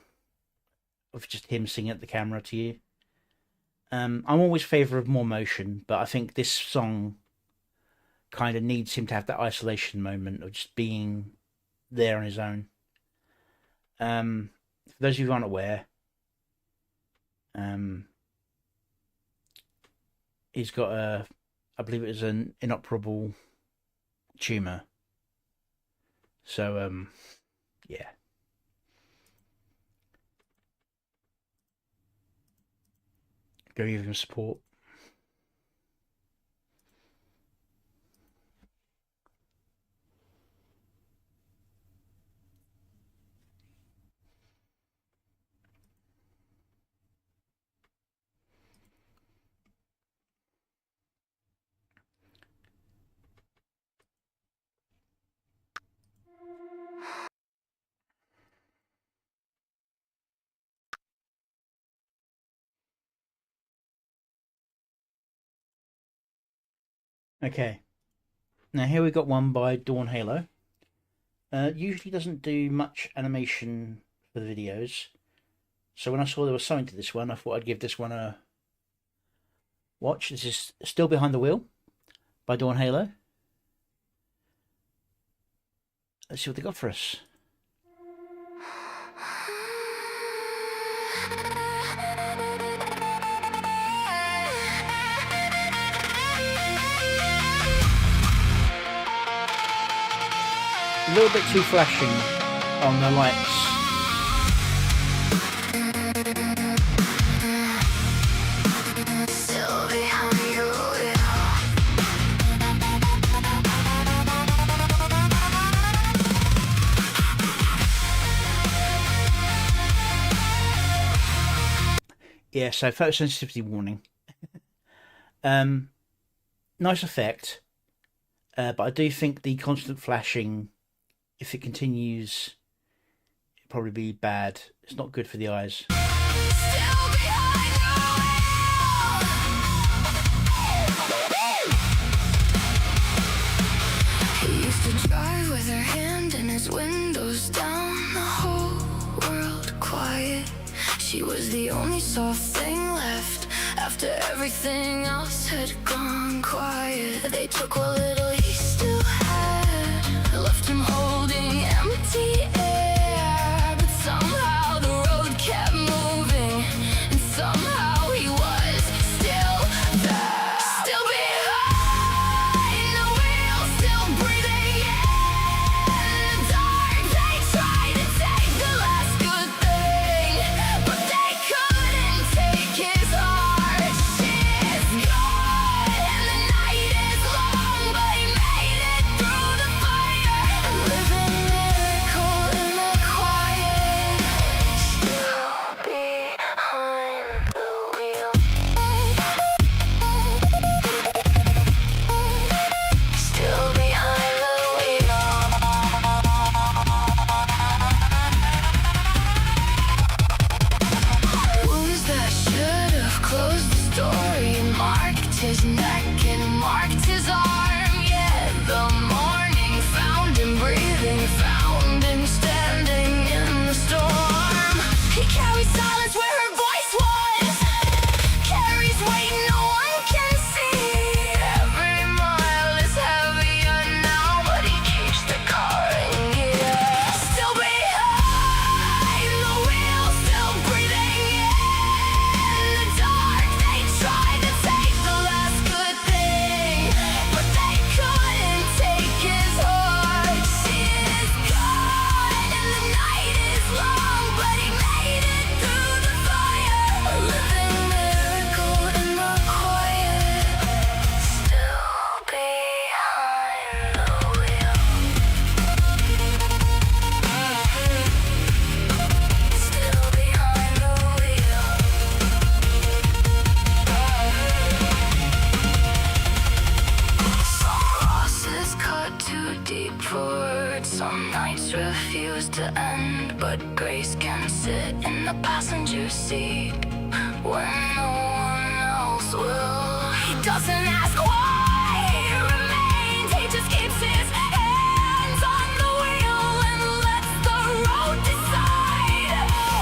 of just him singing at the camera to you. I'm always in favour of more motion, but I think this song kind of needs him to have that isolation moment of just being there on his own. For those of you who aren't aware, he's got I believe it was an inoperable tumour. So, yeah. Go give him support. Okay, now here we got one by Dawn Halo. Usually doesn't do much animation for the videos, so when I saw there was something to this one, I thought I'd give this one a watch. This is Still Behind the Wheel by Dawn Halo. Let's see what they got for us. A little bit too flashing on the lights. Still behind you, Yeah, so photosensitivity warning. Nice effect. But I do think the constant flashing, if it continues, it'll probably be bad. It's not good for the eyes. Still behind the wheel. He used to drive with her hand in his windows down, the whole world quiet. She was the only soft thing left after everything else had gone quiet. They took what little he still had, left him holding empty air. But somehow the road kept moving, and somehow he was still there. Still behind the wheel, still breathing in the dark. They tried to take the last good thing, but they couldn't take his heart. She's gone, and the night is long, but he made it through the fire. A living miracle in the quiet. Still behind the wheel. Still behind the wheel. Wounds that should have closed the story marked his neck and marked his arm. Yet the morning found him breathing, found him standing in the storm. He carries silence where her voice was, carries weight no one can see. Every mile is heavier now, but he keeps the car in gear. Still behind the wheel, still breathing in the dark. They tried to take the last good thing, but they couldn't take his heart. She is gone, and the night is long, but he made it through the fire. A living miracle in the quiet. Still behind the wheel. Still behind the wheel. Some losses cut too deep for words. Some nights refuse to end, but grace can sit in the passenger seat when no one else will. He doesn't ask why he remains. He just keeps his hands on the wheel and lets the road decide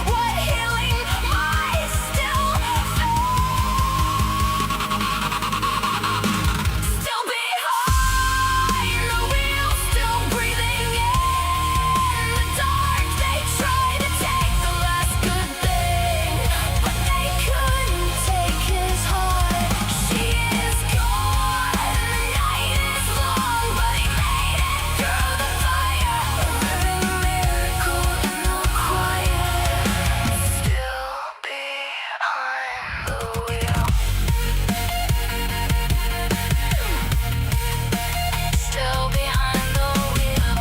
what healing might still Still behind the wheel, still breathing in the dark. They tried to take the last good thing, but they couldn't take his heart. She is gone, and the night is long, but he made it through the fire. A living miracle in the quiet. Still behind the wheel. Still behind the wheel.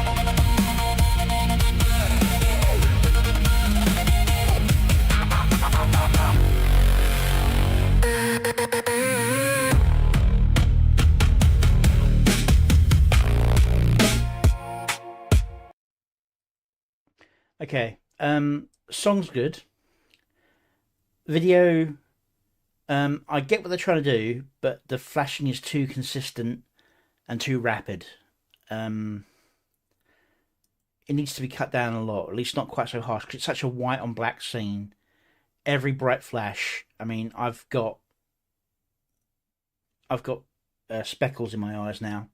Okay, song's good. Video, I get what they're trying to do, but the flashing is too consistent and too rapid. It needs to be cut down a lot, at least not quite so harsh, because it's such a white on black scene. Every bright flash, I mean, I've got speckles in my eyes now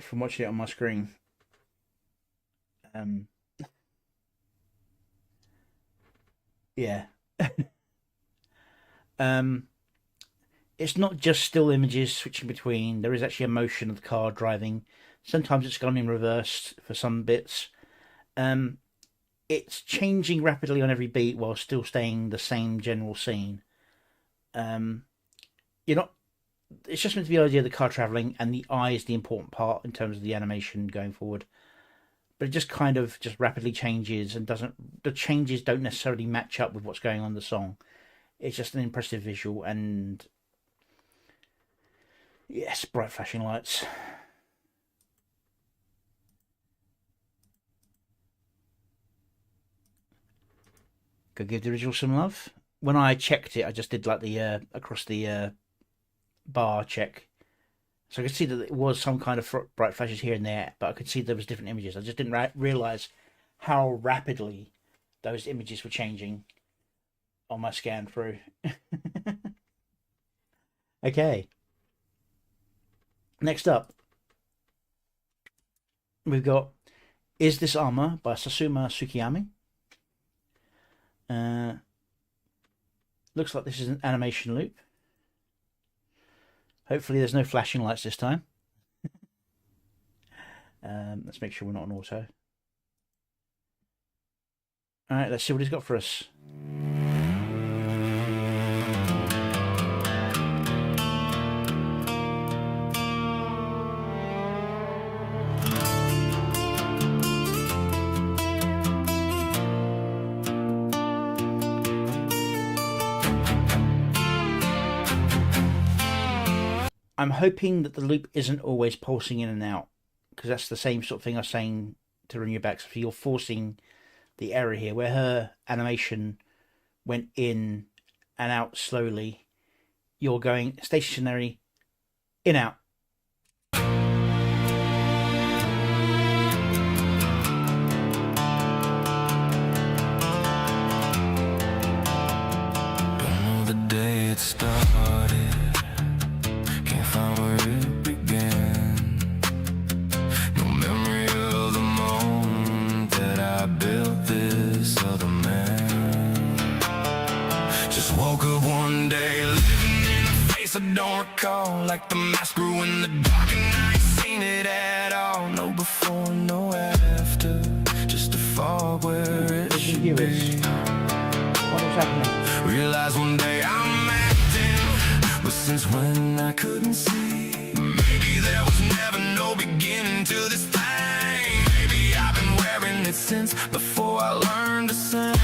from watching it on my screen. Yeah. It's not just still images switching between. There is actually a motion of the car driving. Sometimes it's gone in reverse for some bits. It's changing rapidly on every beat while still staying the same general scene. You're not. It's just meant to be the idea of the car traveling, and the eye is the important part in terms of the animation going forward. But it just kind of just rapidly changes and doesn't. The changes don't necessarily match up with what's going on in the song. It's just an impressive visual, and yes, bright flashing lights. Go give the original some love. When I checked it, I just did like the across the bar check. So I could see that it was some kind of bright flashes here and there, but I could see there was different images. I just didn't realise how rapidly those images were changing on my scan through. Okay. Next up, we've got Is This Armor by Sasuma Tsukiyami. Looks like this is an animation loop. Hopefully there's no flashing lights this time. Let's make sure we're not on auto. Alright, let's see what he's got for us. I'm hoping that the loop isn't always pulsing in and out, because that's the same sort of thing I was saying to Ring Your Back. So if you're forcing the error here, where her animation went in and out slowly, you're going stationary, in, out. Don't know the day it started. Can't find where it began. No memory of the moment that I built this other man. Just woke up one day, living in a face I don't recall. Like the mask grew in the dark and I ain't seen it at all. No before, no after. Just a fog where it should be. What is happening? Realize one day I'm acting, but since when I couldn't see. Maybe there was never no beginning to this thing. Maybe I've been wearing it since before I learned to sing.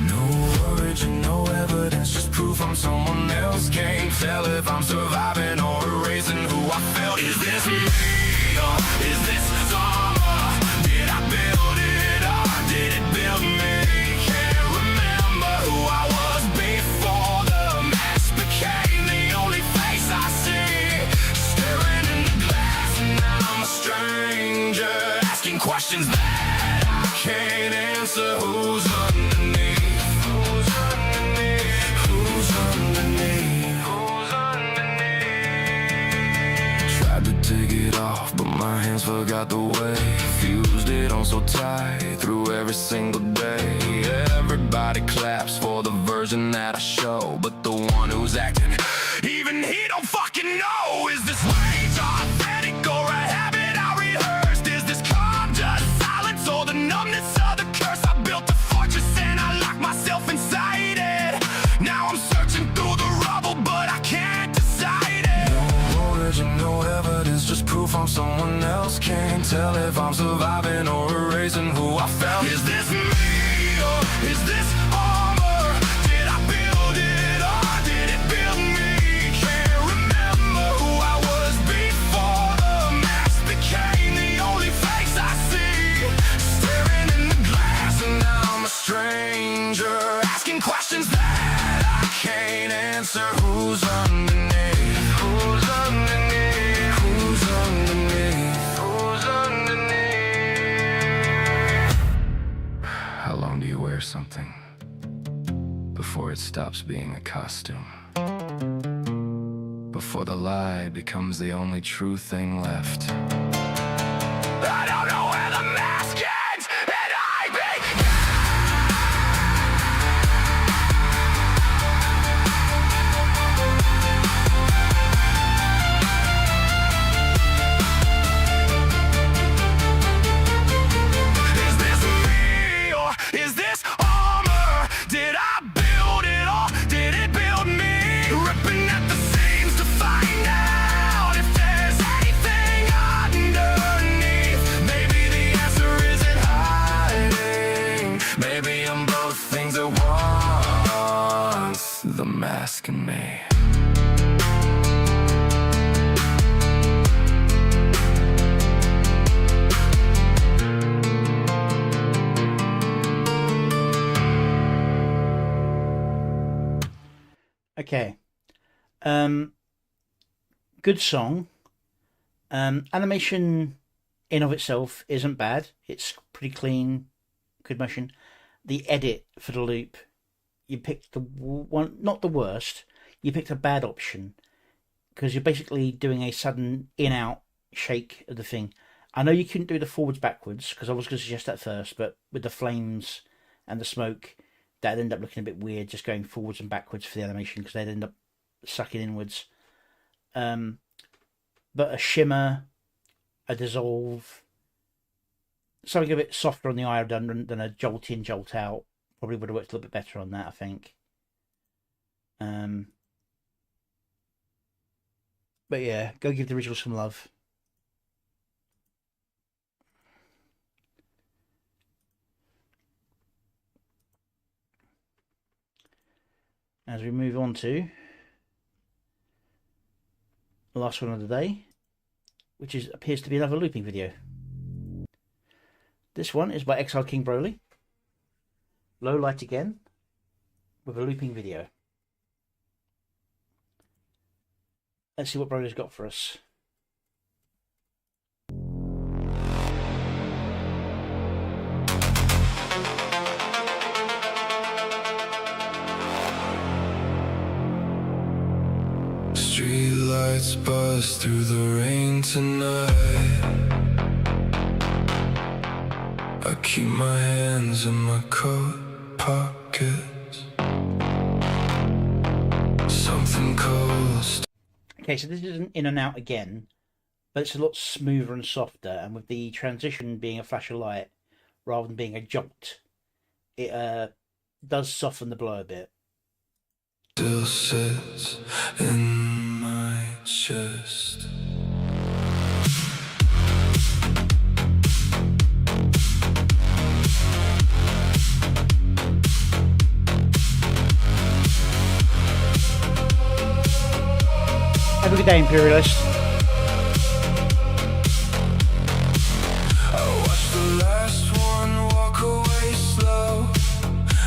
No origin, no evidence, just proof I'm someone else. Can't tell if I'm surviving or erasing who I felt. Is this me or is this armor? Did I build it or did it build me? Can't remember who I was before the mask became the only face I see. Staring in the glass and now I'm a stranger, asking questions that I can't answer. Who's underneath? Who's underneath? Who's underneath? Who's underneath? Tried to take it off, but my hands forgot the way. Fused it on so tight through every single day. Everybody claps for the version that I show, but the one who's acting, even he don't fucking know. Is this rage authentic or a habit I rehearsed? Is this calm just silence or the numbness of the curse? I built a fortress and I locked myself inside it. Now I'm searching through the rubble, but I can't decide it. No origin, no evidence, just proof I'm someone else. Can't tell if I'm surviving or erasing who I felt. Is this me or is this armor? Did I build it or did it build me? Can't remember who I was before the mask became the only face I see. Staring in the glass and now I'm a stranger, asking questions that I can't answer. Who's underneath? Who's underneath? Who's underneath? Who's underneath? How long do you wear something before it stops being a costume? Before the lie becomes the only true thing left? I don't know where the mask ends and I begin. Is this me or is this armor? Did I build it or did it build me? Ripping at the seams to find out if there's anything underneath. Maybe the answer isn't hiding. Maybe I'm both things at once. The mask and me. Okay. Good song. Animation in of itself isn't bad. It's pretty clean, good motion. The edit for the loop, you picked the one, not the worst. You picked a bad option because you're basically doing a sudden in-out shake of the thing. I know you couldn't do the forwards backwards because I was going to suggest that first, but with the flames and the smoke, that'd end up looking a bit weird just going forwards and backwards for the animation because they'd end up sucking inwards. But a shimmer, a dissolve, something a bit softer on the eye than a jolt in, jolt out probably would have worked a little bit better on that, I think. But yeah, go give the original some love. As we move on to the last one of the day, which appears to be another looping video. This one is by Exiled King Broly. Low light again, with a looping video. Let's see what Broly's got for us. Streetlights buzz through the rain tonight. I keep my hands in my coat pockets. Something cold. Okay, so this isn't in and out again, but it's a lot smoother and softer, and with the transition being a flash of light rather than being a jolt, it does soften the blow a bit. Still sits in my chest. Have a good day, Imperialist. I watched the last one walk away slow.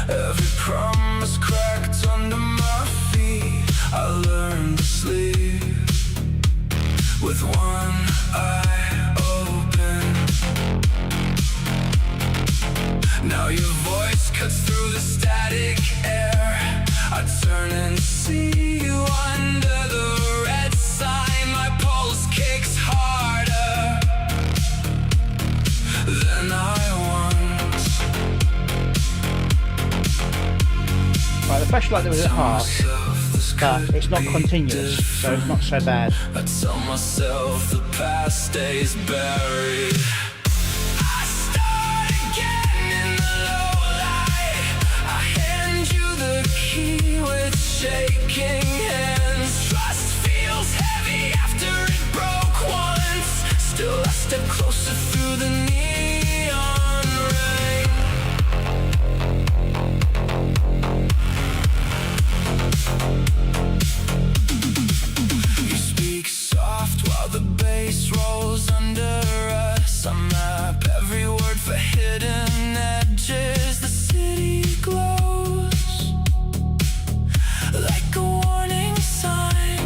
Every promise cracked under my feet. I learned to sleep with one eye open. Now your voice cuts through the static air. I turn and see you under the red sign. My pulse kicks harder than I once. Right, the flashlight there was a bit harsh, but it's not continuous, so it's not so bad. I tell myself the past stays buried. I start again in the low light. I hand you the key with shaking hands. Trust feels heavy after it broke once. Still I step closer through the neon rain. You speak soft while the bass rolls under us. I map every word for hidden edges. The city glows like a warning sign.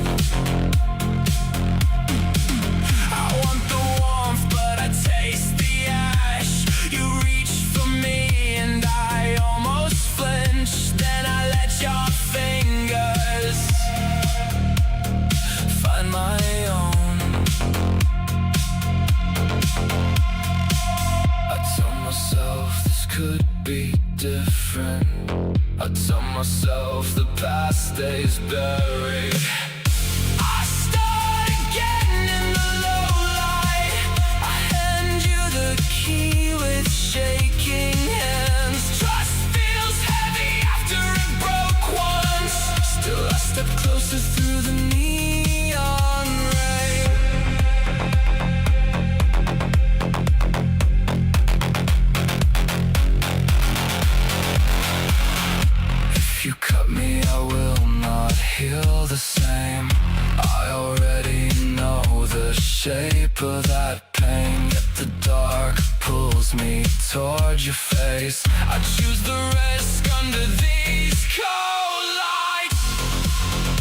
I want the warmth, but I taste the ash. You reach for me and I almost flinch. Then I let your fingers find my own. I tell myself this could be different. I tell myself the past stays buried. I start again in the low light. I hand you the key with shaking hands. Trust feels heavy after it broke once. Still I step closer through the neon rain. If you cut me, I will not heal the same. I already know the shape of that pain. Yet the dark pulls me toward your face. I choose the risk under these cold lights.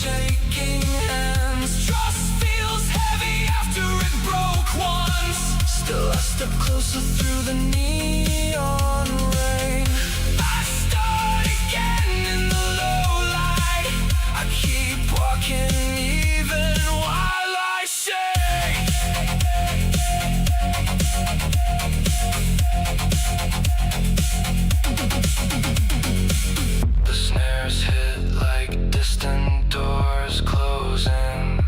shaking hands. Trust feels heavy after it broke once. Still I step closer through the neon rain. I start again in the low light. I keep walking even while I shake. The snares hit like distant doors closing.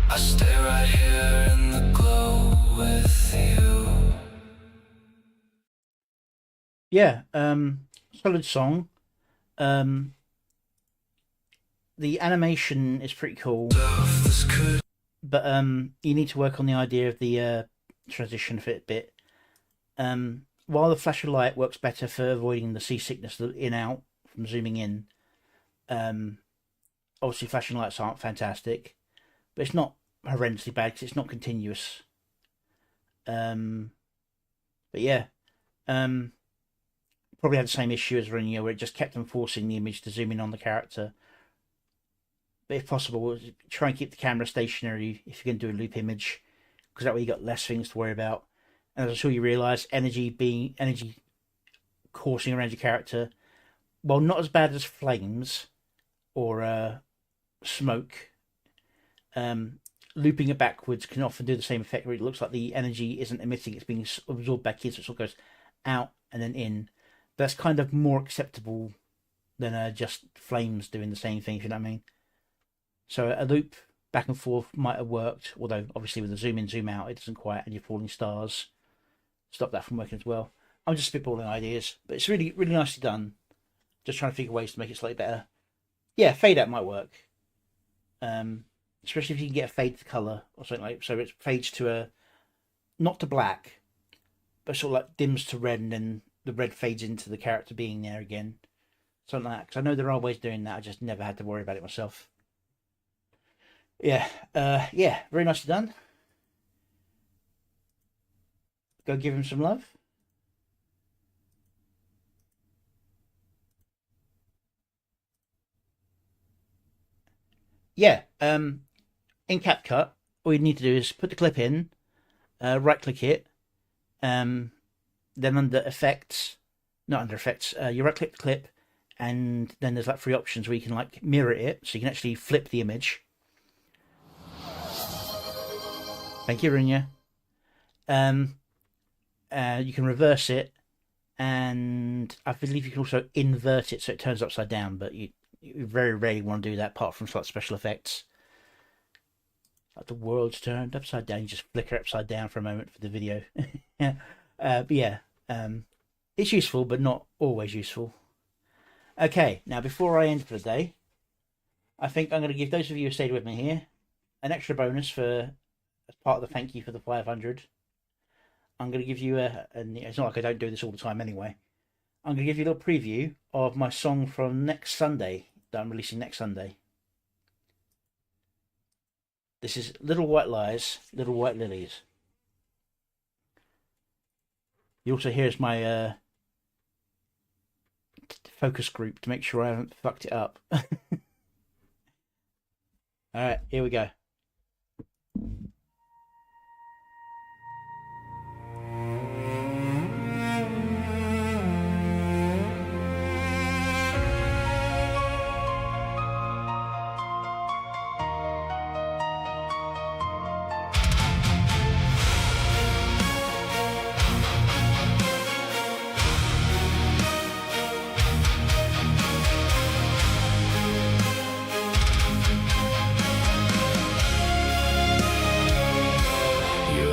I stay right here in the glow with you. Yeah, solid song. The animation is pretty cool, This could but you need to work on the idea of the transition for it a bit. While the flash of light works better for avoiding the seasickness, the in-out from zooming in, obviously flashing lights aren't fantastic, but it's not horrendously bad because it's not continuous. But yeah, probably had the same issue as Renia, where it just kept on forcing the image to zoom in on the character. But if possible, try and keep the camera stationary if you're going to do a loop image, because that way you got less things to worry about. And as I'm sure you realise, energy coursing around your character, while not as bad as flames or smoke, looping it backwards can often do the same effect, where it looks like the energy isn't emitting, it's being absorbed back in, so it sort of goes out and then in. That's kind of more acceptable than just flames doing the same thing, if you know what I mean. So a loop back and forth might have worked, although obviously with the zoom in, zoom out, it doesn't quite, and your falling stars stop that from working as well. I'm just spitballing ideas, but it's really, really nicely done. Just trying to figure ways to make it slightly better. Yeah, fade out might work. Especially if you can get a fade to colour or something like, so it fades to a, not to black, but sort of like dims to red, and then the red fades into the character being there again. Something like that, because I know there are ways of doing that, I just never had to worry about it myself. Yeah, very nicely done. Go give him some love. Yeah, in CapCut, all you need to do is put the clip in, right click it, then under effects, not under effects, you right click the clip, and then there's like 3 options where you can like mirror it, so you can actually flip the image. Thank you, Rinya. You can reverse it, and I believe you can also invert it so it turns upside down, but you very rarely want to do that apart from like special effects. Like the world's turned upside down, you just flicker upside down for a moment for the video. But yeah, it's useful, but not always useful. Okay, now before I end for the day, I think I'm going to give those of you who stayed with me here an extra bonus for as part of the thank you for the 500. I'm going to give you and it's not like I don't do this all the time anyway. I'm going to give you a little preview of my song from next Sunday that I'm releasing next Sunday. This is Little White Lies, Little White Lilies. You also hear my focus group to make sure I haven't fucked it up. Alright, here we go.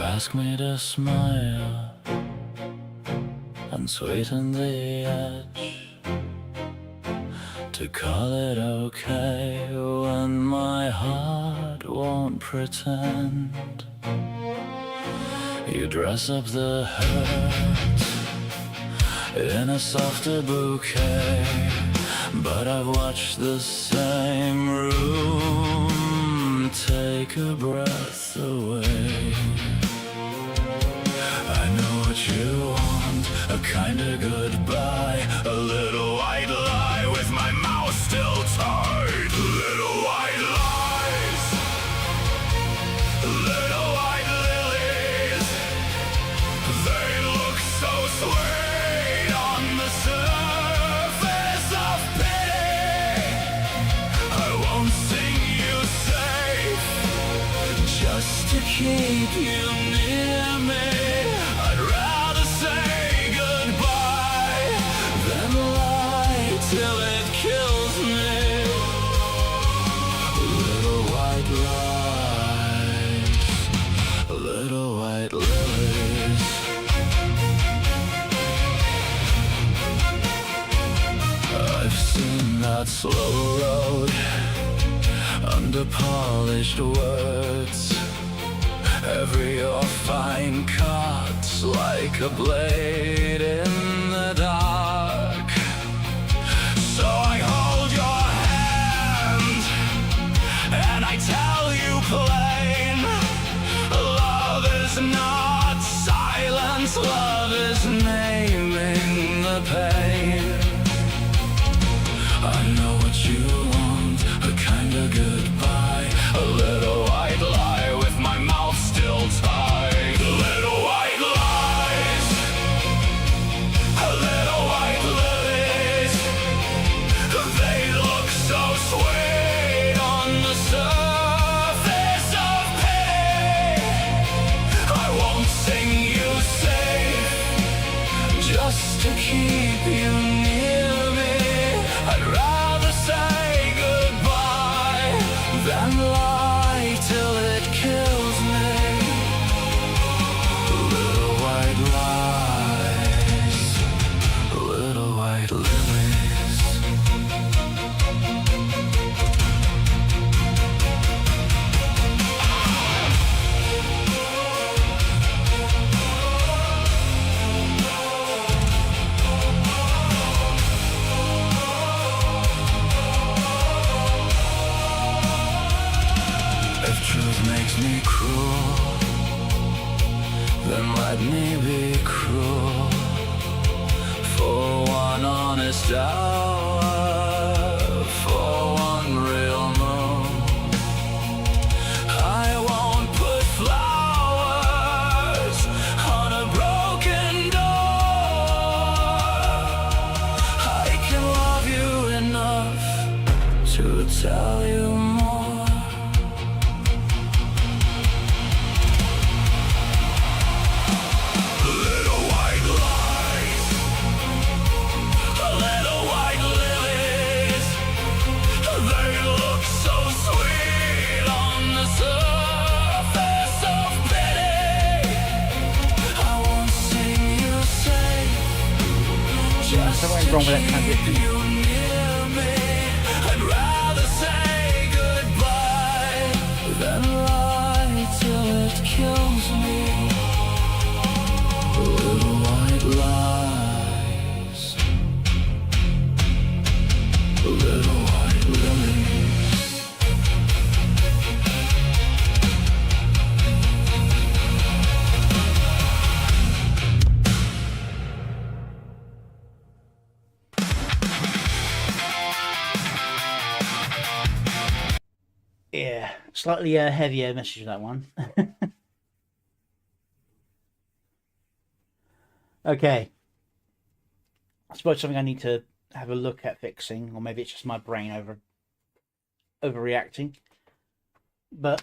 Ask me to smile and sweeten the edge, to call it okay when my heart won't pretend. You dress up the hurt in a softer bouquet, but I've watched the same room take a breath away. I know what you want, a kind of goodbye, a little white lie with my keep you near me. I'd rather say goodbye than lie till it kills me. Little white lies, little white lilies. I've seen that slow road under polished words. Every fine cuts like a blade in the dark. So I hold your hand and I tell you plain, love is not silence, love is naming the pain. I know what you want, a kind of goodbye, a little white lie with my mouth still tied. Little white lies, little white lilies. They look so sweet on the surface of pity. I won't sing you safe just to keep you near me. I'd rather say goodbye than lie till it kills me. Little white lies, little white lilies. If truth makes me cruel, then let me be cruel for one honest hour, for one real moon. I won't put flowers on a broken door. I can love you enough to tell you more. Little white lies, little white lilies. They look so sweet on the surface of pity. I won't sing you safe just Something to wrong with that keep transition. you near me. I'd rather say goodbye than lie till it kills me. Little white lies, little white lilies. Yeah, slightly heavier message, that one. Okay. I suppose something I need to have a look at fixing, or maybe it's just my brain overreacting. But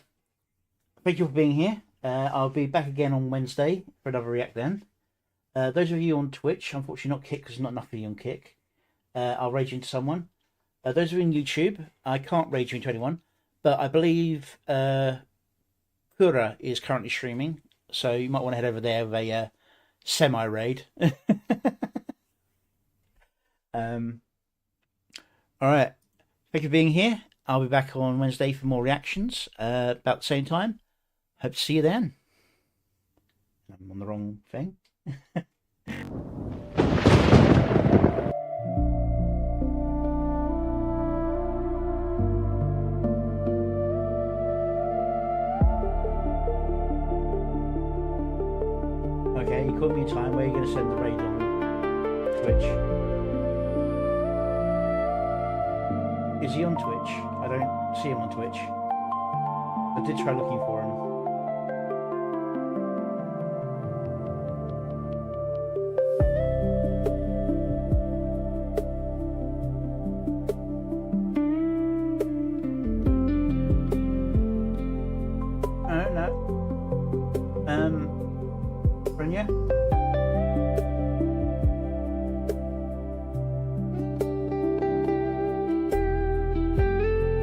thank you for being here. I'll be back again on Wednesday for another react then. Those of you on Twitch, unfortunately not Kick, because there's not enough of you on Kick. I'll rage into someone. Those of you on YouTube, I can't rage into anyone, but I believe Kura is currently streaming, so you might want to head over there with a semi-raid. Alright, thank you for being here. I'll be back on Wednesday for more reactions about the same time. Hope to see you then. I'm on the wrong thing. Okay, you caught me in time. Where are you going to send the raid on Twitch? Is he on Twitch? I don't see him on Twitch. I did try looking for him. No.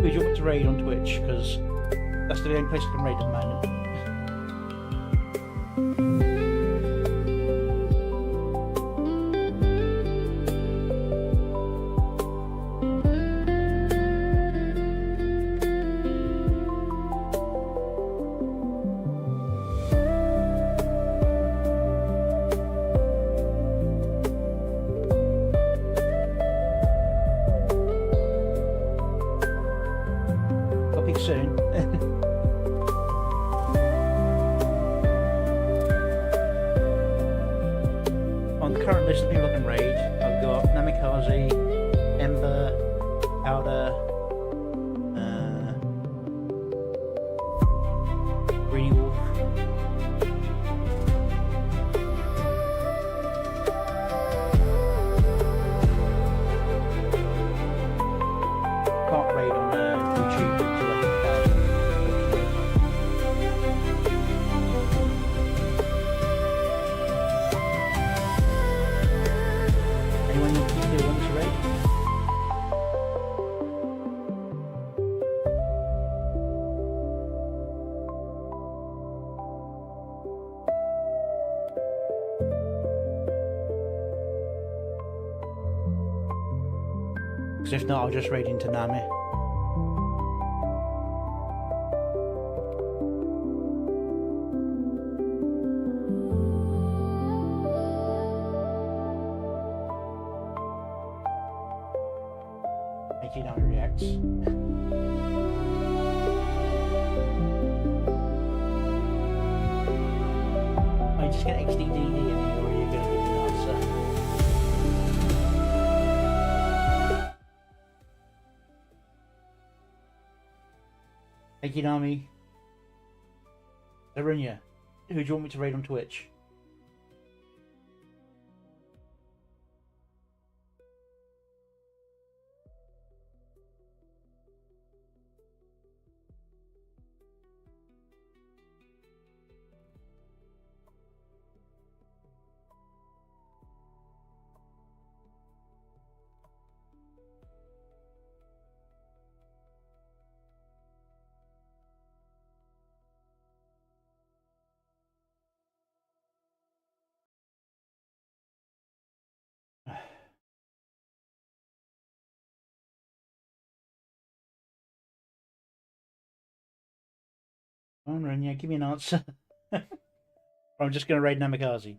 Who do you want to raid on Twitch? Because that's the only place I can raid at the moment. Soon. On the current list of people I can raid, I've got Namikaze, Ember, Powder, Greeny Wolf, can't raid on YouTube until I get anyone you still want to raid? Because if not, I'll just raid into Nami. Nami reacts. I just get XDDD in here, or are you going to give me an answer? Thank you, Nami. Arunya, who do you want me to raid on Twitch? Come on, Arunya, give me an answer. Or I'm just going to raid Namikaze.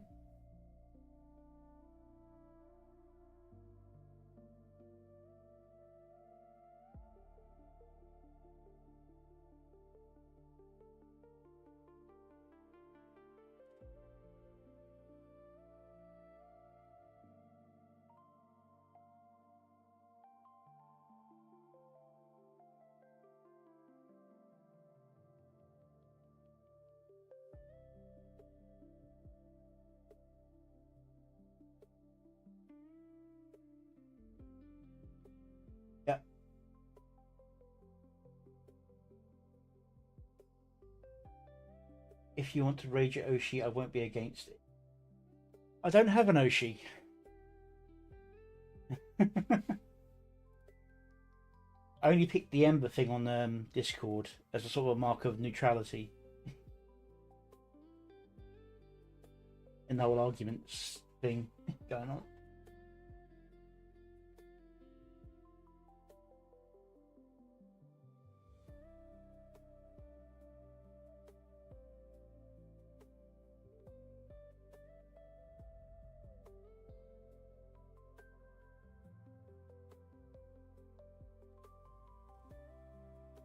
Yep. If you want to raid your Oshi, I won't be against it. I don't have an Oshi. I only picked the Ember thing on Discord as a sort of mark of neutrality in the whole arguments thing going on.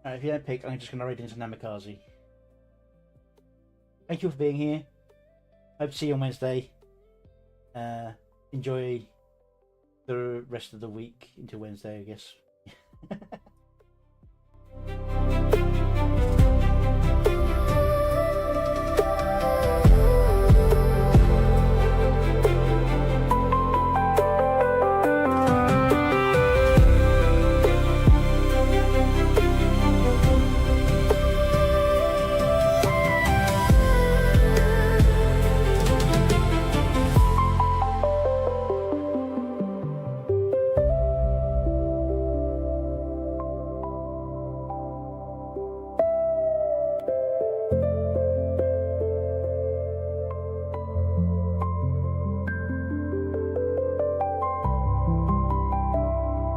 If you don't pick, I'm just going to raid into Namikaze. Thank you for being here. Hope to see you on Wednesday. Enjoy the rest of the week into Wednesday, I guess.